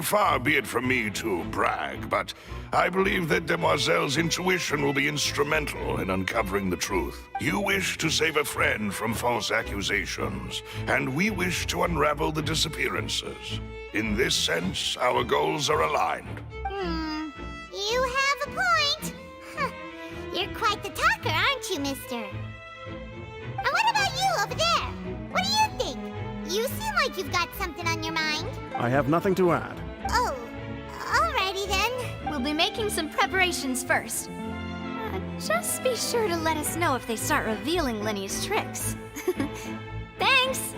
Far be it from me to brag, but I believe that Demoiselle's intuition will be instrumental in uncovering the truth. You wish to save a friend from false accusations, and we wish to unravel the disappearances. In this sense, our goals are aligned. You have a point. You're quite the talker, aren't you, mister? And what about you over there? What do you think? You seem like you've got something on your mind. I have nothing to add. Oh, alrighty then. We'll be making some preparations first. Just be sure to let us know if they start revealing Linny's tricks. Thanks!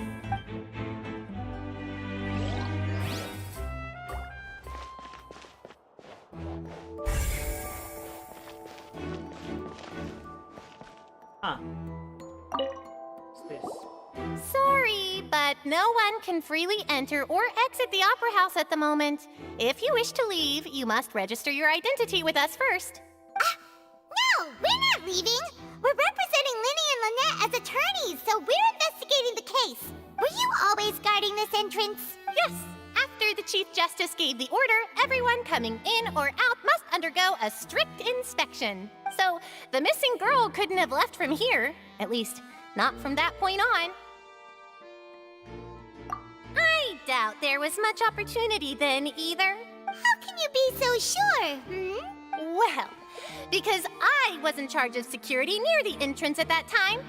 Sorry, but no one can freely enter or exit the Opera House at the moment. If you wish to leave, you must register your identity with us first. No, we're not leaving. We're representing Linny and Lynette as attorneys, so we're investigating the case. Were you always guarding this entrance? Yes. After the Chief Justice gave the order, everyone coming in or out must undergo a strict inspection. So the missing girl couldn't have left from here. At least, not from that point on. I doubt there was much opportunity then either. How can you be so sure, Well, because I was in charge of security near the entrance at that time.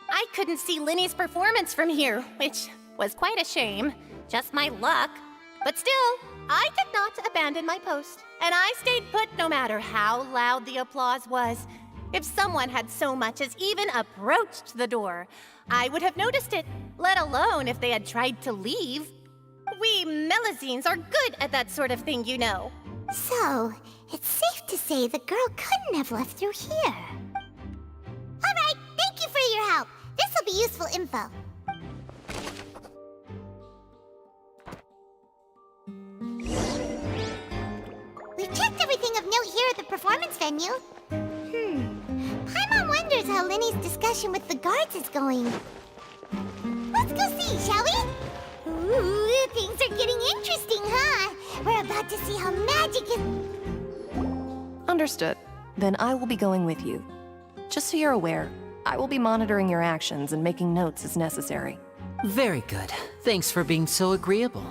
I couldn't see Linny's performance from here, which was quite a shame. Just my luck. But still, I did not abandon my post, and I stayed put no matter how loud the applause was. If someone had so much as even approached the door, I would have noticed it, let alone if they had tried to leave. We Melazines are good at that sort of thing, you know. So, it's safe to say the girl couldn't have left through here. All right, thank you for your help. This will be useful info. We've checked everything of note here at the performance venue. Paimon wonders how Linny's discussion with the guards is going. Let's go see, shall we? Ooh, things are getting interesting, huh? We're about to see how magic is... Understood. Then I will be going with you. Just so you're aware, I will be monitoring your actions and making notes as necessary. Very good. Thanks for being so agreeable.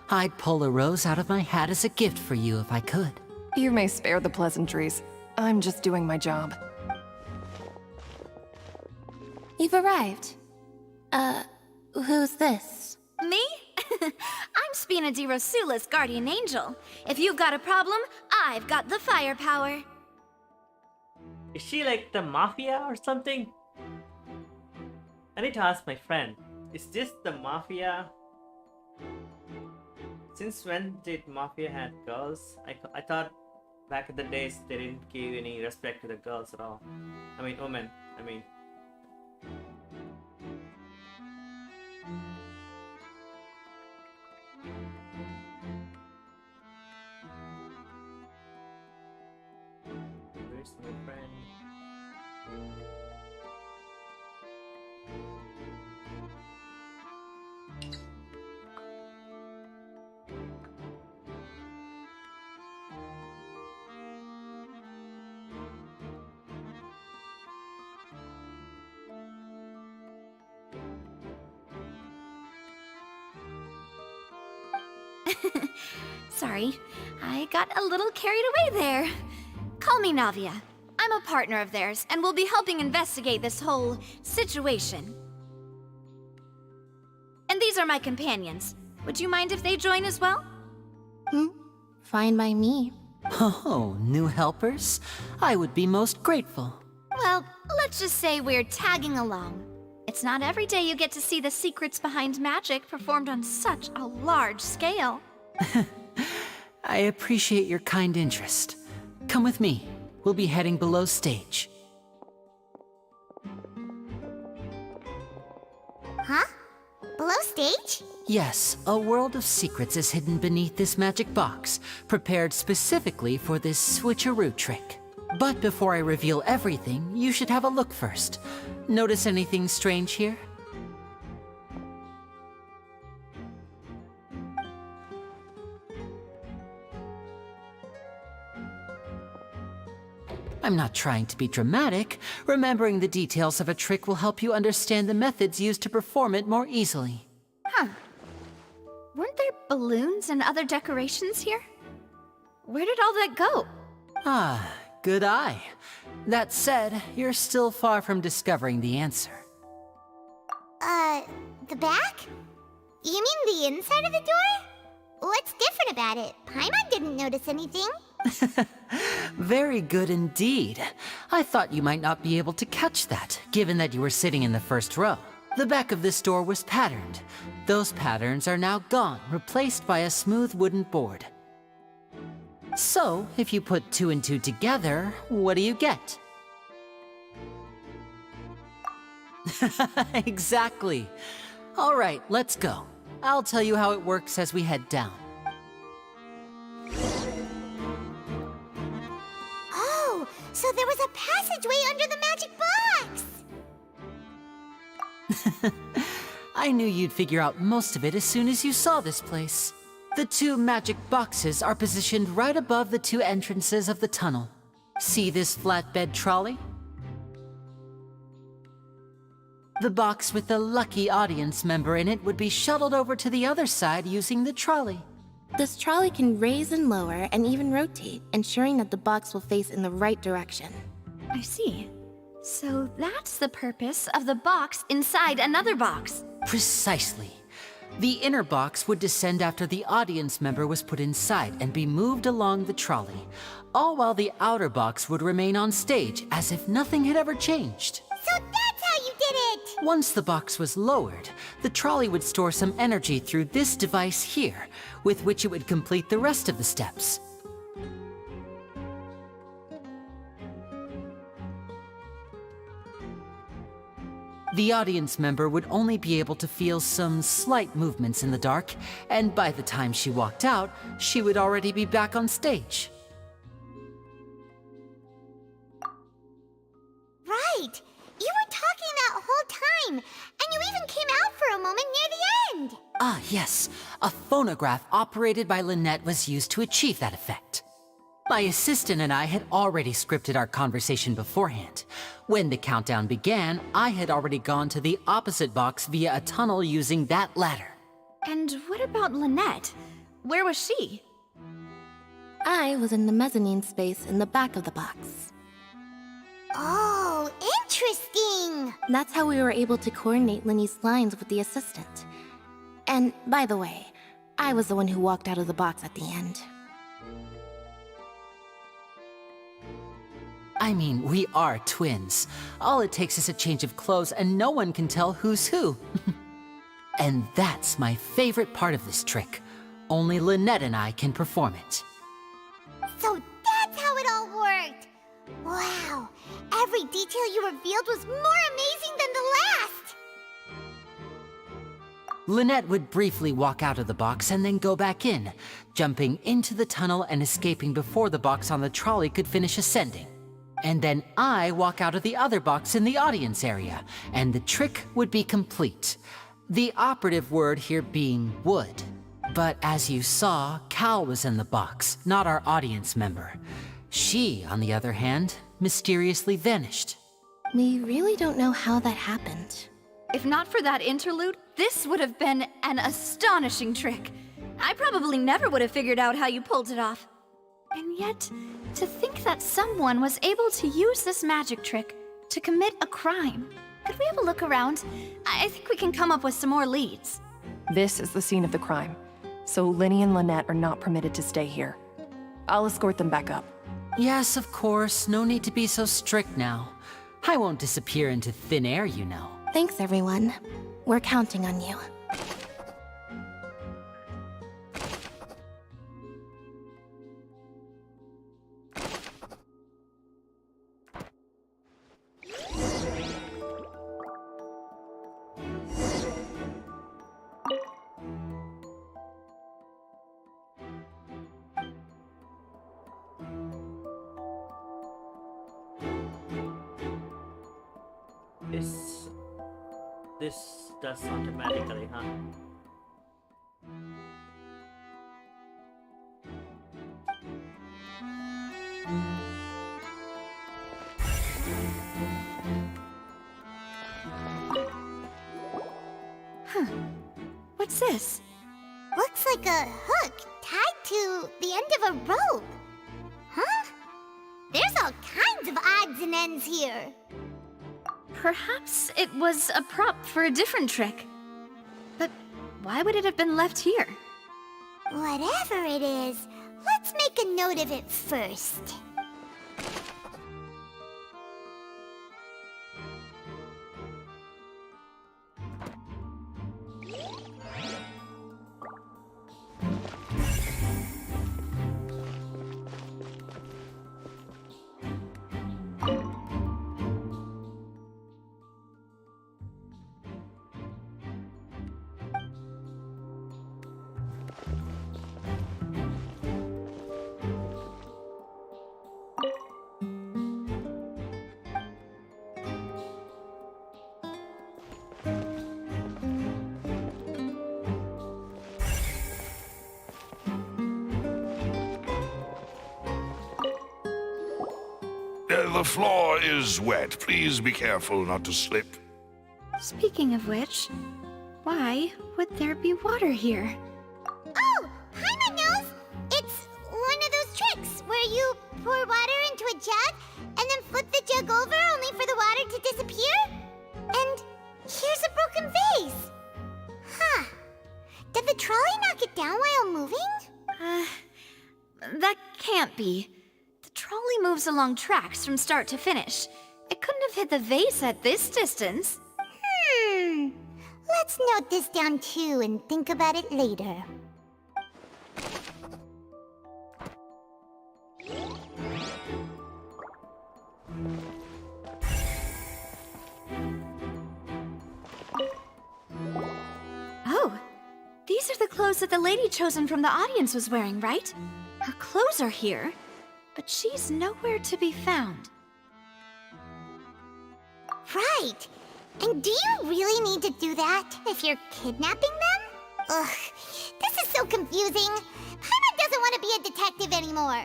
I'd pull a rose out of my hat as a gift for you if I could. You may spare the pleasantries. I'm just doing my job. You've arrived. Who's this? Me? I'm Spina di Rosula's guardian angel. If you've got a problem, I've got the firepower. Is she like the mafia or something? I need to ask my friend. Is this the mafia? Since when did mafia have girls? I thought back in the days they didn't give any respect to the girls at all. I mean, women. I mean. Where's my friend? Sorry, I got a little carried away there. Call me Navia. I'm a partner of theirs, and will be helping investigate this whole situation. And these are my companions. Would you mind if they join as well? Fine by me. Oh, new helpers? I would be most grateful. Well, let's just say we're tagging along. It's not every day you get to see the secrets behind magic performed on such a large scale. I appreciate your kind interest. Come with me. We'll be heading below stage. Huh? Below stage? Yes, a world of secrets is hidden beneath this magic box, prepared specifically for this switcheroo trick. But before I reveal everything, you should have a look first. Notice anything strange here? I'm not trying to be dramatic. Remembering the details of a trick will help you understand the methods used to perform it more easily. Huh. Weren't there balloons and other decorations here? Where did all that go? Ah, good eye. That said, you're still far from discovering the answer. The back? You mean the inside of the door? What's different about it? Paimon didn't notice anything. Very good indeed. I thought you might not be able to catch that, given that you were sitting in the first row. The back of this door was patterned. Those patterns are now gone, replaced by a smooth wooden board. So, if you put 2 and 2 together, what do you get? Exactly. All right, let's go. I'll tell you how it works as we head down. Oh, so there was a passageway under the magic box! I knew you'd figure out most of it as soon as you saw this place. The 2 magic boxes are positioned right above the 2 entrances of the tunnel. See this flatbed trolley? The box with the lucky audience member in it would be shuttled over to the other side using the trolley. This trolley can raise and lower and even rotate, ensuring that the box will face in the right direction. I see. So that's the purpose of the box inside another box. Precisely. The inner box would descend after the audience member was put inside and be moved along the trolley, all while the outer box would remain on stage as if nothing had ever changed. So that's how you did it! Once the box was lowered, the trolley would store some energy through this device here, with which it would complete the rest of the steps. The audience member would only be able to feel some slight movements in the dark, and by the time she walked out, she would already be back on stage. Right! You were talking that whole time, and you even came out for a moment near the end! Ah, yes. A phonograph operated by Lynette was used to achieve that effect. My assistant and I had already scripted our conversation beforehand. When the countdown began, I had already gone to the opposite box via a tunnel using that ladder. And what about Lynette? Where was she? I was in the mezzanine space in the back of the box. Oh, interesting! That's how we were able to coordinate Linny's lines with the assistant. And, by the way, I was the one who walked out of the box at the end. I mean, we are twins. All it takes is a change of clothes and no one can tell who's who. And that's my favorite part of this trick. Only Lynette and I can perform it. So that's how it all worked! Wow! Every detail you revealed was more amazing than the last! Lynette would briefly walk out of the box and then go back in, jumping into the tunnel and escaping before the box on the trolley could finish ascending. And then I walk out of the other box in the audience area, and the trick would be complete. The operative word here being would. But as you saw, Cal was in the box, not our audience member. She, on the other hand, mysteriously vanished. We really don't know how that happened. If not for that interlude, this would have been an astonishing trick. I probably never would have figured out how you pulled it off. And yet, to think that someone was able to use this magic trick to commit a crime. Could we have a look around? I think we can come up with some more leads. This is the scene of the crime, so Linny and Lynette are not permitted to stay here. I'll escort them back up. Yes, of course. No need to be so strict now. I won't disappear into thin air, you know. Thanks, everyone. We're counting on you. This does automatically, huh? Huh. What's this? Looks like a hook tied to the end of a rope. Huh? There's all kinds of odds and ends here. Perhaps it was a prop for a different trick. But why would it have been left here? Whatever it is, let's make a note of it first. The floor is wet. Please be careful not to slip. Speaking of which, why would there be water here? Oh, Paimon knows! It's one of those tricks where you pour water into a jug and then flip the jug over only for the water to disappear? And here's a broken vase! Huh. Did the trolley knock it down while moving? That can't be. The trolley moves along tracks from start to finish. It couldn't have hit the vase at this distance. Let's note this down too and think about it later. Oh, these are the clothes that the lady chosen from the audience was wearing, right? Her clothes are here, but she's nowhere to be found. Right! And do you really need to do that if you're kidnapping them? Ugh, this is so confusing. Paimon doesn't want to be a detective anymore.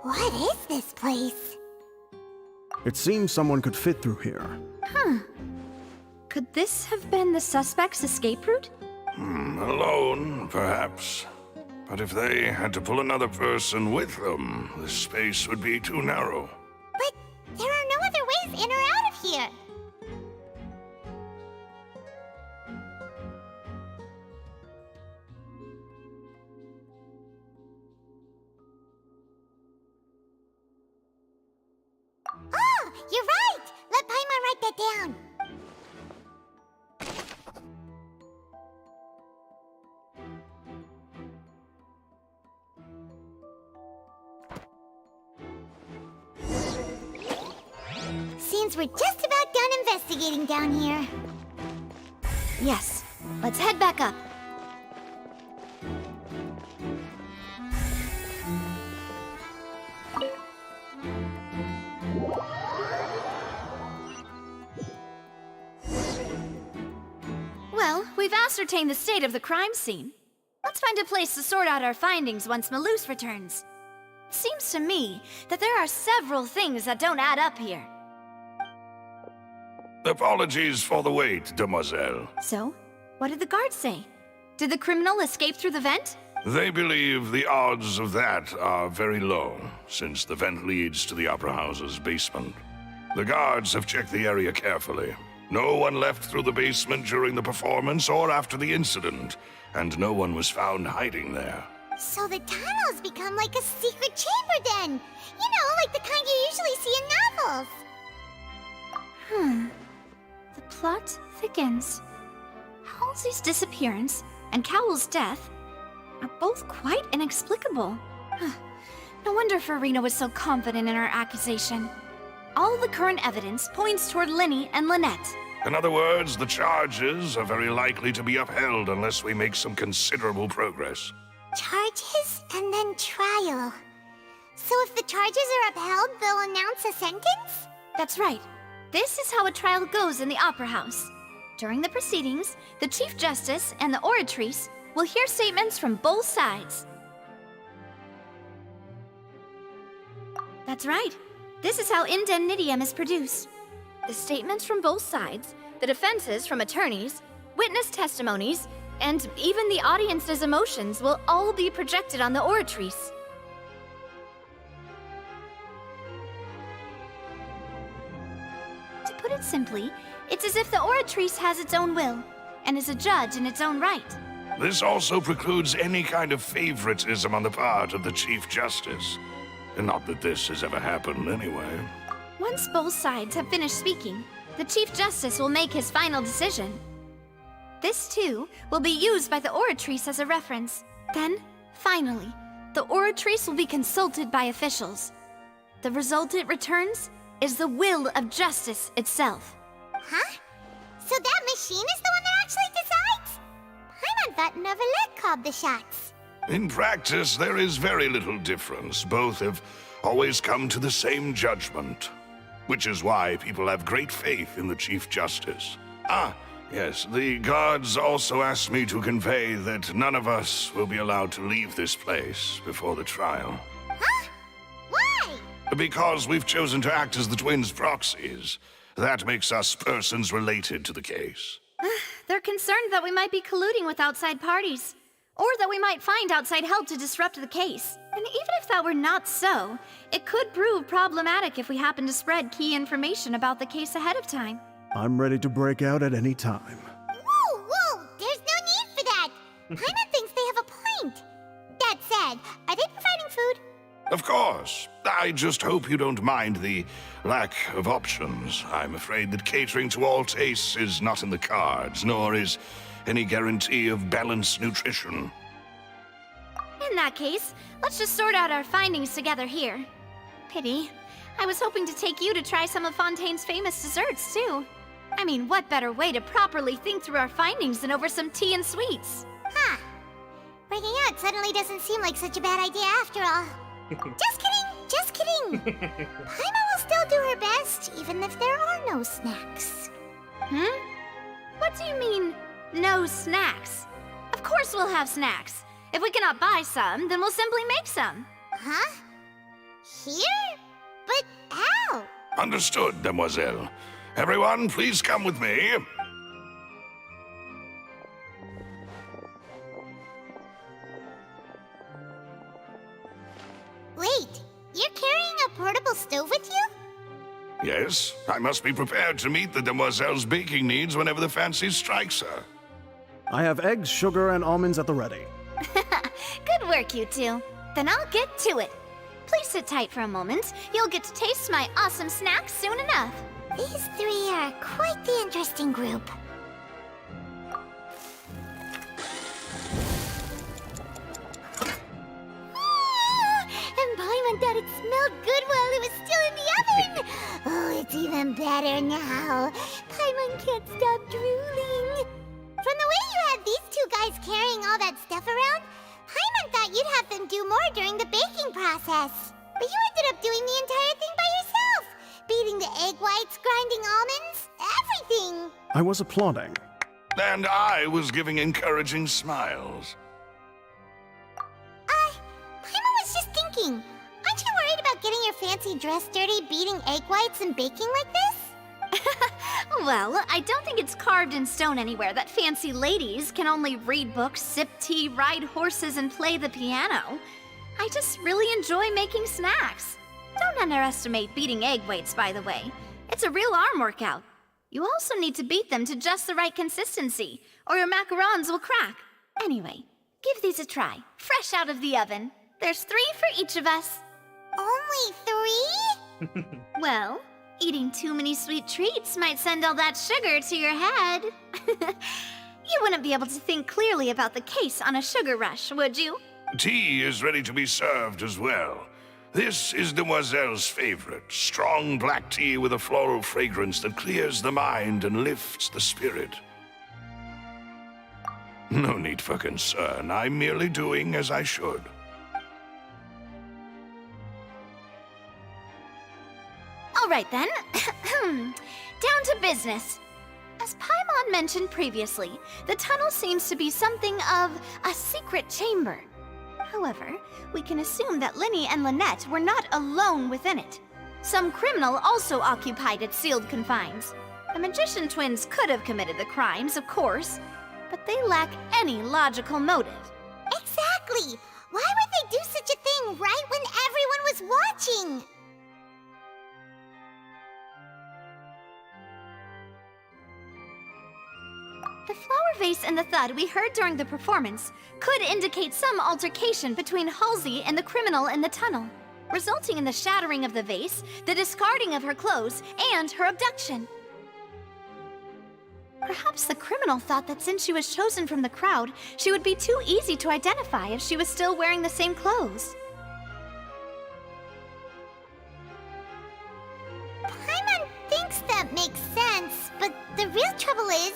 What is this place? It seems someone could fit through here. Huh. Could this have been the suspect's escape route? Alone, perhaps. But if they had to pull another person with them, the space would be too narrow. But there are no other ways in or out of here. Oh, you're right! Let Paimon write that down. Seems we're just about done investigating down here. Yes. Let's head back up. Well, we've ascertained the state of the crime scene. Let's find a place to sort out our findings once Malus returns. It seems to me that there are several things that don't add up here. Apologies for the wait, demoiselle. So, what did the guards say? Did the criminal escape through the vent? They believe the odds of that are very low, since the vent leads to the Opera House's basement. The guards have checked the area carefully. No one left through the basement during the performance or after the incident, and no one was found hiding there. So the tunnels become like a secret chamber then! You know, like the kind you usually see in novels. The plot thickens. Halsey's disappearance and Cowell's death are both quite inexplicable. No wonder Farina was so confident in her accusation. All the current evidence points toward Linny and Lynette. In other words, the charges are very likely to be upheld unless we make some considerable progress. Charges and then trial. So if the charges are upheld, they'll announce a sentence? That's right. This is how a trial goes in the Opera House. During the proceedings, the Chief Justice and the Oratrice will hear statements from both sides. That's right. This is how indemnitium is produced. The statements from both sides, the defenses from attorneys, witness testimonies, and even the audience's emotions will all be projected on the oratrice. To put it simply, it's as if the oratrice has its own will, and is a judge in its own right. This also precludes any kind of favoritism on the part of the Chief Justice. And not that this has ever happened anyway. Once both sides have finished speaking, the Chief Justice will make his final decision. This, too, will be used by the oratrice as a reference. Then, finally, the oratrice will be consulted by officials. The result it returns is the will of justice itself. Huh? So that machine is the one that actually decides? Paimon thought Neverlet called the shots. In practice, there is very little difference. Both have always come to the same judgment. Which is why people have great faith in the Chief Justice. Ah, yes, the guards also asked me to convey that none of us will be allowed to leave this place before the trial. Huh? Why? Because we've chosen to act as the twins' proxies. That makes us persons related to the case. They're concerned that we might be colluding with outside parties, or that we might find outside help to disrupt the case. And even if that were not so, it could prove problematic if we happen to spread key information about the case ahead of time. I'm ready to break out at any time. Whoa, whoa! There's no need for that! Paimon thinks they have a point. That said, are they providing food? Of course. I just hope you don't mind the lack of options. I'm afraid that catering to all tastes is not in the cards, nor is any guarantee of balanced nutrition. In that case, let's just sort out our findings together here. Pity. I was hoping to take you to try some of Fontaine's famous desserts, too. I mean, what better way to properly think through our findings than over some tea and sweets? Huh. Breaking out suddenly doesn't seem like such a bad idea after all. Just kidding! Just kidding! Paimon will still do her best, even if there are no snacks. What do you mean, no snacks? Of course we'll have snacks. If we cannot buy some, then we'll simply make some. Huh? Here? But how? Understood, demoiselle. Everyone, please come with me. Wait, you're carrying a portable stove with you? Yes, I must be prepared to meet the demoiselle's baking needs whenever the fancy strikes her. I have eggs, sugar, and almonds at the ready. Good work, you two. Then I'll get to it. Please sit tight for a moment. You'll get to taste my awesome snacks soon enough. These three are quite the interesting group. And Paimon thought it smelled good while it was still in the oven! Oh, it's even better now. Paimon can't stop drooling. From the way you had these two guys carrying all that stuff around, Paimon thought you'd have them do more during the baking process. But you ended up doing the entire thing by yourself. Beating the egg whites, grinding almonds, everything. I was applauding. And I was giving encouraging smiles. Paimon was just thinking, aren't you worried about getting your fancy dress dirty beating egg whites and baking like this? Well, I don't think it's carved in stone anywhere that fancy ladies can only read books, sip tea, ride horses, and play the piano. I just really enjoy making snacks. Don't underestimate beating egg whites, by the way. It's a real arm workout. You also need to beat them to just the right consistency, or your macarons will crack. Anyway, give these a try, fresh out of the oven. There's 3 for each of us. Only 3? Well, eating too many sweet treats might send all that sugar to your head. You wouldn't be able to think clearly about the case on a sugar rush, would you? Tea is ready to be served as well. This is Demoiselle's favorite, strong black tea with a floral fragrance that clears the mind and lifts the spirit. No need for concern. I'm merely doing as I should. All right then. Down to business. As Paimon mentioned previously, the tunnel seems to be something of a secret chamber. However, we can assume that Linny and Lynette were not alone within it. Some criminal also occupied its sealed confines. The magician twins could have committed the crimes, of course, but they lack any logical motive. Exactly! Why would they do such a thing right when everyone was watching? The flower vase and the thud we heard during the performance could indicate some altercation between Halsey and the criminal in the tunnel, resulting in the shattering of the vase, the discarding of her clothes, and her abduction. Perhaps the criminal thought that since she was chosen from the crowd, she would be too easy to identify if she was still wearing the same clothes. Paimon thinks that makes sense, but the real trouble is...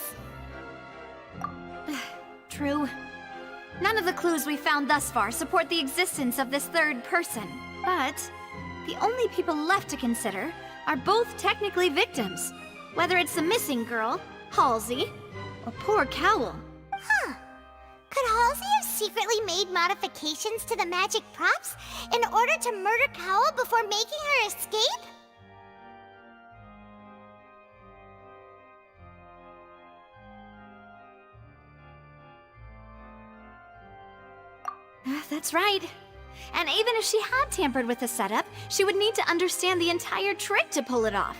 True. None of the clues we found thus far support the existence of this third person. But the only people left to consider are both technically victims, whether it's the missing girl, Halsey, or poor Cowl. Huh. Could Halsey have secretly made modifications to the magic props in order to murder Cowl before making her escape? That's right. And even if she had tampered with the setup, she would need to understand the entire trick to pull it off.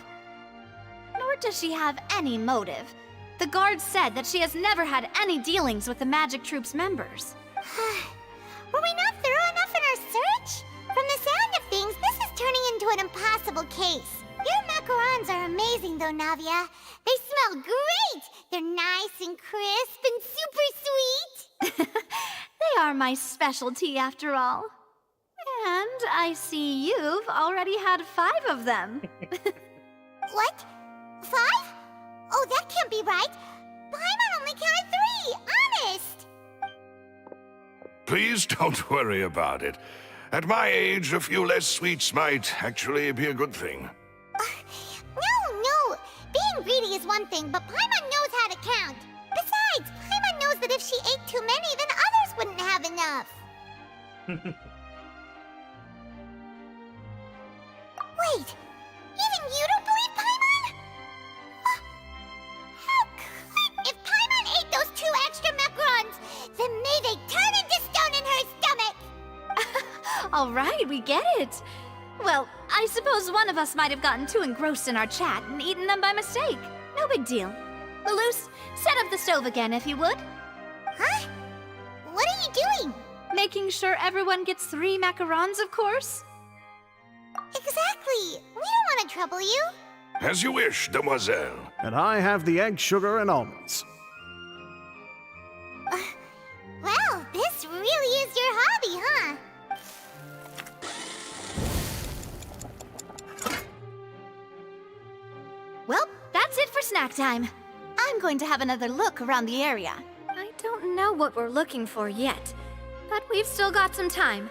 Nor does she have any motive. The guards said that she has never had any dealings with the Magic Troop's members. Were we not thorough enough in our search? From the sound of things, this is turning into an impossible case. Your macarons are amazing though, Navia. They smell great! They're nice and crisp and super sweet! They are my specialty after all. And I see you've already had 5 of them. What? 5? Oh, that can't be right. Paimon only counted 3, honest! Please don't worry about it. At my age, a few less sweets might actually be a good thing. No! Being greedy is one thing, but Paimon knows how to count. Besides, Paimon knows that if she ate too many, then others wouldn't have enough. Wait, even you don't believe Paimon? How could... If Paimon ate those 2 extra macarons, then may they turn into stone in her stomach! All right, we get it. Well, I suppose one of us might have gotten too engrossed in our chat and eaten them by mistake. No big deal. Malus, set up the stove again if you would. Huh? What are you doing? Making sure everyone gets 3 macarons, of course. Exactly. We don't want to trouble you. As you wish, demoiselle. And I have the egg, sugar, and almonds. Well, this really is your hobby, huh? Well, that's it for snack time. I'm going to have another look around the area. I don't know what we're looking for yet, but we've still got some time.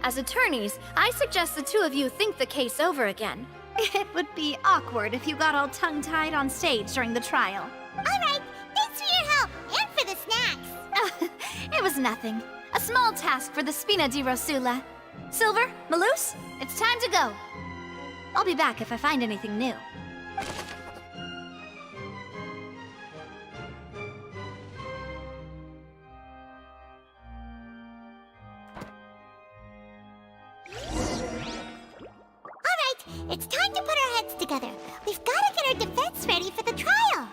As attorneys, I suggest the 2 of you think the case over again. It would be awkward if you got all tongue-tied on stage during the trial. All right, thanks for your help and for the snacks. It was nothing. A small task for the Spina di Rosula. Silver, Malus, it's time to go. I'll be back if I find anything new. It's time to put our heads together. We've got to get our defense ready for the trial.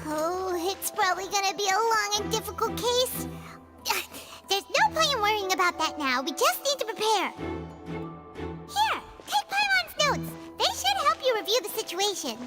Oh, it's probably gonna be a long and difficult case. There's no point in worrying about that now. We just need to prepare. Here, take Paimon's notes. They should help you review the situation.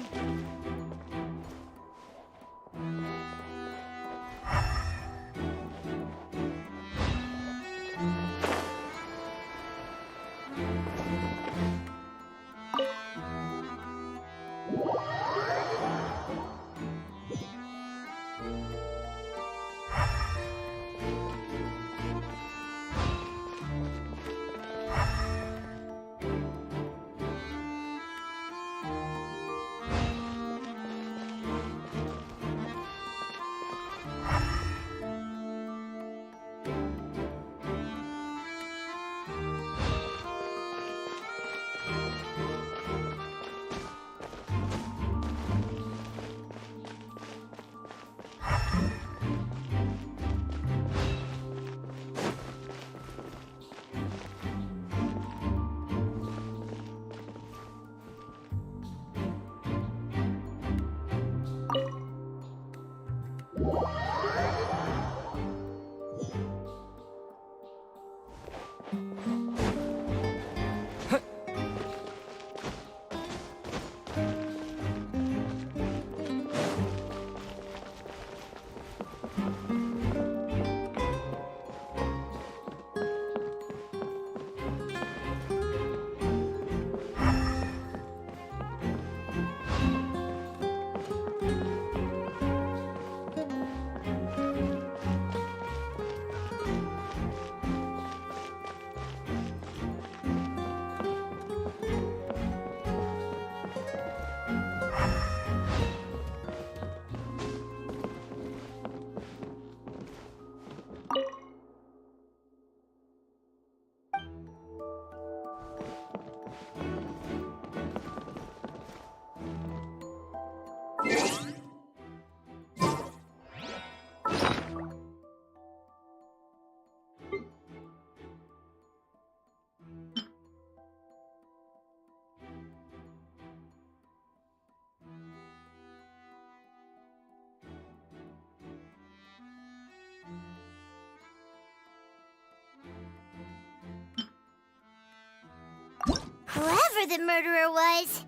clever the murderer was.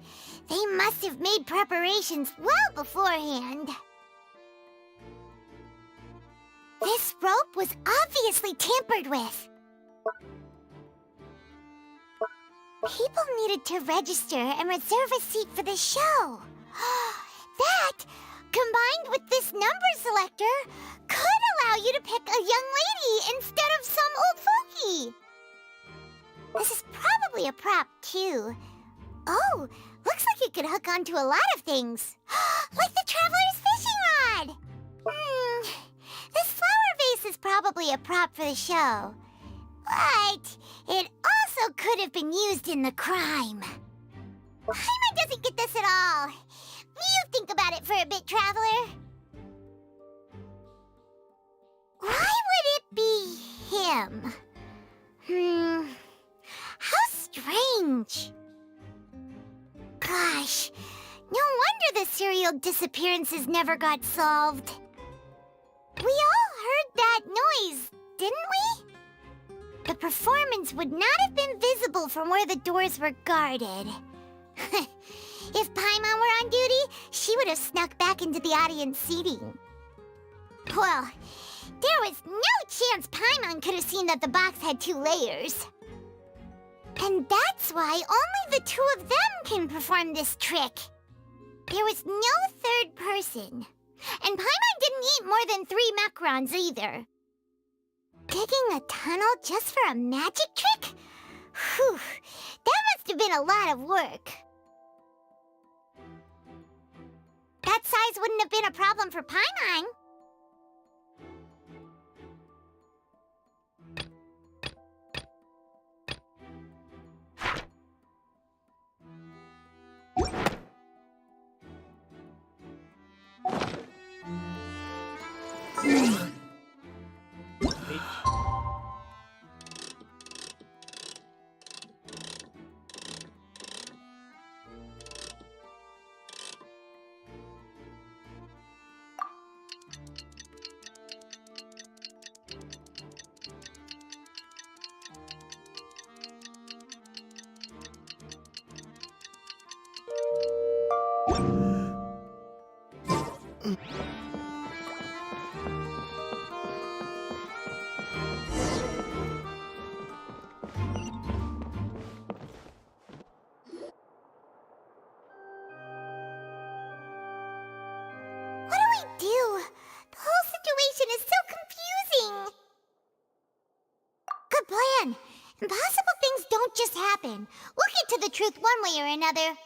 They must have made preparations well beforehand. This rope was obviously tampered with. People needed to register and reserve a seat for the show. That, combined with this number selector, could allow you to pick a young lady instead of some old fogey. This is probably a prop, too. Oh, looks like it could hook onto a lot of things. Like the Traveler's fishing rod! This flower vase is probably a prop for the show. But it also could have been used in the crime. Paimon doesn't get this at all. You think about it for a bit, Traveler. Why would it be him? How strange. Gosh, no wonder the serial disappearances never got solved. We all heard that noise, didn't we? The performance would not have been visible from where the doors were guarded. If Paimon were on duty, she would have snuck back into the audience seating. Well, there was no chance Paimon could have seen that the box had 2 layers. And that's why only the 2 of them can perform this trick. There was no third person. And Paimon didn't eat more than 3 macarons either. Digging a tunnel just for a magic trick? Whew, that must have been a lot of work. That size wouldn't have been a problem for Paimon. Impossible things don't just happen. We'll get to the truth one way or another.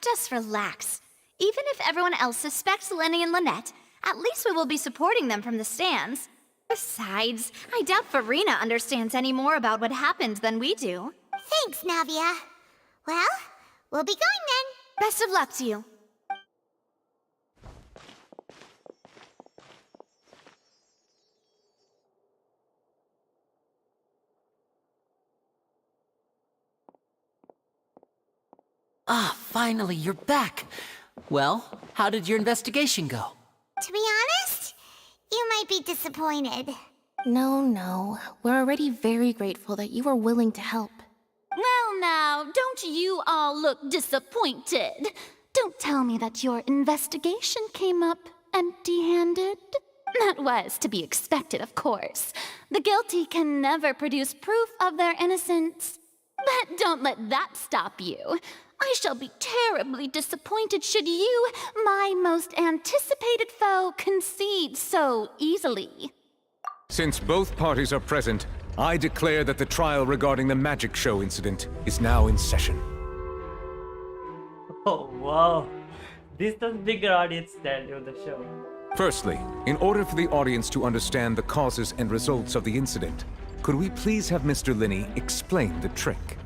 Just relax. Even if everyone else suspects Lenny and Lynette, at least we will be supporting them from the stands. Besides, I doubt Farina understands any more about what happened than we do. Thanks, Navia. Well, we'll be going then. Best of luck to you. Ah, finally, you're back. Well, how did your investigation go? To be honest, you might be disappointed. No. We're already very grateful that you were willing to help. Well now, don't you all look disappointed? Don't tell me that your investigation came up empty-handed. That was to be expected, of course. The guilty can never produce proof of their innocence. But don't let that stop you. I shall be terribly disappointed should you, my most anticipated foe, concede so easily. Since both parties are present, I declare that the trial regarding the magic show incident is now in session. Oh, wow. This does bigger audience than in the show. Firstly, in order for the audience to understand the causes and results of the incident, could we please have Mr. Linney explain the trick?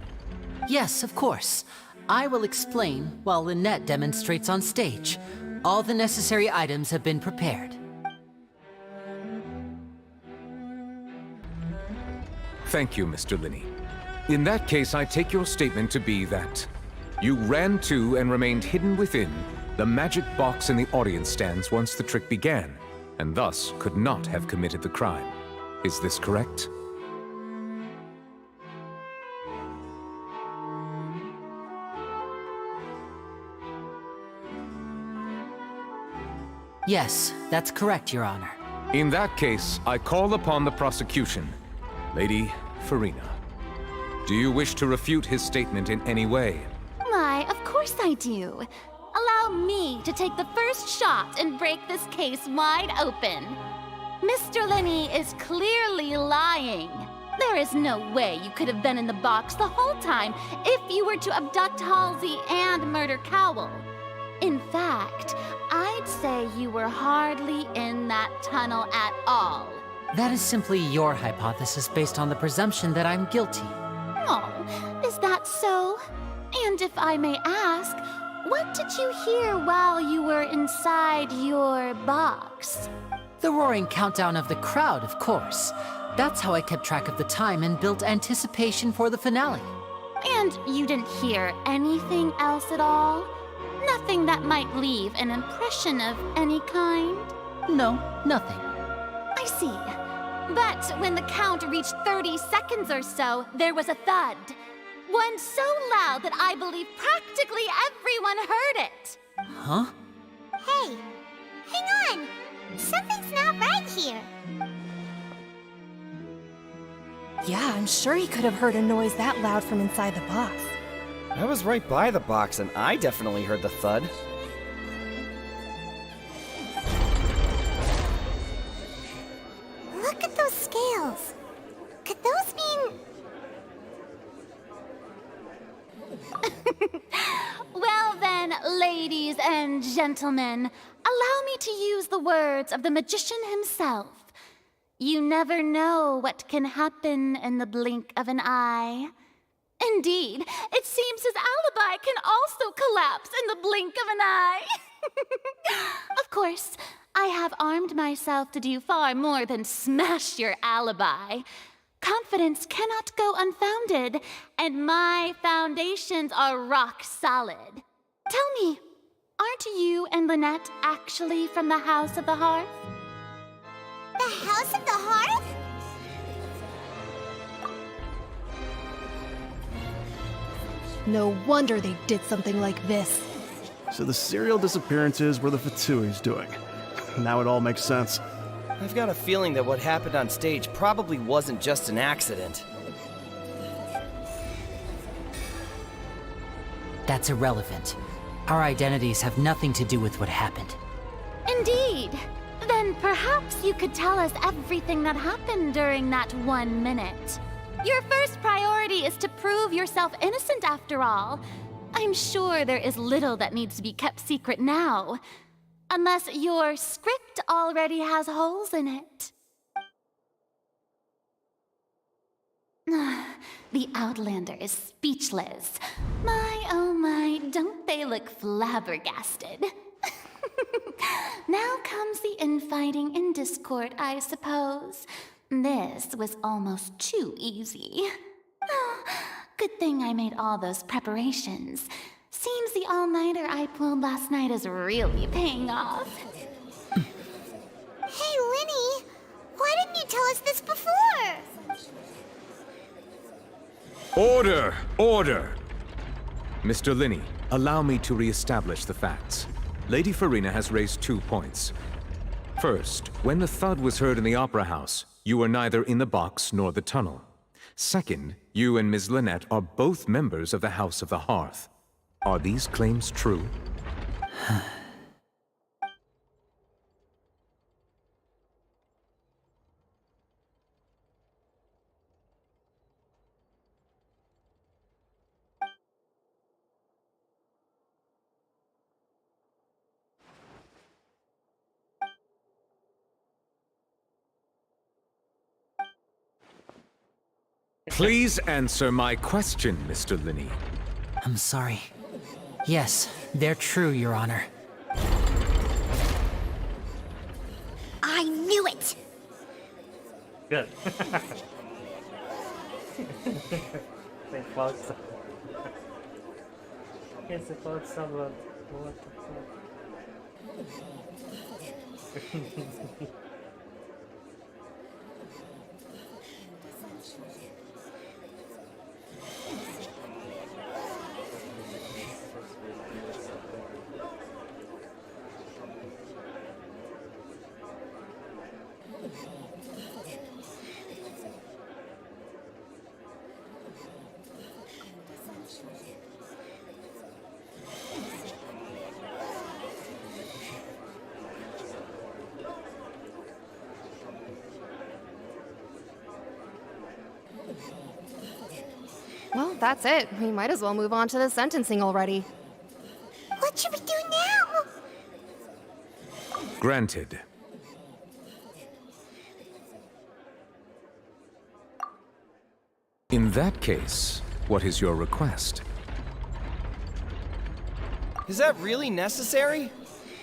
Yes, of course. I will explain while Lynette demonstrates on stage. All the necessary items have been prepared. Thank you, Mr. Linney. In that case, I take your statement to be that you ran to and remained hidden within the magic box in the audience stands once the trick began, and thus could not have committed the crime. Is this correct? Yes, that's correct, Your Honor. In that case, I call upon the prosecution. Lady Farina, do you wish to refute his statement in any way? Why, of course I do. Allow me to take the first shot and break this case wide open. Mr. Linney is clearly lying. There is no way you could have been in the box the whole time if you were to abduct Halsey and murder Cowell. In fact, I'd say you were hardly in that tunnel at all. That is simply your hypothesis based on the presumption that I'm guilty. Oh, is that so? And if I may ask, what did you hear while you were inside your box? The roaring countdown of the crowd, of course. That's how I kept track of the time and built anticipation for the finale. And you didn't hear anything else at all? Nothing that might leave an impression of any kind? No, nothing. I see. But when the count reached 30 seconds or so, there was a thud. One so loud that I believe practically everyone heard it. Huh? Hey, hang on. Something's not right here. Yeah, I'm sure he could have heard a noise that loud from inside the box. I was right by the box and I definitely heard the thud. Look at those scales. Could those mean... Well then, ladies and gentlemen, allow me to use the words of the magician himself. You never know what can happen in the blink of an eye. Indeed, it seems his alibi can also collapse in the blink of an eye. Of course, I have armed myself to do far more than smash your alibi. Confidence cannot go unfounded, and my foundations are rock solid. Tell me, aren't you and Lynette actually from the House of the Hearth? The House of the Hearth? No wonder they did something like this. So the serial disappearances were the Fatui's doing. Now it all makes sense. I've got a feeling that what happened on stage probably wasn't just an accident. That's irrelevant. Our identities have nothing to do with what happened. Indeed. Then perhaps you could tell us everything that happened during that 1 minute. Your first priority is to prove yourself innocent after all. I'm sure there is little that needs to be kept secret now. Unless your script already has holes in it. The Outlander is speechless. My, oh my, don't they look flabbergasted? Now comes the infighting and discord, I suppose. This was almost too easy. Oh, good thing I made all those preparations. Seems the all-nighter I pulled last night is really paying off. Hey, Linny, why didn't you tell us this before? Order! Order! Mr. Linney, allow me to re-establish the facts. Lady Farina has raised 2 points. First, when the thud was heard in the Opera House, you were neither in the box nor the tunnel. Second, you and Ms. Lynette are both members of the House of the Hearth. Are these claims true? Please answer my question, Mr. Linney. I'm sorry. Yes, they're true, Your Honor. I knew it! Good. They fought some. Yes, they fought someone. What the fuck? that's it. We might as well move on to the sentencing already. What should we do now? Granted. In that case, what is your request? Is that really necessary?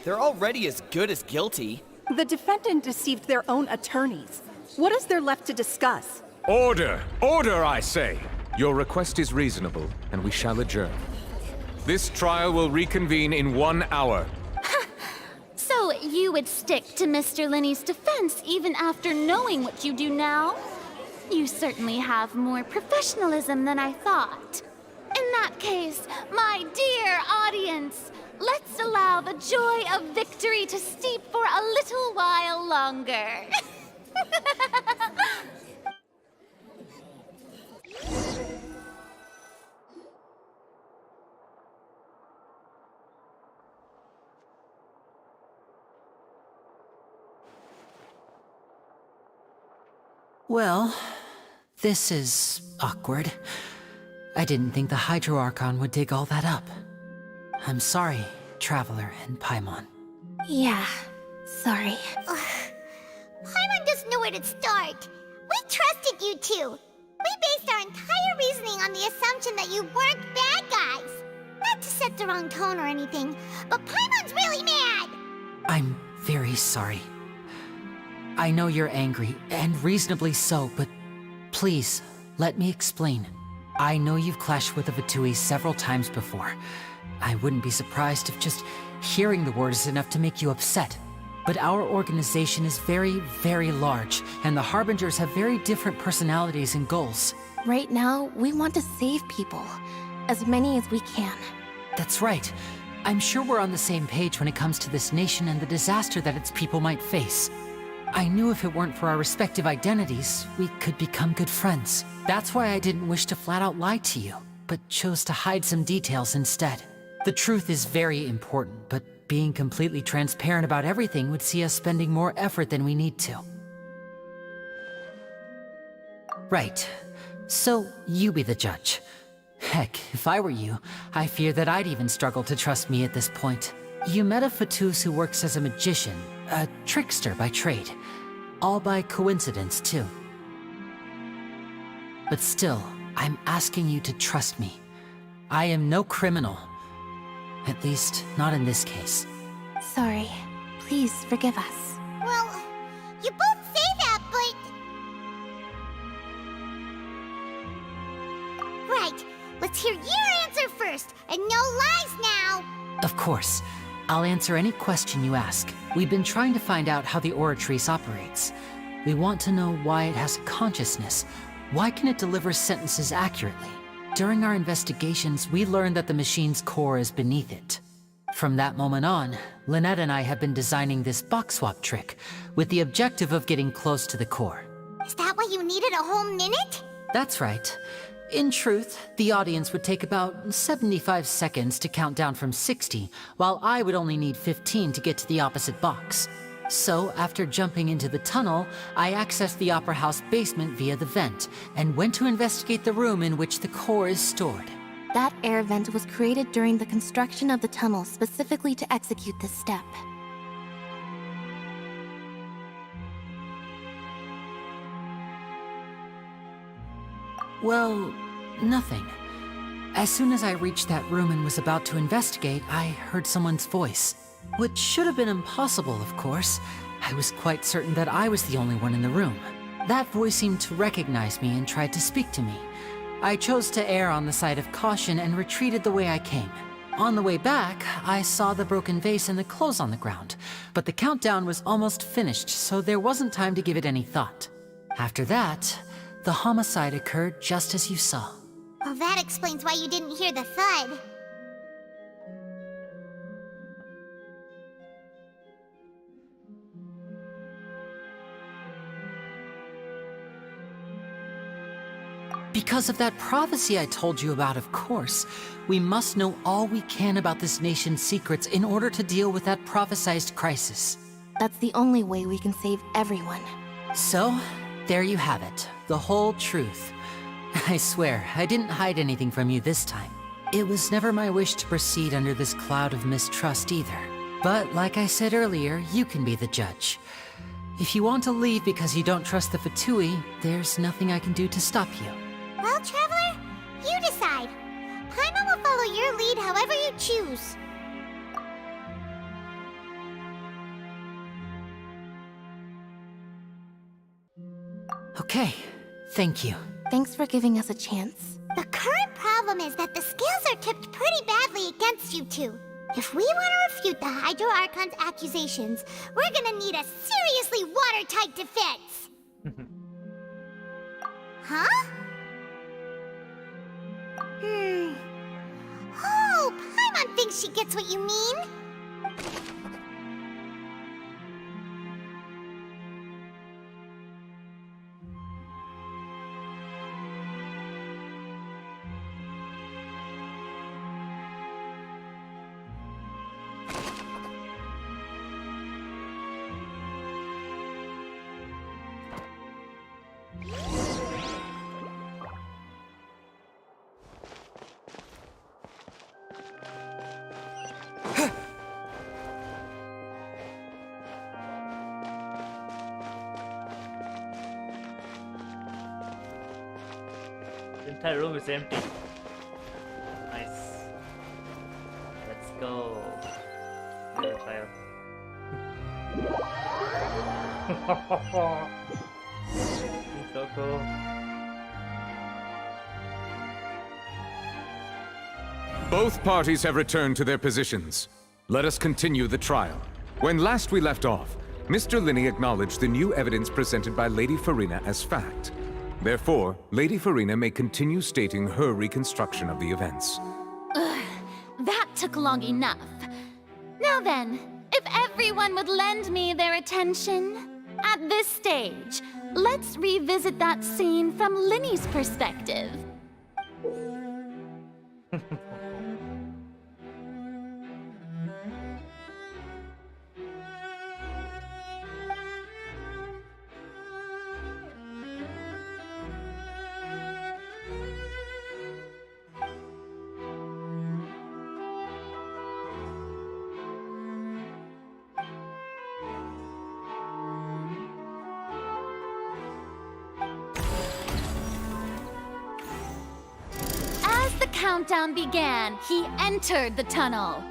They're already as good as guilty. The defendant deceived their own attorneys. What is there left to discuss? Order! Order, I say! Your request is reasonable, and we shall adjourn. This trial will reconvene in 1 hour. So you would stick to Mr. Linney's defense even after knowing what you do now? You certainly have more professionalism than I thought. In that case, my dear audience, let's allow the joy of victory to steep for a little while longer. Well, this is awkward. I didn't think the Hydro Archon would dig all that up. I'm sorry, Traveler and Paimon. Yeah, sorry. Paimon doesn't know where to start. We trusted you two. We based our entire reasoning on the assumption that you weren't bad guys. Not to set the wrong tone or anything, but Paimon's really mad. I'm very sorry. I know you're angry, and reasonably so, but please, let me explain. I know you've clashed with the Fatui several times before. I wouldn't be surprised if just hearing the word is enough to make you upset. But our organization is very, very large, and the Harbingers have very different personalities and goals. Right now, we want to save people. As many as we can. That's right. I'm sure we're on the same page when it comes to this nation and the disaster that its people might face. I knew if it weren't for our respective identities, we could become good friends. That's why I didn't wish to flat out lie to you, but chose to hide some details instead. The truth is very important, but being completely transparent about everything would see us spending more effort than we need to. Right. So, you be the judge. Heck, if I were you, I fear that I'd even struggle to trust me at this point. You met a Fatus who works as a magician, a trickster by trade. All by coincidence, too. But still, I'm asking you to trust me. I am no criminal. At least, not in this case. Sorry. Please forgive us. Well, you both say that, but... Right. Let's hear your answer first, and no lies now. Of course. I'll answer any question you ask. We've been trying to find out how the Oratrice operates. We want to know why it has a consciousness. Why can it deliver sentences accurately? During our investigations, we learned that the machine's core is beneath it. From that moment on, Lynette and I have been designing this box swap trick, with the objective of getting close to the core. Is that why you needed a whole minute? That's right. In truth, the audience would take about 75 seconds to count down from 60, while I would only need 15 to get to the opposite box. So, after jumping into the tunnel, I accessed the Opera House basement via the vent, and went to investigate the room in which the core is stored. That air vent was created during the construction of the tunnel specifically to execute this step. Well, nothing. As soon as I reached that room and was about to investigate, I heard someone's voice. Which should have been impossible, of course. I was quite certain that I was the only one in the room. That voice seemed to recognize me and tried to speak to me. I chose to err on the side of caution and retreated the way I came. On the way back, I saw the broken vase and the clothes on the ground, but the countdown was almost finished, so there wasn't time to give it any thought. After that, the homicide occurred just as you saw. Well, that explains why you didn't hear the thud. Because of that prophecy I told you about, of course. We must know all we can about this nation's secrets in order to deal with that prophesized crisis. That's the only way we can save everyone. So, there you have it. The whole truth. I swear, I didn't hide anything from you this time. It was never my wish to proceed under this cloud of mistrust either. But like I said earlier, you can be the judge. If you want to leave because you don't trust the Fatui, there's nothing I can do to stop you. Well, Traveler, you decide. Paimon will follow your lead however you choose. Okay, thank you. Thanks for giving us a chance. The current problem is that the scales are tipped pretty badly against you two. If we want to refute the Hydro Archon's accusations, we're gonna need a seriously watertight defense. Huh? Oh, Paimon thinks she gets what you mean. The entire room is empty. Nice. Let's go. Purifier. So cool. Both parties have returned to their positions. Let us continue the trial. When last we left off, Mr. Linney acknowledged the new evidence presented by Lady Farina as fact. Therefore, Lady Farina may continue stating her reconstruction of the events. Ugh, that took long enough. Now then, if everyone would lend me their attention, at this stage, let's revisit that scene from Linney's perspective. Countdown began, he entered the tunnel.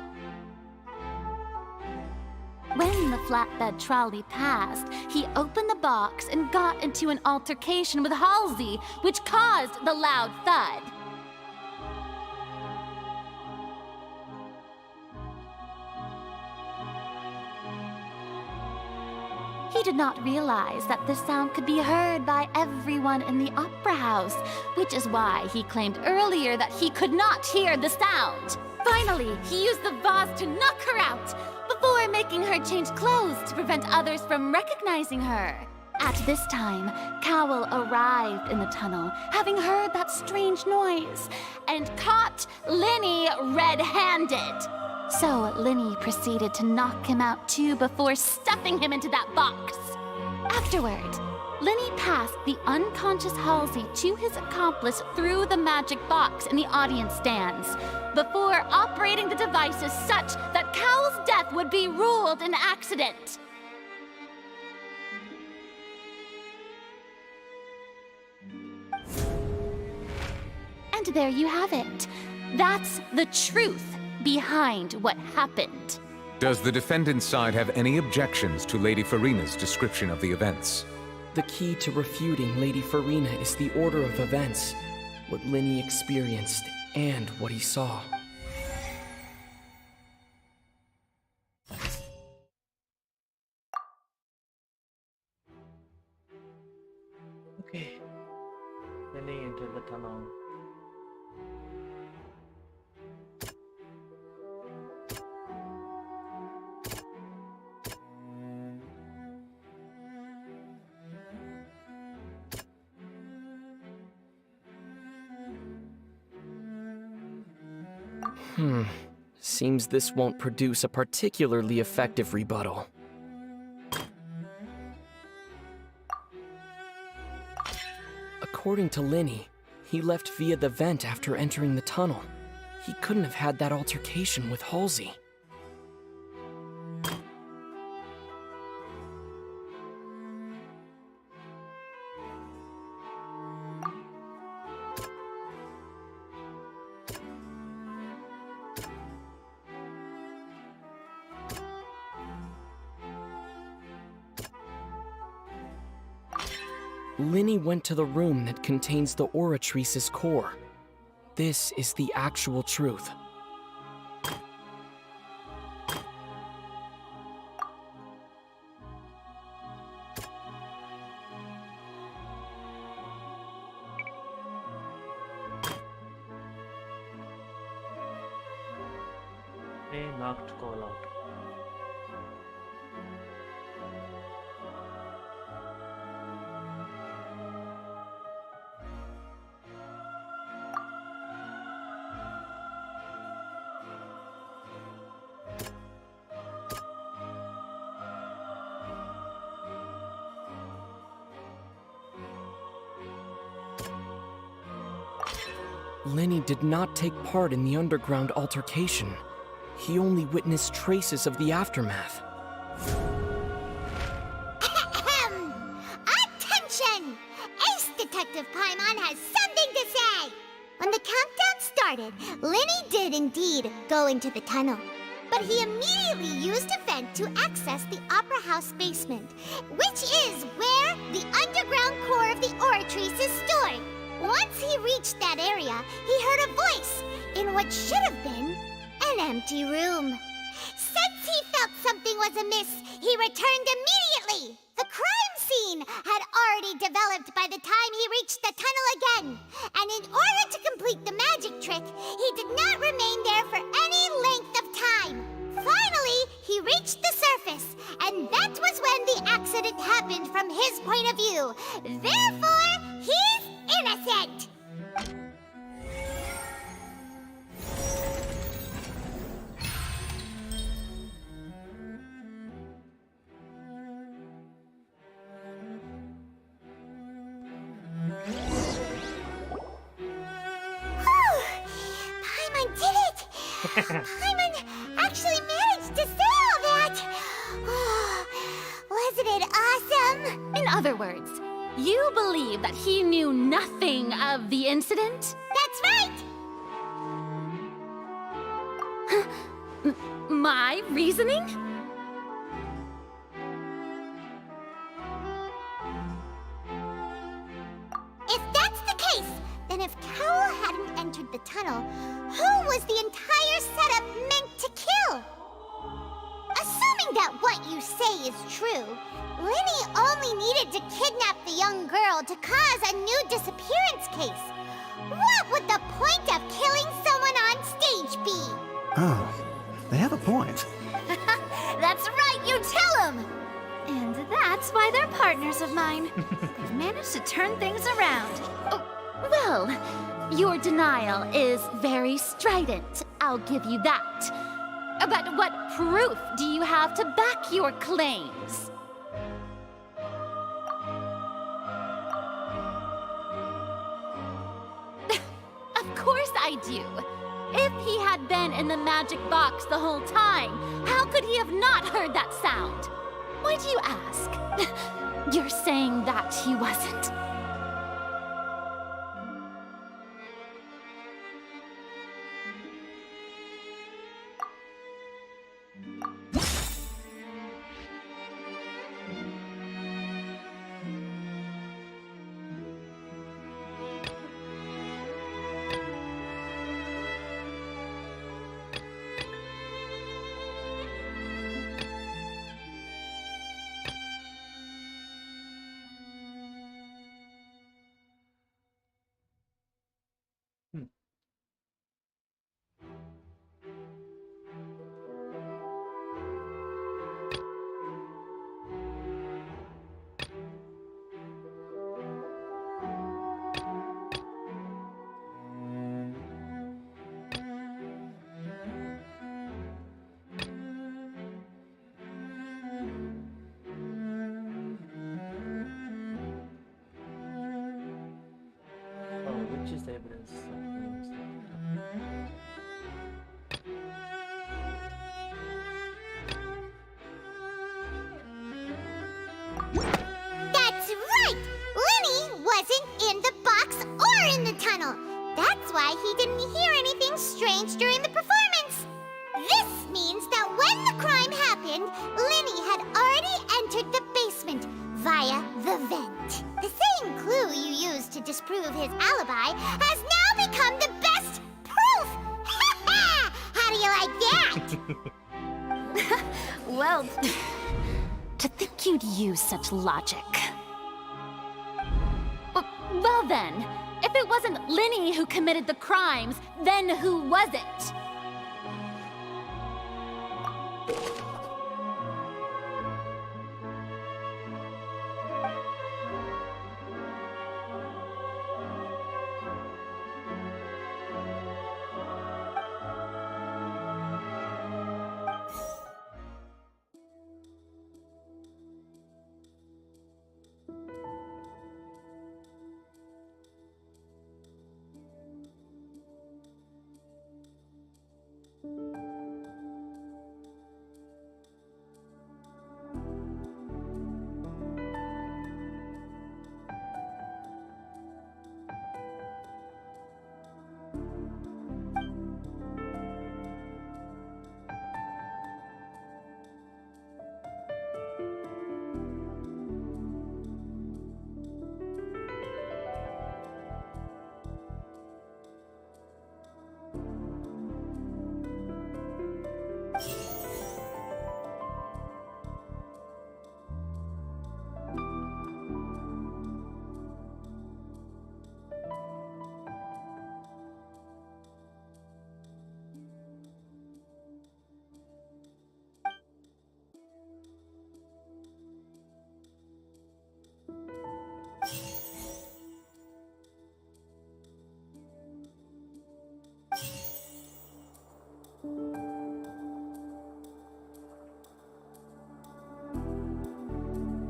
When the flatbed trolley passed, he opened the box and got into an altercation with Halsey, which caused the loud thud. He did not realize that the sound could be heard by everyone in the opera house, which is why he claimed earlier that he could not hear the sound. Finally, he used the vase to knock her out, before making her change clothes to prevent others from recognizing her. At this time, Cowell arrived in the tunnel, having heard that strange noise, and caught Linney red-handed. So Linney proceeded to knock him out too before stuffing him into that box. Afterward, Linney passed the unconscious Halsey to his accomplice through the magic box in the audience stands, before operating the devices such that Cowell's death would be ruled an accident. And there you have it. That's the truth behind what happened. Does the defendant's side have any objections to Lady Farina's description of the events? The key to refuting Lady Farina is the order of events, what Linney experienced and what he saw. Okay. Heading into the tunnel. Seems this won't produce a particularly effective rebuttal. According to Linney, He left via the vent after entering the tunnel. He couldn't have had that altercation with Halsey. Linny went to the room that contains the Oratrice's core. This is the actual truth. They knocked call out. Linny did not take part in the underground altercation. He only witnessed traces of the aftermath. Attention! Ace Detective Paimon has something to say! When the countdown started, Linny did indeed go into the tunnel. But he immediately used a vent to access the Opera House basement, which is where the underground core of the Oratrice is stored. Once he reached that area, he heard a voice in what should have been an empty room. Since he felt something was amiss, he returned immediately. The crime scene had already developed by the time he reached the tunnel again, and in order to complete the magic trick, he did not remain there for any length of time. Finally, he reached the surface, and that was when the accident happened from his point of view. Therefore, he's innocent! Paimon did it! Paimon actually managed to say all that! Wasn't it awesome? In other words, you believe that he knew nothing of the incident? That's right! My reasoning? If that's the case, then if Carol hadn't entered the tunnel, who was the entire setup meant to kill? Assuming that what you say is true, Linny only needed to kidnap the young girl to cause a new disappearance case. What would the point of killing someone on stage be? Oh, they have a point. That's right, you tell him! And that's why they're partners of mine. They've managed to turn things around. Oh, well, your denial is very strident, I'll give you that. But what proof do you have to back your claims? Of course I do. If he had been in the magic box the whole time, how could he have not heard that sound? Why do you ask? You're saying that he wasn't. Which is the evidence? That's right! Lenny wasn't in the box or in the tunnel. That's why he didn't hear anything strange during the performance. This means that when the crime happened, Lenny had already entered the basement via the vent. The same clue you used to disprove his alibi has now become the best proof! How do you like that? Well, to think you'd use such logic. Well then, if it wasn't Lenny who committed the crimes, then who was it?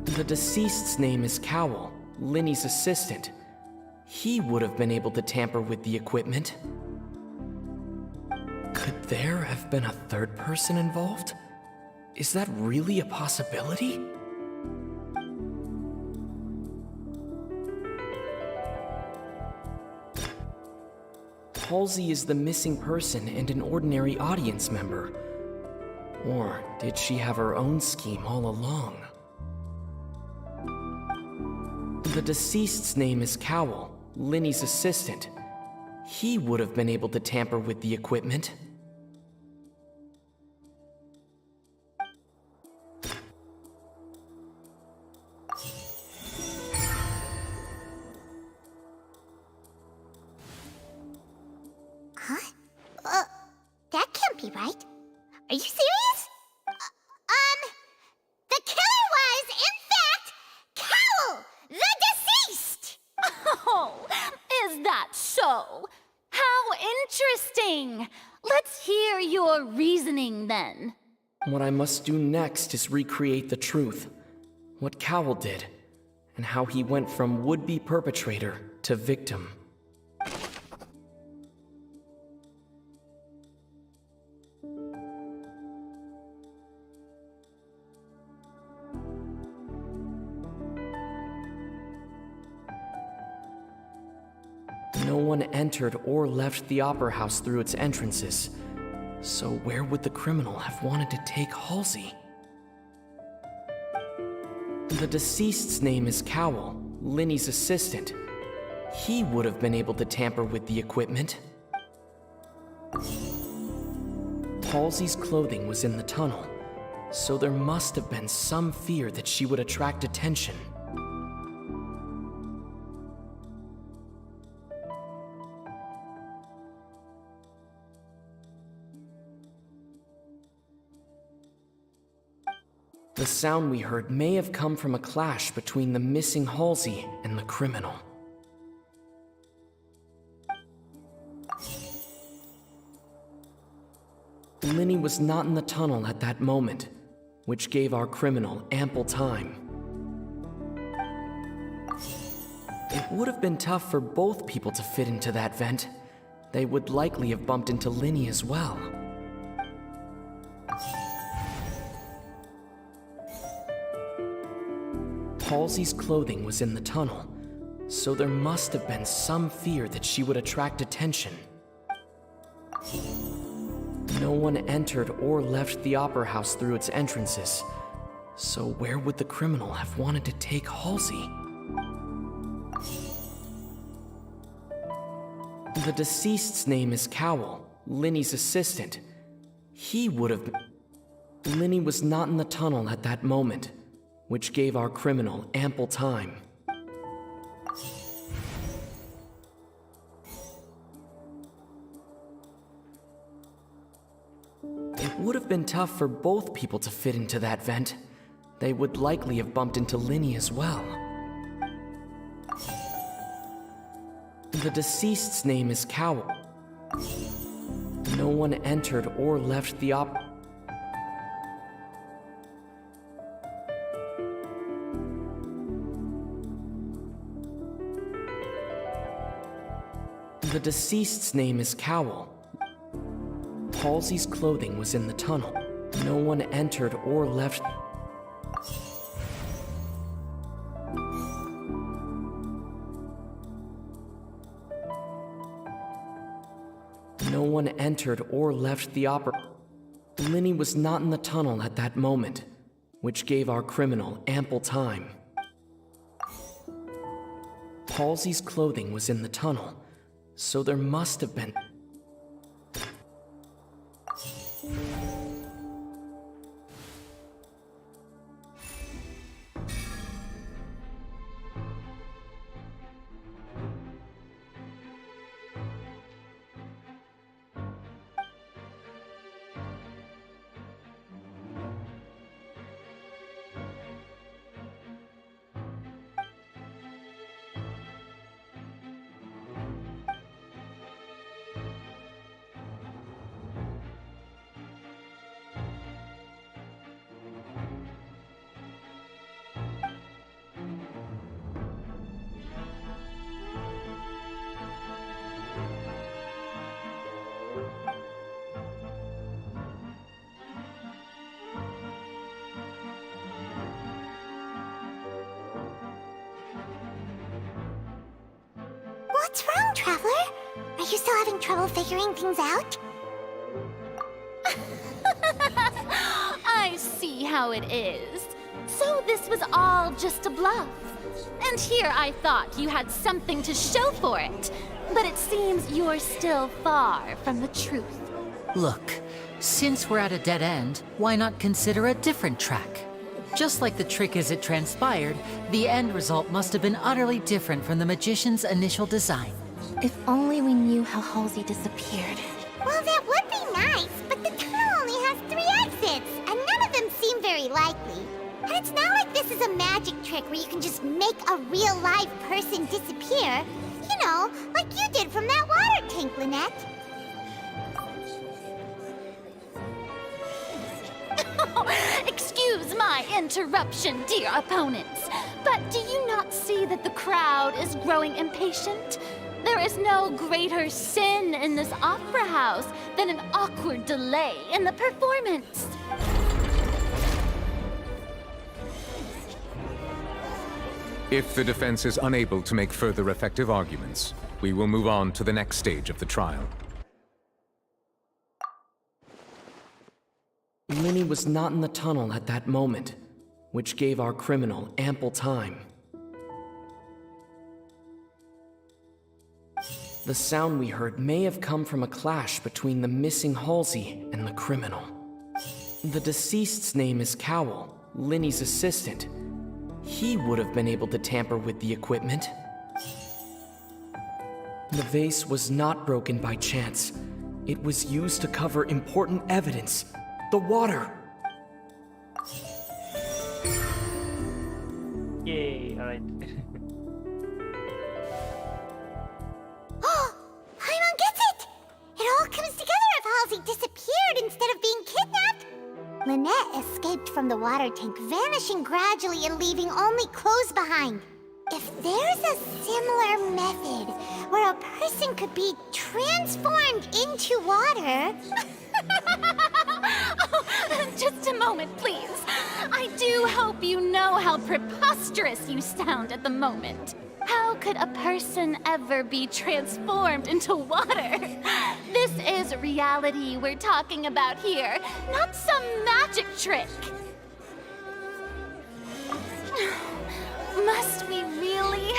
The deceased's name is Cowell, Lenny's assistant. He would have been able to tamper with the equipment. Could there have been a third person involved? Is that really a possibility? Halsey is the missing person and an ordinary audience member. Or did she have her own scheme all along? The deceased's name is Cowell, Lenny's assistant. He would have been able to tamper with the equipment. Huh? That can't be right. Are you serious? The killer was, in fact, Cowell, the deceased! Oh, is that so? How interesting! Let's hear your reasoning then. What I must do next is recreate the truth. What Cowell did, and how he went from would-be perpetrator to victim. No one entered or left the Opera House through its entrances. So where would the criminal have wanted to take Halsey? The deceased's name is Cowell, Lenny's assistant. He would have been able to tamper with the equipment. Halsey's clothing was in the tunnel, so there must have been some fear that she would attract attention. The sound we heard may have come from a clash between the missing Halsey and the criminal. Lenny was not in the tunnel at that moment, which gave our criminal ample time. It would have been tough for both people to fit into that vent. They would likely have bumped into Linny as well. Halsey's clothing was in the tunnel, so there must have been some fear that she would attract attention. No one entered or left the Opera House through its entrances, so where would the criminal have wanted to take Halsey? The deceased's name is Cowell, Linny's assistant. He would have been... Linny was not in the tunnel at that moment, which gave our criminal ample time. It would have been tough for both people to fit into that vent. They would likely have bumped into Linny as well. The deceased's name is Cowell. No one entered or left the The deceased's name is Cowell. Halsey's clothing was in the tunnel. No one entered or left... No one entered or left the opera... Linny was not in the tunnel at that moment, which gave our criminal ample time. Halsey's clothing was in the tunnel, so there must have been... What's wrong, Traveler? Are you still having trouble figuring things out? I see how it is. So this was all just a bluff. And here I thought you had something to show for it. But it seems you're still far from the truth. Look, since we're at a dead end, why not consider a different track? Just like the trick as it transpired, the end result must have been utterly different from the magician's initial design. If only we knew how Halsey disappeared. Well, that would be nice, but the tunnel only has 3 exits, and none of them seem very likely. And it's not like this is a magic trick where you can just make a real live person disappear. You know, like you did from that water tank, Lynette. Excuse my interruption, dear opponents, but do you not see that the crowd is growing impatient? There is no greater sin in this opera house than an awkward delay in the performance. If the defense is unable to make further effective arguments, we will move on to the next stage of the trial. Linny was not in the tunnel at that moment, which gave our criminal ample time. The sound we heard may have come from a clash between the missing Halsey and the criminal. The deceased's name is Cowell, Linny's assistant. He would have been able to tamper with the equipment. The vase was not broken by chance. It was used to cover important evidence. The water! Yay, alright. Oh! Paimon gets it! It all comes together if Halsey disappeared instead of being kidnapped. Lynette escaped from the water tank, vanishing gradually and leaving only clothes behind. If there's a similar method where a person could be transformed into water... Just a moment, please. I do hope you know how preposterous you sound at the moment. How could a person ever be transformed into water? This is reality we're talking about here, not some magic trick. Must we really?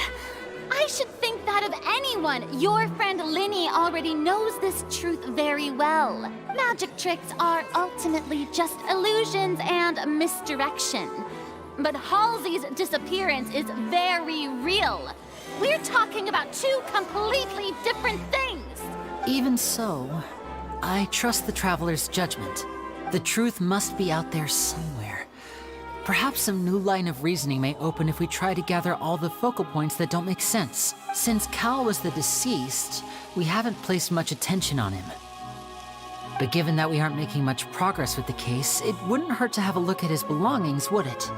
I should think that of anyone. Your friend Linny already knows this truth very well. Magic tricks are ultimately just illusions and misdirection. But Halsey's disappearance is very real. We're talking about two completely different things. Even so, I trust the Traveler's judgment. The truth must be out there somewhere. Perhaps some new line of reasoning may open if we try to gather all the focal points that don't make sense. Since Cal was the deceased, we haven't placed much attention on him. But given that we aren't making much progress with the case, it wouldn't hurt to have a look at his belongings, would it?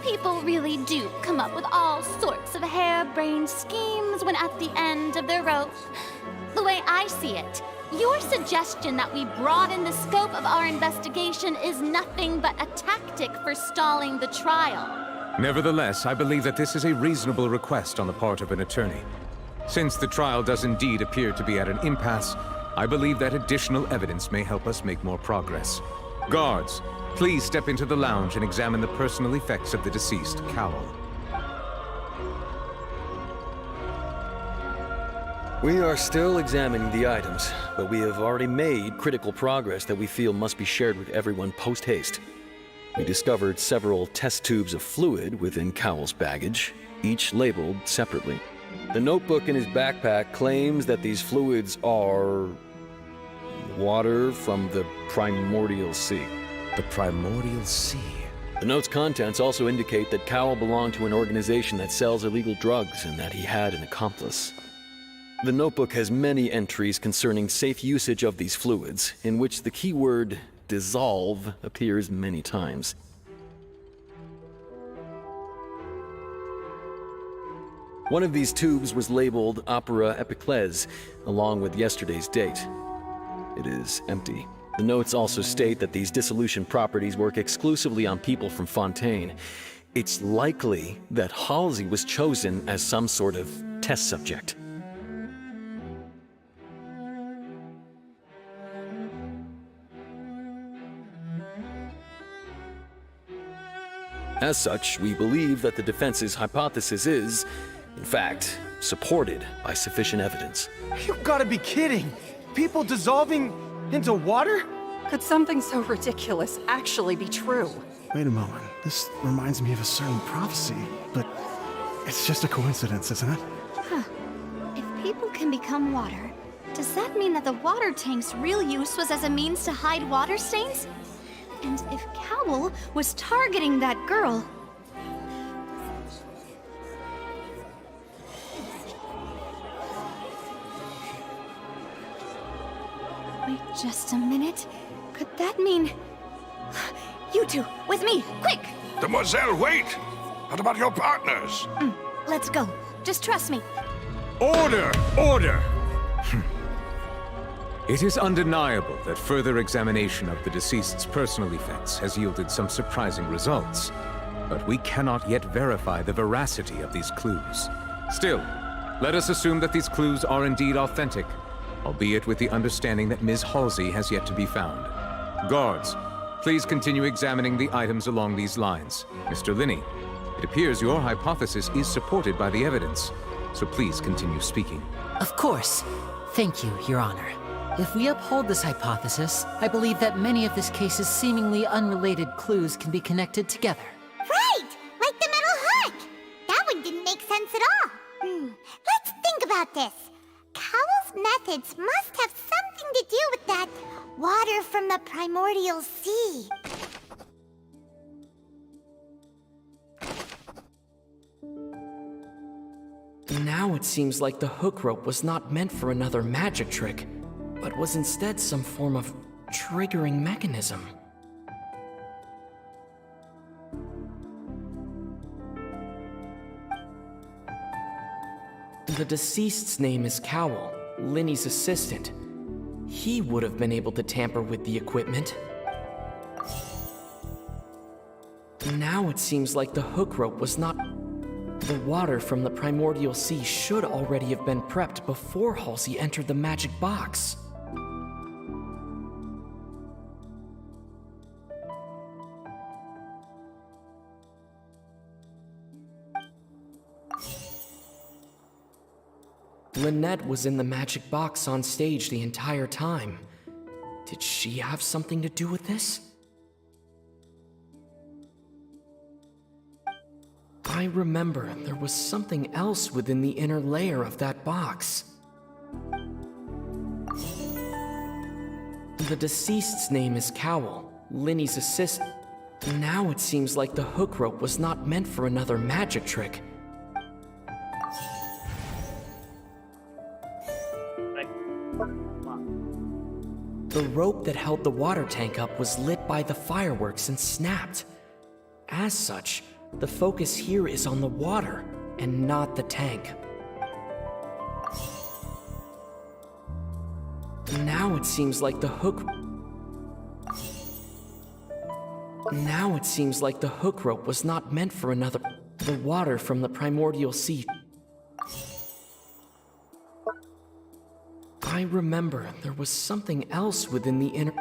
People really do come up with all sorts of harebrained schemes when at the end of their rope. The way I see it, your suggestion that we broaden the scope of our investigation is nothing but a tactic for stalling the trial. Nevertheless, I believe that this is a reasonable request on the part of an attorney. Since the trial does indeed appear to be at an impasse, I believe that additional evidence may help us make more progress. Guards, please step into the lounge and examine the personal effects of the deceased Cowell. We are still examining the items, but we have already made critical progress that we feel must be shared with everyone post-haste. We discovered several test tubes of fluid within Cowell's baggage, each labeled separately. The notebook in his backpack claims that these fluids are... water from the primordial sea. The primordial sea? The note's contents also indicate that Cowell belonged to an organization that sells illegal drugs and that he had an accomplice. The notebook has many entries concerning safe usage of these fluids, in which the keyword dissolve appears many times. One of these tubes was labeled Opera Epiclese, along with yesterday's date. It is empty. The notes also state that these dissolution properties work exclusively on people from Fontaine. It's likely that Halsey was chosen as some sort of test subject. As such, we believe that the defense's hypothesis is, in fact, supported by sufficient evidence. You've got to be kidding! People dissolving into water? Could something so ridiculous actually be true? Wait a moment. This reminds me of a certain prophecy, but it's just a coincidence, isn't it? Huh. If people can become water, does that mean that the water tank's real use was as a means to hide water stains? And if Cowell was targeting that girl... Wait just a minute. Could that mean... You two, with me, quick! Demoiselle, wait! What about your partners? Let's go. Just trust me. Order! Order! It is undeniable that further examination of the deceased's personal effects has yielded some surprising results, but we cannot yet verify the veracity of these clues. Still, let us assume that these clues are indeed authentic, albeit with the understanding that Ms. Halsey has yet to be found. Guards, please continue examining the items along these lines. Mr. Linney, it appears your hypothesis is supported by the evidence, so please continue speaking. Of course. Thank you, Your Honor. If we uphold this hypothesis, I believe that many of this case's seemingly unrelated clues can be connected together. Right! Like the metal hook! That one didn't make sense at all. Let's think about this. Cowell's methods must have something to do with that water from the primordial sea. Now it seems like the hook rope was not meant for another magic trick, but was instead some form of triggering mechanism. The deceased's name is Cowell, Linny's assistant. He would have been able to tamper with the equipment. Now it seems like the hook rope was not... The water from the primordial sea should already have been prepped before Halsey entered the magic box. Lynette was in the magic box on stage the entire time. Did she have something to do with this? I remember there was something else within the inner layer of that box. The deceased's name is Cowell, Linny's assistant. Now it seems like the hook rope was not meant for another magic trick. The rope that held the water tank up was lit by the fireworks and snapped. As such, the focus here is on the water and not the tank. Now it seems like the hook... Now it seems like the hook rope was not meant for another... The water from the primordial sea... I remember there was something else within the inner...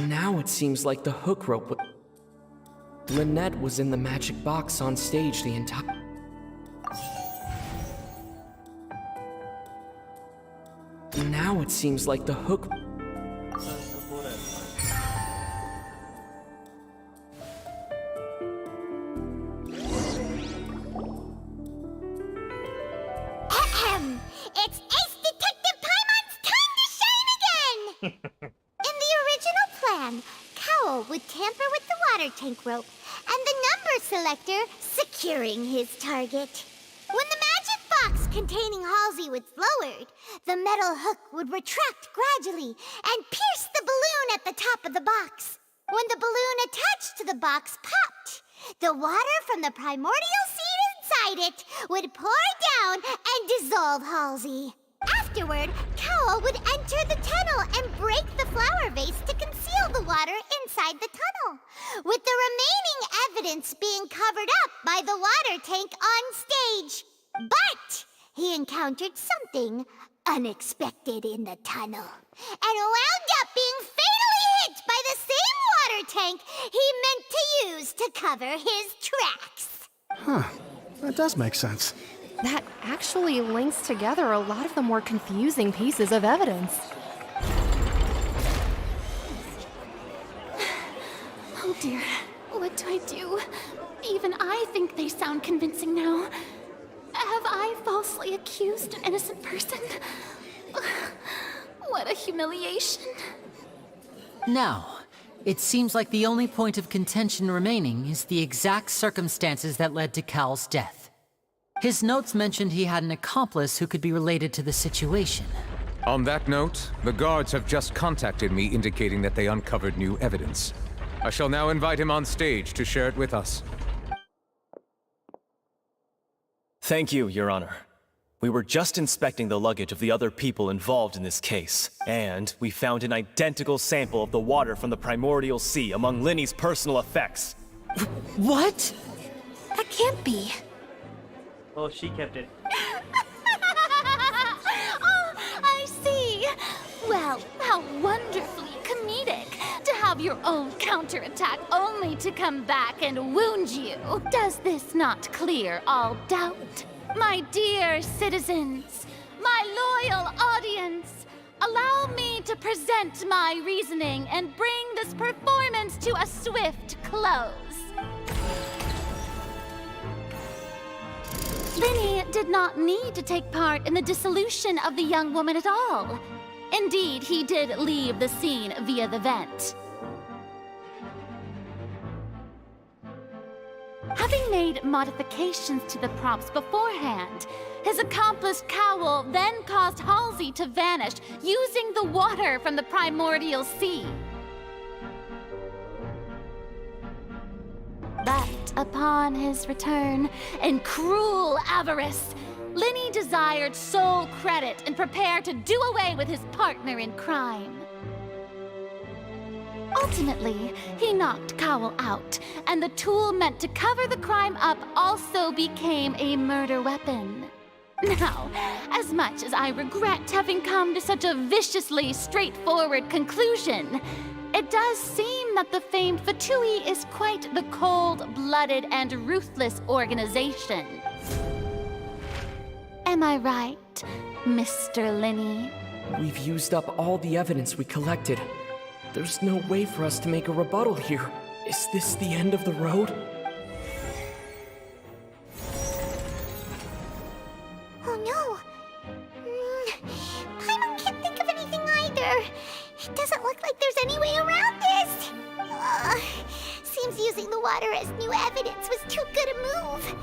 Now it seems like the hook rope... Lynette was in the magic box on stage the entire... Now it seems like the hook... It's Ace Detective Paimon's time to shine again! In the original plan, Cowell would tamper with the water tank rope and the number selector securing his target. When the magic box containing Halsey was lowered, the metal hook would retract gradually and pierce the balloon at the top of the box. When the balloon attached to the box popped, the water from the primordial seed inside it would pour down and dissolve Halsey. Afterward, Cowell would enter the tunnel and break the flower vase to conceal the water inside the tunnel, with the remaining evidence being covered up by the water tank on stage. But he encountered something unexpected in the tunnel and wound up being fatally hit by the same water tank he meant to use to cover his tracks. Huh. That does make sense. That actually links together a lot of the more confusing pieces of evidence. Oh dear, what do I do? Even I think they sound convincing now. Have I falsely accused an innocent person? What a humiliation. Now, it seems like the only point of contention remaining is the exact circumstances that led to Cal's death. His notes mentioned he had an accomplice who could be related to the situation. On that note, the guards have just contacted me indicating that they uncovered new evidence. I shall now invite him on stage to share it with us. Thank you, Your Honor. We were just inspecting the luggage of the other people involved in this case, and we found an identical sample of the water from the primordial sea among Linny's personal effects. What? That can't be. Oh, she kept it. Oh, I see. Well, how wonderfully comedic to have your own counterattack only to come back and wound you. Does this not clear all doubt? My dear citizens, my loyal audience, allow me to present my reasoning and bring this performance to a swift close. Linny did not need to take part in the dissolution of the young woman at all. Indeed, he did leave the scene via the vent. Having made modifications to the props beforehand, his accomplice Cowell then caused Halsey to vanish using the water from the primordial sea. But upon his return, in cruel avarice, Lenny desired sole credit and prepared to do away with his partner in crime. Ultimately, he knocked Cowell out, and the tool meant to cover the crime up also became a murder weapon. Now, as much as I regret having come to such a viciously straightforward conclusion, it does seem that the famed Fatui is quite the cold-blooded and ruthless organization. Am I right, Mr. Lenny? We've used up all the evidence we collected. There's no way for us to make a rebuttal here. Is this the end of the road? Oh no! Paimon can't think of anything either. It doesn't look like there's any way around this. Seems using the water as new evidence was too good a move.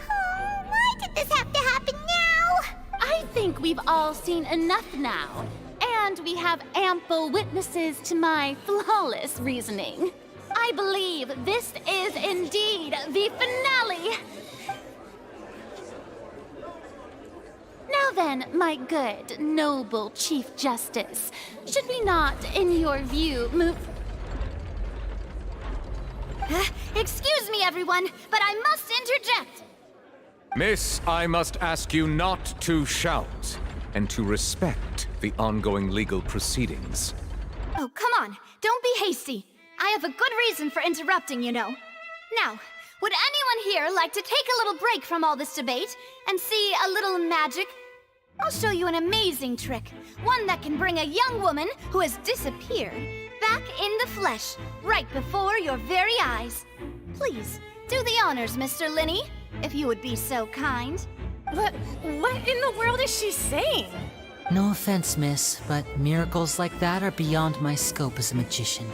Why did this have to happen now? I think we've all seen enough now. And we have ample witnesses to my flawless reasoning. I believe this is indeed the finale. Now then, my good, noble Chief Justice, should we not, in your view, move... Excuse me, everyone, but I must interject. Miss, I must ask you not to shout and to respect the ongoing legal proceedings. Oh, come on. Don't be hasty. I have a good reason for interrupting, you know. Now, would anyone here like to take a little break from all this debate and see a little magic? I'll show you an amazing trick. One that can bring a young woman who has disappeared back in the flesh, right before your very eyes. Please, do the honors, Mr. Lenny, if you would be so kind. What in the world is she saying? No offense, miss, but miracles like that are beyond my scope as a magician.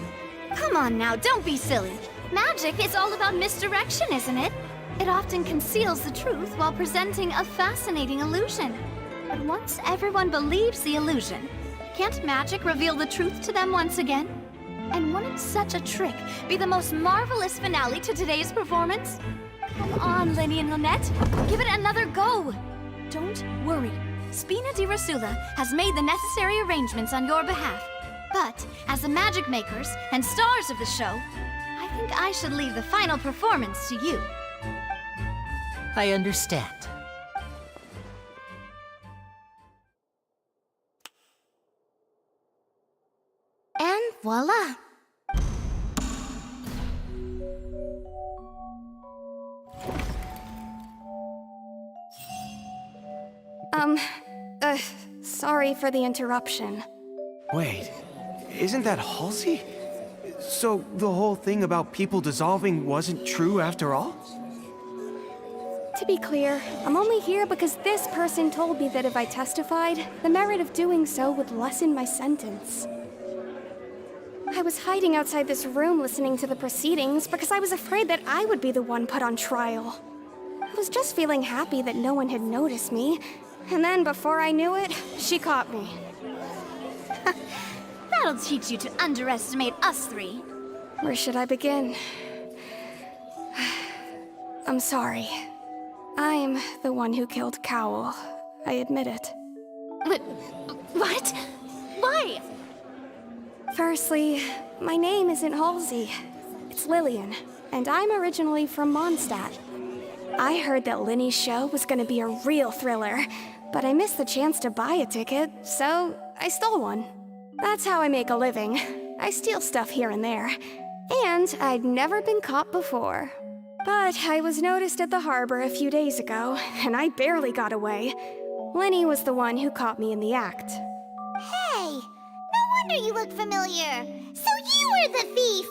Come on now, don't be silly. Magic is all about misdirection, isn't it? It often conceals the truth while presenting a fascinating illusion. But once everyone believes the illusion, can't magic reveal the truth to them once again? And wouldn't such a trick be the most marvelous finale to today's performance? Come on, Lenny and Lynette. Give it another go. Don't worry. Spina di Rosula has made the necessary arrangements on your behalf. But as the magic makers and stars of the show, I think I should leave the final performance to you. I understand. And voila! Sorry for the interruption. Wait, isn't that Halsey? So the whole thing about people dissolving wasn't true after all? To be clear, I'm only here because this person told me that if I testified, the merit of doing so would lessen my sentence. I was hiding outside this room listening to the proceedings because I was afraid that I would be the one put on trial. I was just feeling happy that no one had noticed me, and then before I knew it, she caught me. That'll teach you to underestimate us three. Where should I begin? I'm sorry. I'm the one who killed Cowell. I admit it. What? Why? Firstly, my name isn't Halsey. It's Lillian, and I'm originally from Mondstadt. I heard that Lenny's show was gonna be a real thriller, but I missed the chance to buy a ticket, so I stole one. That's how I make a living. I steal stuff here and there. And I'd never been caught before. But I was noticed at the harbor a few days ago, and I barely got away. Lenny was the one who caught me in the act. Hey, no wonder you look familiar. So you were the thief.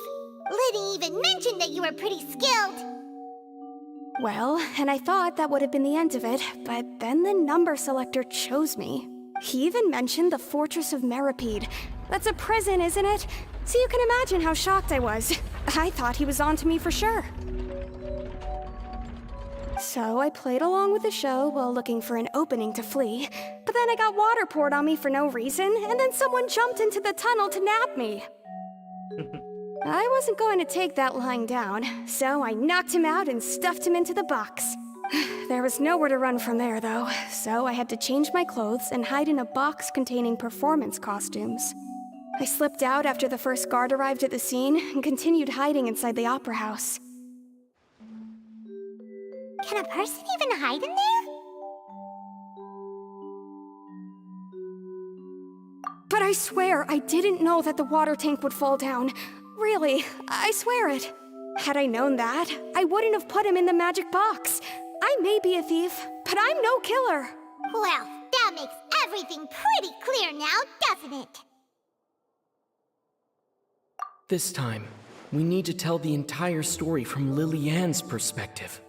Liddy even mentioned that you were pretty skilled. Well, and I thought that would have been the end of it, but then the number selector chose me. He even mentioned the Fortress of Meripede. That's a prison, isn't it? So you can imagine how shocked I was. I thought he was onto me for sure. So I played along with the show while looking for an opening to flee, but then I got water poured on me for no reason, and then someone jumped into the tunnel to nab me. I wasn't going to take that lying down, so I knocked him out and stuffed him into the box. There was nowhere to run from there, though, so I had to change my clothes and hide in a box containing performance costumes. I slipped out after the first guard arrived at the scene and continued hiding inside the opera house. Can a person even hide in there? But I swear I didn't know that the water tank would fall down. Really, I swear it. Had I known that, I wouldn't have put him in the magic box. I may be a thief, but I'm no killer. Well, that makes everything pretty clear now, doesn't it? This time, we need to tell the entire story from Lily-Ann's perspective.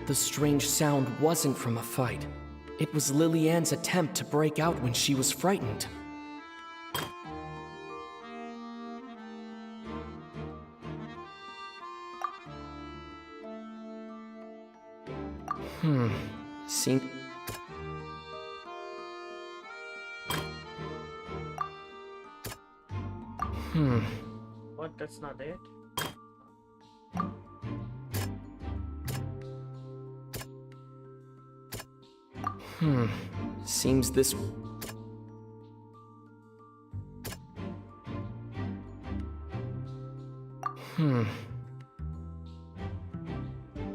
The strange sound wasn't from a fight. It was Lily-Ann's attempt to break out when she was frightened. Seem... What? That's not it? Seems this...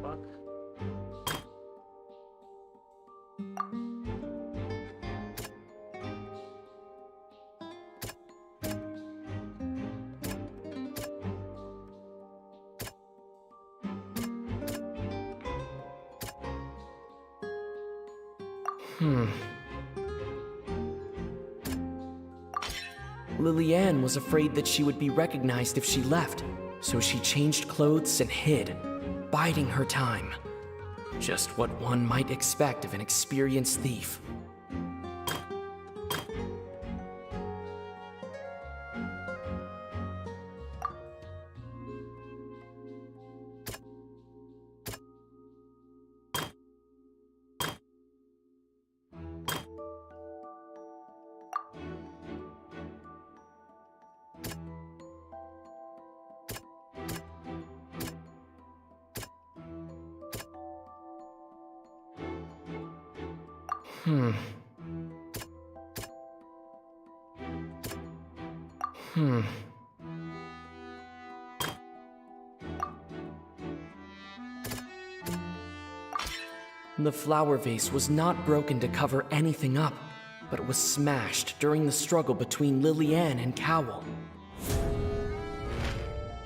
Fuck. Lily-Ann was afraid that she would be recognized if she left, so she changed clothes and hid, biding her time. Just what one might expect of an experienced thief. The flower vase was not broken to cover anything up, but it was smashed during the struggle between Lily-Ann and Cowell.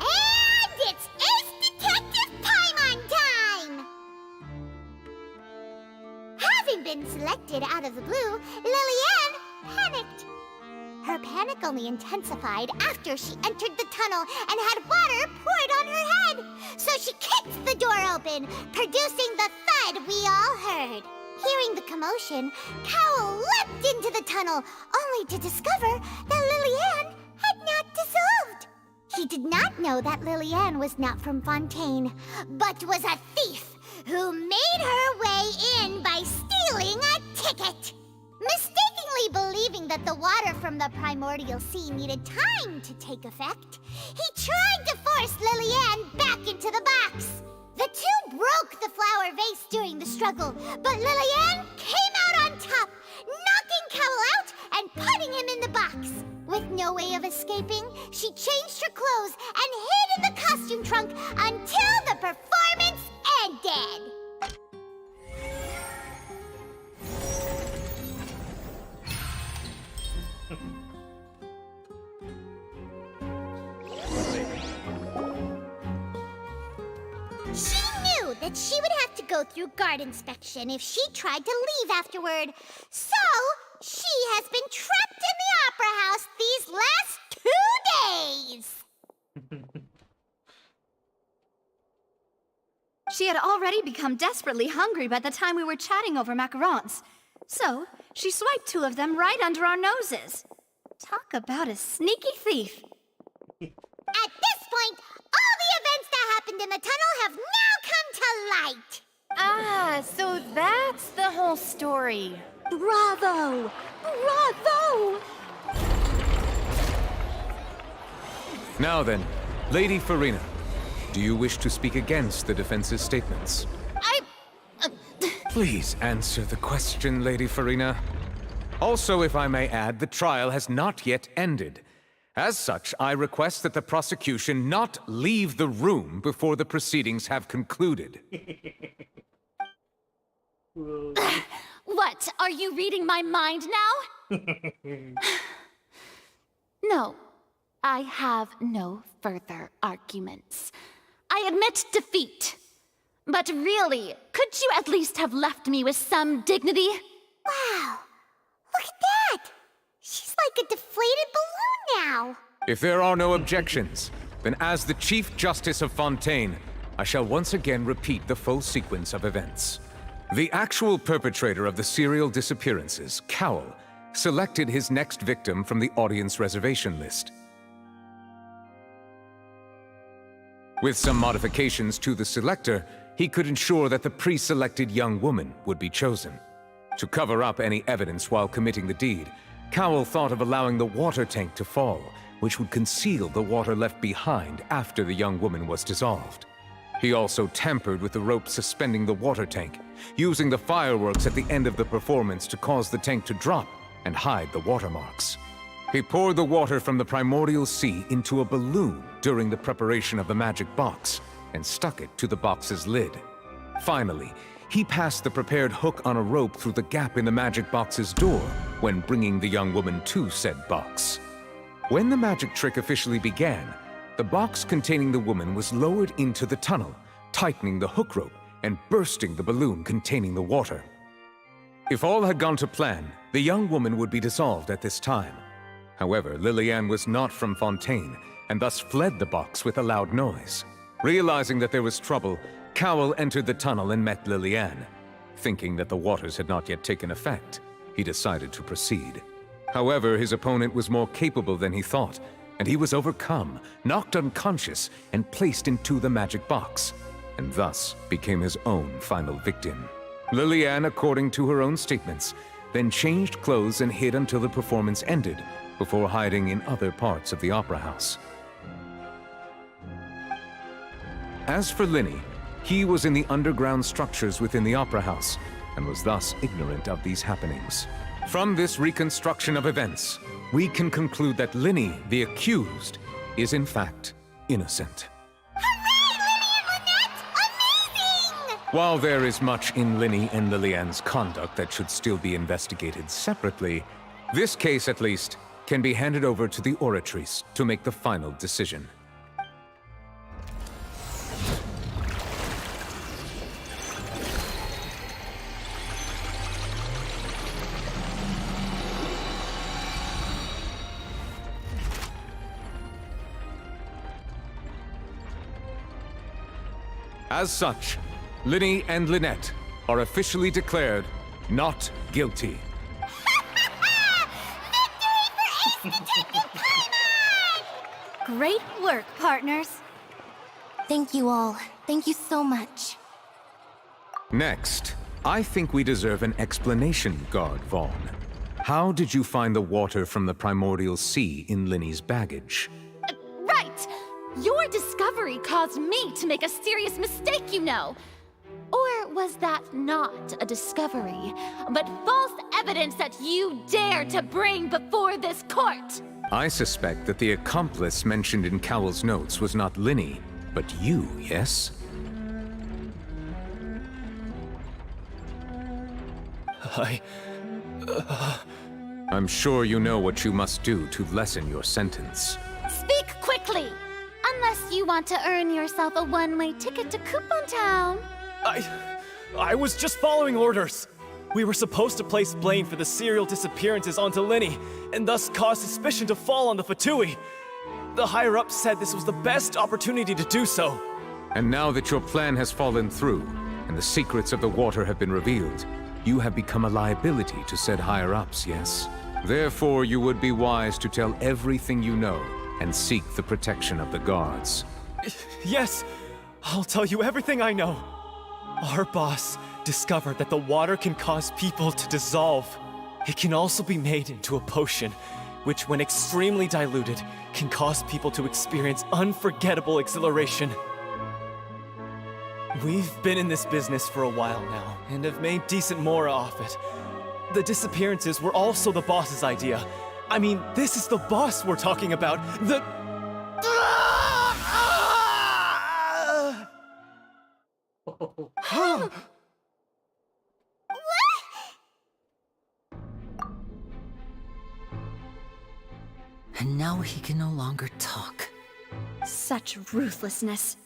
And it's Ace Detective Paimon time! Having been selected out of the blue, Lily-Ann panicked. Her panic only intensified after she entered the tunnel and had water poured on her head. So she kicked the door open, producing the thud we all heard. Hearing the commotion, Cowell leapt into the tunnel, only to discover that Lily-Ann had not dissolved. He did not know that Lily-Ann was not from Fontaine, but was a thief who made her way in by stealing a ticket. Mistakenly believing that the water from the primordial sea needed time to take effect, he tried to force Lily-Ann back into the box. The two broke the flower vase during the struggle, but Lily-Ann came out on top, knocking Cowell out and putting him in the box. With no way of escaping, she changed her clothes and hid in the costume trunk until the performance ended. She knew that she would have to go through guard inspection if she tried to leave afterward. So, she has been trapped in the Opera House these last 2 days. She had already become desperately hungry by the time we were chatting over macarons. So, she swiped 2 of them right under our noses. Talk about a sneaky thief. At this point, all the events that happened in the tunnel have now come to light. Ah, so that's the whole story. Bravo! Bravo! Now then, Lady Farina, do you wish to speak against the defense's statements? Please answer the question, Lady Farina. Also, if I may add, the trial has not yet ended. As such, I request that the prosecution not leave the room before the proceedings have concluded. What? Are you reading my mind now? No, I have no further arguments. I admit defeat. But really, could you at least have left me with some dignity? Wow, look at that! She's like a deflated balloon now. If there are no objections, then as the Chief Justice of Fontaine, I shall once again repeat the full sequence of events. The actual perpetrator of the serial disappearances, Cowell, selected his next victim from the audience reservation list. With some modifications to the selector, he could ensure that the pre-selected young woman would be chosen. To cover up any evidence while committing the deed, Cowell thought of allowing the water tank to fall, which would conceal the water left behind after the young woman was dissolved. He also tampered with the rope suspending the water tank, using the fireworks at the end of the performance to cause the tank to drop and hide the watermarks. He poured the water from the primordial sea into a balloon during the preparation of the magic box and stuck it to the box's lid. Finally, he passed the prepared hook on a rope through the gap in the magic box's door when bringing the young woman to said box. When the magic trick officially began, the box containing the woman was lowered into the tunnel, tightening the hook rope and bursting the balloon containing the water. If all had gone to plan, the young woman would be dissolved at this time. However, Liliane was not from Fontaine, and thus fled the box with a loud noise. Realizing that there was trouble, Cowell entered the tunnel and met Liliane. Thinking that the waters had not yet taken effect, he decided to proceed. However, his opponent was more capable than he thought, and he was overcome, knocked unconscious, and placed into the magic box, and thus became his own final victim. Liliane, according to her own statements, then changed clothes and hid until the performance ended, before hiding in other parts of the opera house. As for Linny, he was in the underground structures within the opera house, and was thus ignorant of these happenings. From this reconstruction of events, we can conclude that Linny, the accused, is in fact innocent. While there is much in Linny and Liliane's conduct that should still be investigated separately, this case at least can be handed over to the Oratrice to make the final decision. As such, Linny and Lynette are officially declared not guilty. Great work, partners. Thank you all. Thank you so much. Next, I think we deserve an explanation, Guard Vaughn. How did you find the water from the primordial sea in Linny's baggage? Right! Your discovery caused me to make a serious mistake, you know. Or was that not a discovery, but false evidence that you dared to bring before this court? I suspect that the accomplice mentioned in Cowell's notes was not Linny, but you, yes? I'm sure you know what you must do to lessen your sentence. Speak quickly! Unless you want to earn yourself a one-way ticket to Coupon Town. I was just following orders. We were supposed to place blame for the serial disappearances onto Linny, and thus cause suspicion to fall on the Fatui. The higher-ups said this was the best opportunity to do so. And now that your plan has fallen through, and the secrets of the water have been revealed, you have become a liability to said higher-ups, yes? Therefore, you would be wise to tell everything you know, and seek the protection of the guards. Yes, I'll tell you everything I know. Our boss discovered that the water can cause people to dissolve. It can also be made into a potion, which when extremely diluted, can cause people to experience unforgettable exhilaration. We've been in this business for a while now, and have made decent mora off it. The disappearances were also the boss's idea. I mean, this is the boss we're talking about. The... And now he can no longer talk. Such ruthlessness.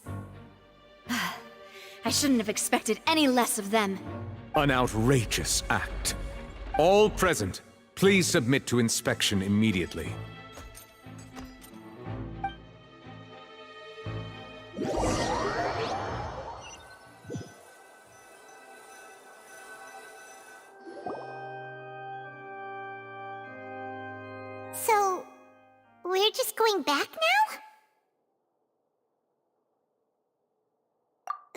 I shouldn't have expected any less of them. An outrageous act. All present, please submit to inspection immediately. So, we're just going back now?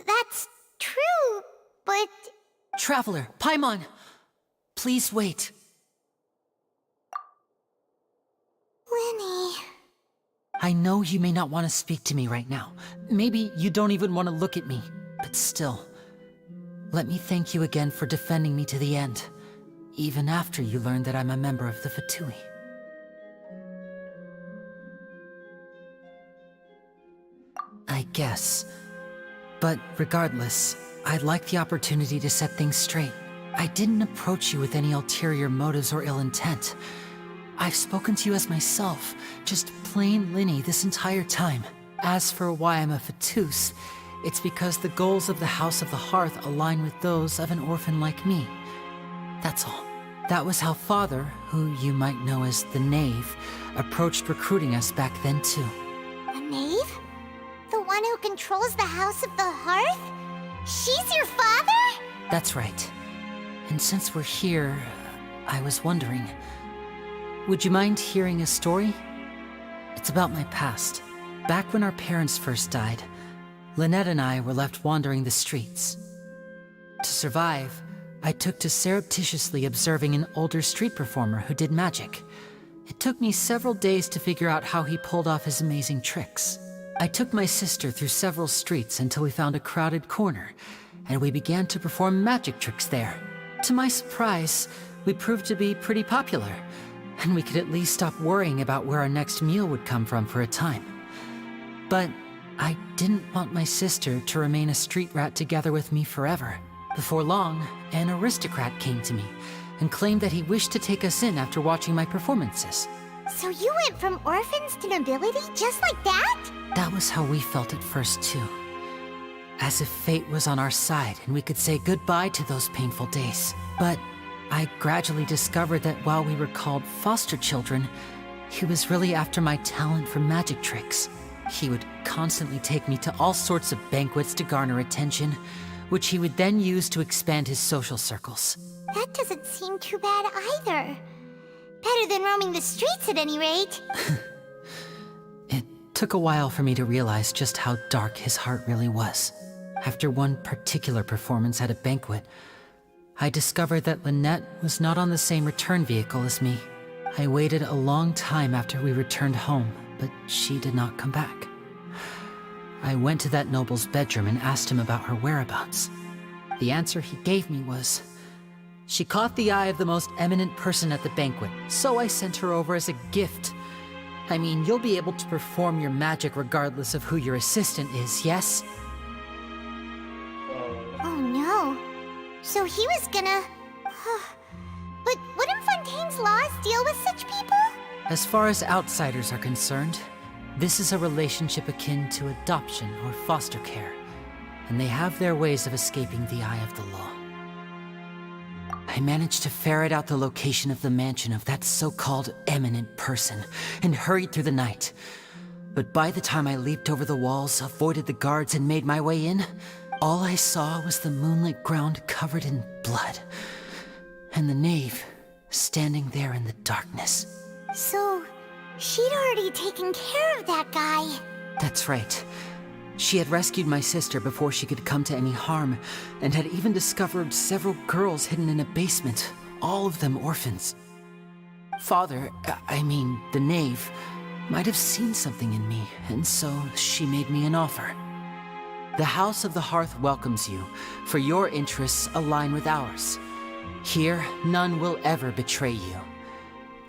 That's true, but... Traveler, Paimon! Please wait. Lenny... I know you may not want to speak to me right now. Maybe you don't even want to look at me. But still, let me thank you again for defending me to the end. Even after you learned that I'm a member of the Fatui. I guess. But regardless, I'd like the opportunity to set things straight. I didn't approach you with any ulterior motives or ill intent. I've spoken to you as myself, just plain Linny this entire time. As for why I'm a Fatus, it's because the goals of the House of the Hearth align with those of an orphan like me. That's all. That was how Father, who you might know as the Knave, approached recruiting us back then too. The Knave? The one who controls the House of the Hearth? She's your father? That's right. And since we're here, I was wondering, would you mind hearing a story? It's about my past. Back when our parents first died, Lynette and I were left wandering the streets. To survive, I took to surreptitiously observing an older street performer who did magic. It took me several days to figure out how he pulled off his amazing tricks. I took my sister through several streets until we found a crowded corner, and we began to perform magic tricks there. To my surprise, we proved to be pretty popular, and we could at least stop worrying about where our next meal would come from for a time. But I didn't want my sister to remain a street rat together with me forever. Before long, an aristocrat came to me and claimed that he wished to take us in after watching my performances. So you went from orphans to nobility just like that? That was how we felt at first, too. As if fate was on our side and we could say goodbye to those painful days. But I gradually discovered that while we were called foster children, he was really after my talent for magic tricks. He would constantly take me to all sorts of banquets to garner attention, which he would then use to expand his social circles. That doesn't seem too bad either. Better than roaming the streets at any rate. It took a while for me to realize just how dark his heart really was. After one particular performance at a banquet, I discovered that Lynette was not on the same return vehicle as me. I waited a long time after we returned home, but she did not come back. I went to that noble's bedroom and asked him about her whereabouts. The answer he gave me was, she caught the eye of the most eminent person at the banquet, so I sent her over as a gift. I mean, you'll be able to perform your magic regardless of who your assistant is, yes? Oh no. So he was gonna... But wouldn't Fontaine's laws deal with such people? As far as outsiders are concerned, this is a relationship akin to adoption or foster care. and they have their ways of escaping the eye of the law. I managed to ferret out the location of the mansion of that so-called eminent person and hurried through the night. But by the time I leaped over the walls, avoided the guards, and made my way in, all I saw was the moonlit ground covered in blood, and the knave standing there in the darkness. So, she'd already taken care of that guy. That's right. She had rescued my sister before she could come to any harm, and had even discovered several girls hidden in a basement, all of them orphans. Father, the knave, might have seen something in me, and so she made me an offer. The House of the Hearth welcomes you, for your interests align with ours. Here, none will ever betray you.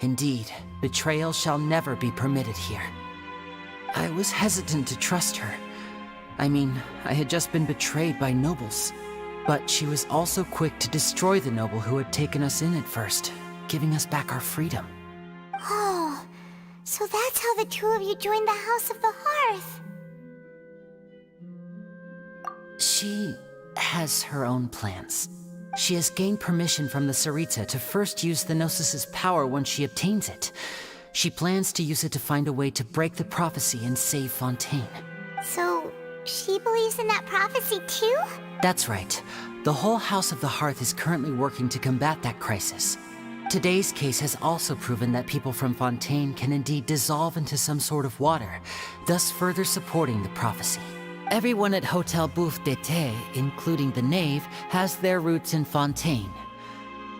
Indeed, betrayal shall never be permitted here. I was hesitant to trust her. I had just been betrayed by nobles. But she was also quick to destroy the noble who had taken us in at first, giving us back our freedom. Oh, so that's how the two of you joined the House of the Hearth. She has her own plans. She has gained permission from the Sarita to first use the Gnosis' power when she obtains it. She plans to use it to find a way to break the prophecy and save Fontaine. So, she believes in that prophecy too? That's right. The whole House of the Hearth is currently working to combat that crisis. Today's case has also proven that people from Fontaine can indeed dissolve into some sort of water, thus further supporting the prophecy. Everyone at Hotel Bouffe d'été, including the knave, has their roots in Fontaine.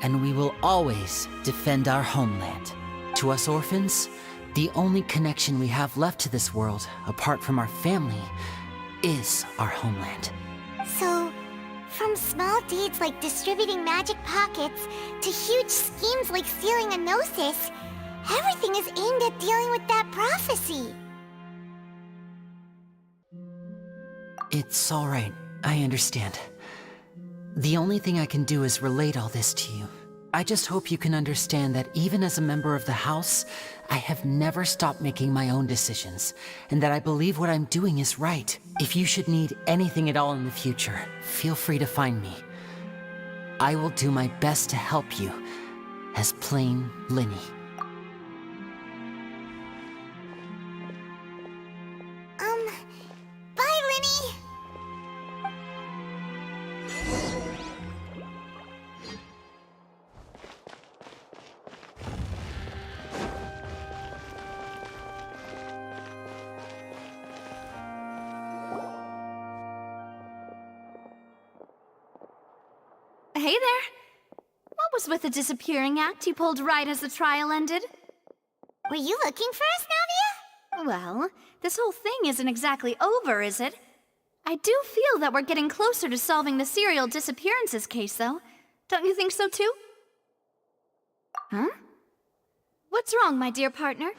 And we will always defend our homeland. To us orphans, the only connection we have left to this world, apart from our family, is our homeland. So, from small deeds like distributing magic pockets to huge schemes like stealing a Gnosis, everything is aimed at dealing with that prophecy. It's all right. I understand. The only thing I can do is relate all this to you. I just hope you can understand that even as a member of the House, I have never stopped making my own decisions, and that I believe what I'm doing is right. If you should need anything at all in the future, feel free to find me. I will do my best to help you, as plain Linny. Bye, Linny! Hey there. What was with the disappearing act you pulled right as the trial ended? Were you looking for us, Navia? Well, this whole thing isn't exactly over, is it? I do feel that we're getting closer to solving the serial disappearances case, though. Don't you think so, too? Huh? What's wrong, my dear partner?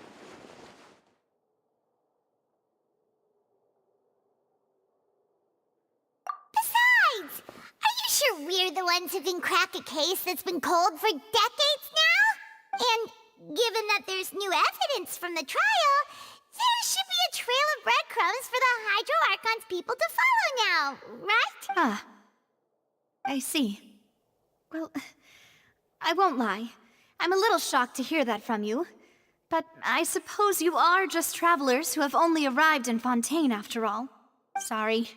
Besides, are you sure we're the ones who can crack a case that's been cold for decades now? And given that there's new evidence from the trial, there should be a trail of breadcrumbs for the Hydro Archon's people to follow now, right? Ah. I see. Well, I won't lie. I'm a little shocked to hear that from you. But I suppose you are just travelers who have only arrived in Fontaine after all. Sorry.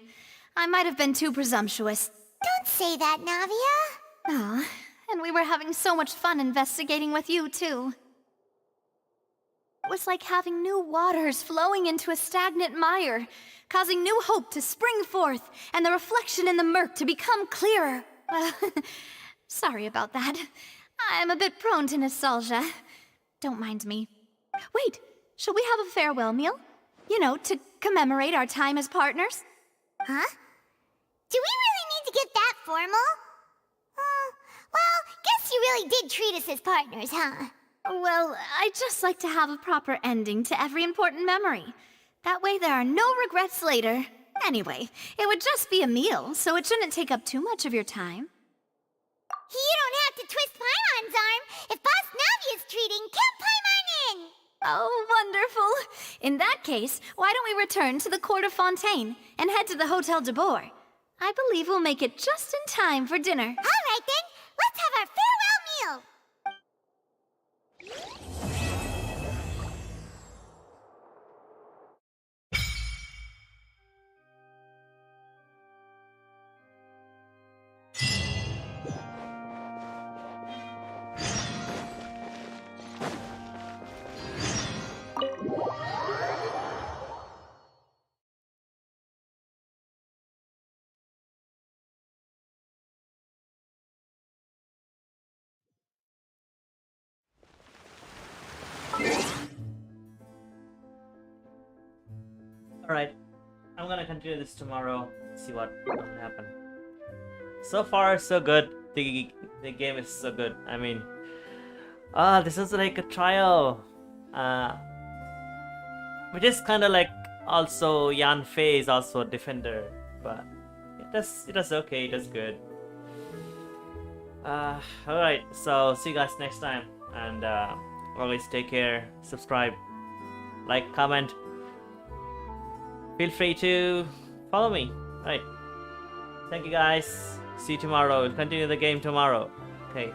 I might have been too presumptuous. Don't say that, Navia. Ah, and we were having so much fun investigating with you, too. It was like having new waters flowing into a stagnant mire, causing new hope to spring forth, and the reflection in the murk to become clearer. Sorry about that. I'm a bit prone to nostalgia. Don't mind me. Wait, shall we have a farewell meal? You know, to commemorate our time as partners? Huh? Do we really need to get that formal? Well, guess you really did treat us as partners, huh? Well, I'd just like to have a proper ending to every important memory. That way there are no regrets later. Anyway, it would just be a meal, so it shouldn't take up too much of your time. You don't have to twist Paimon's arm. If Boss Navia's treating, count Paimon in! Oh, wonderful. In that case, why don't we return to the court of Fontaine and head to the Hotel de Boer? I believe we'll make it just in time for dinner. All right then, let's have our farewell meal. Alright, I'm gonna continue this tomorrow, see what will happen. So far, so good. The game is so good. I mean, this is like a trial. Which is kind of like also Yan Fei is also a defender, but it does okay, it does good. Alright, so see you guys next time, and always take care, subscribe, like, comment. Feel free to follow me. Alright. Thank you guys. See you tomorrow. We'll continue the game tomorrow. Okay.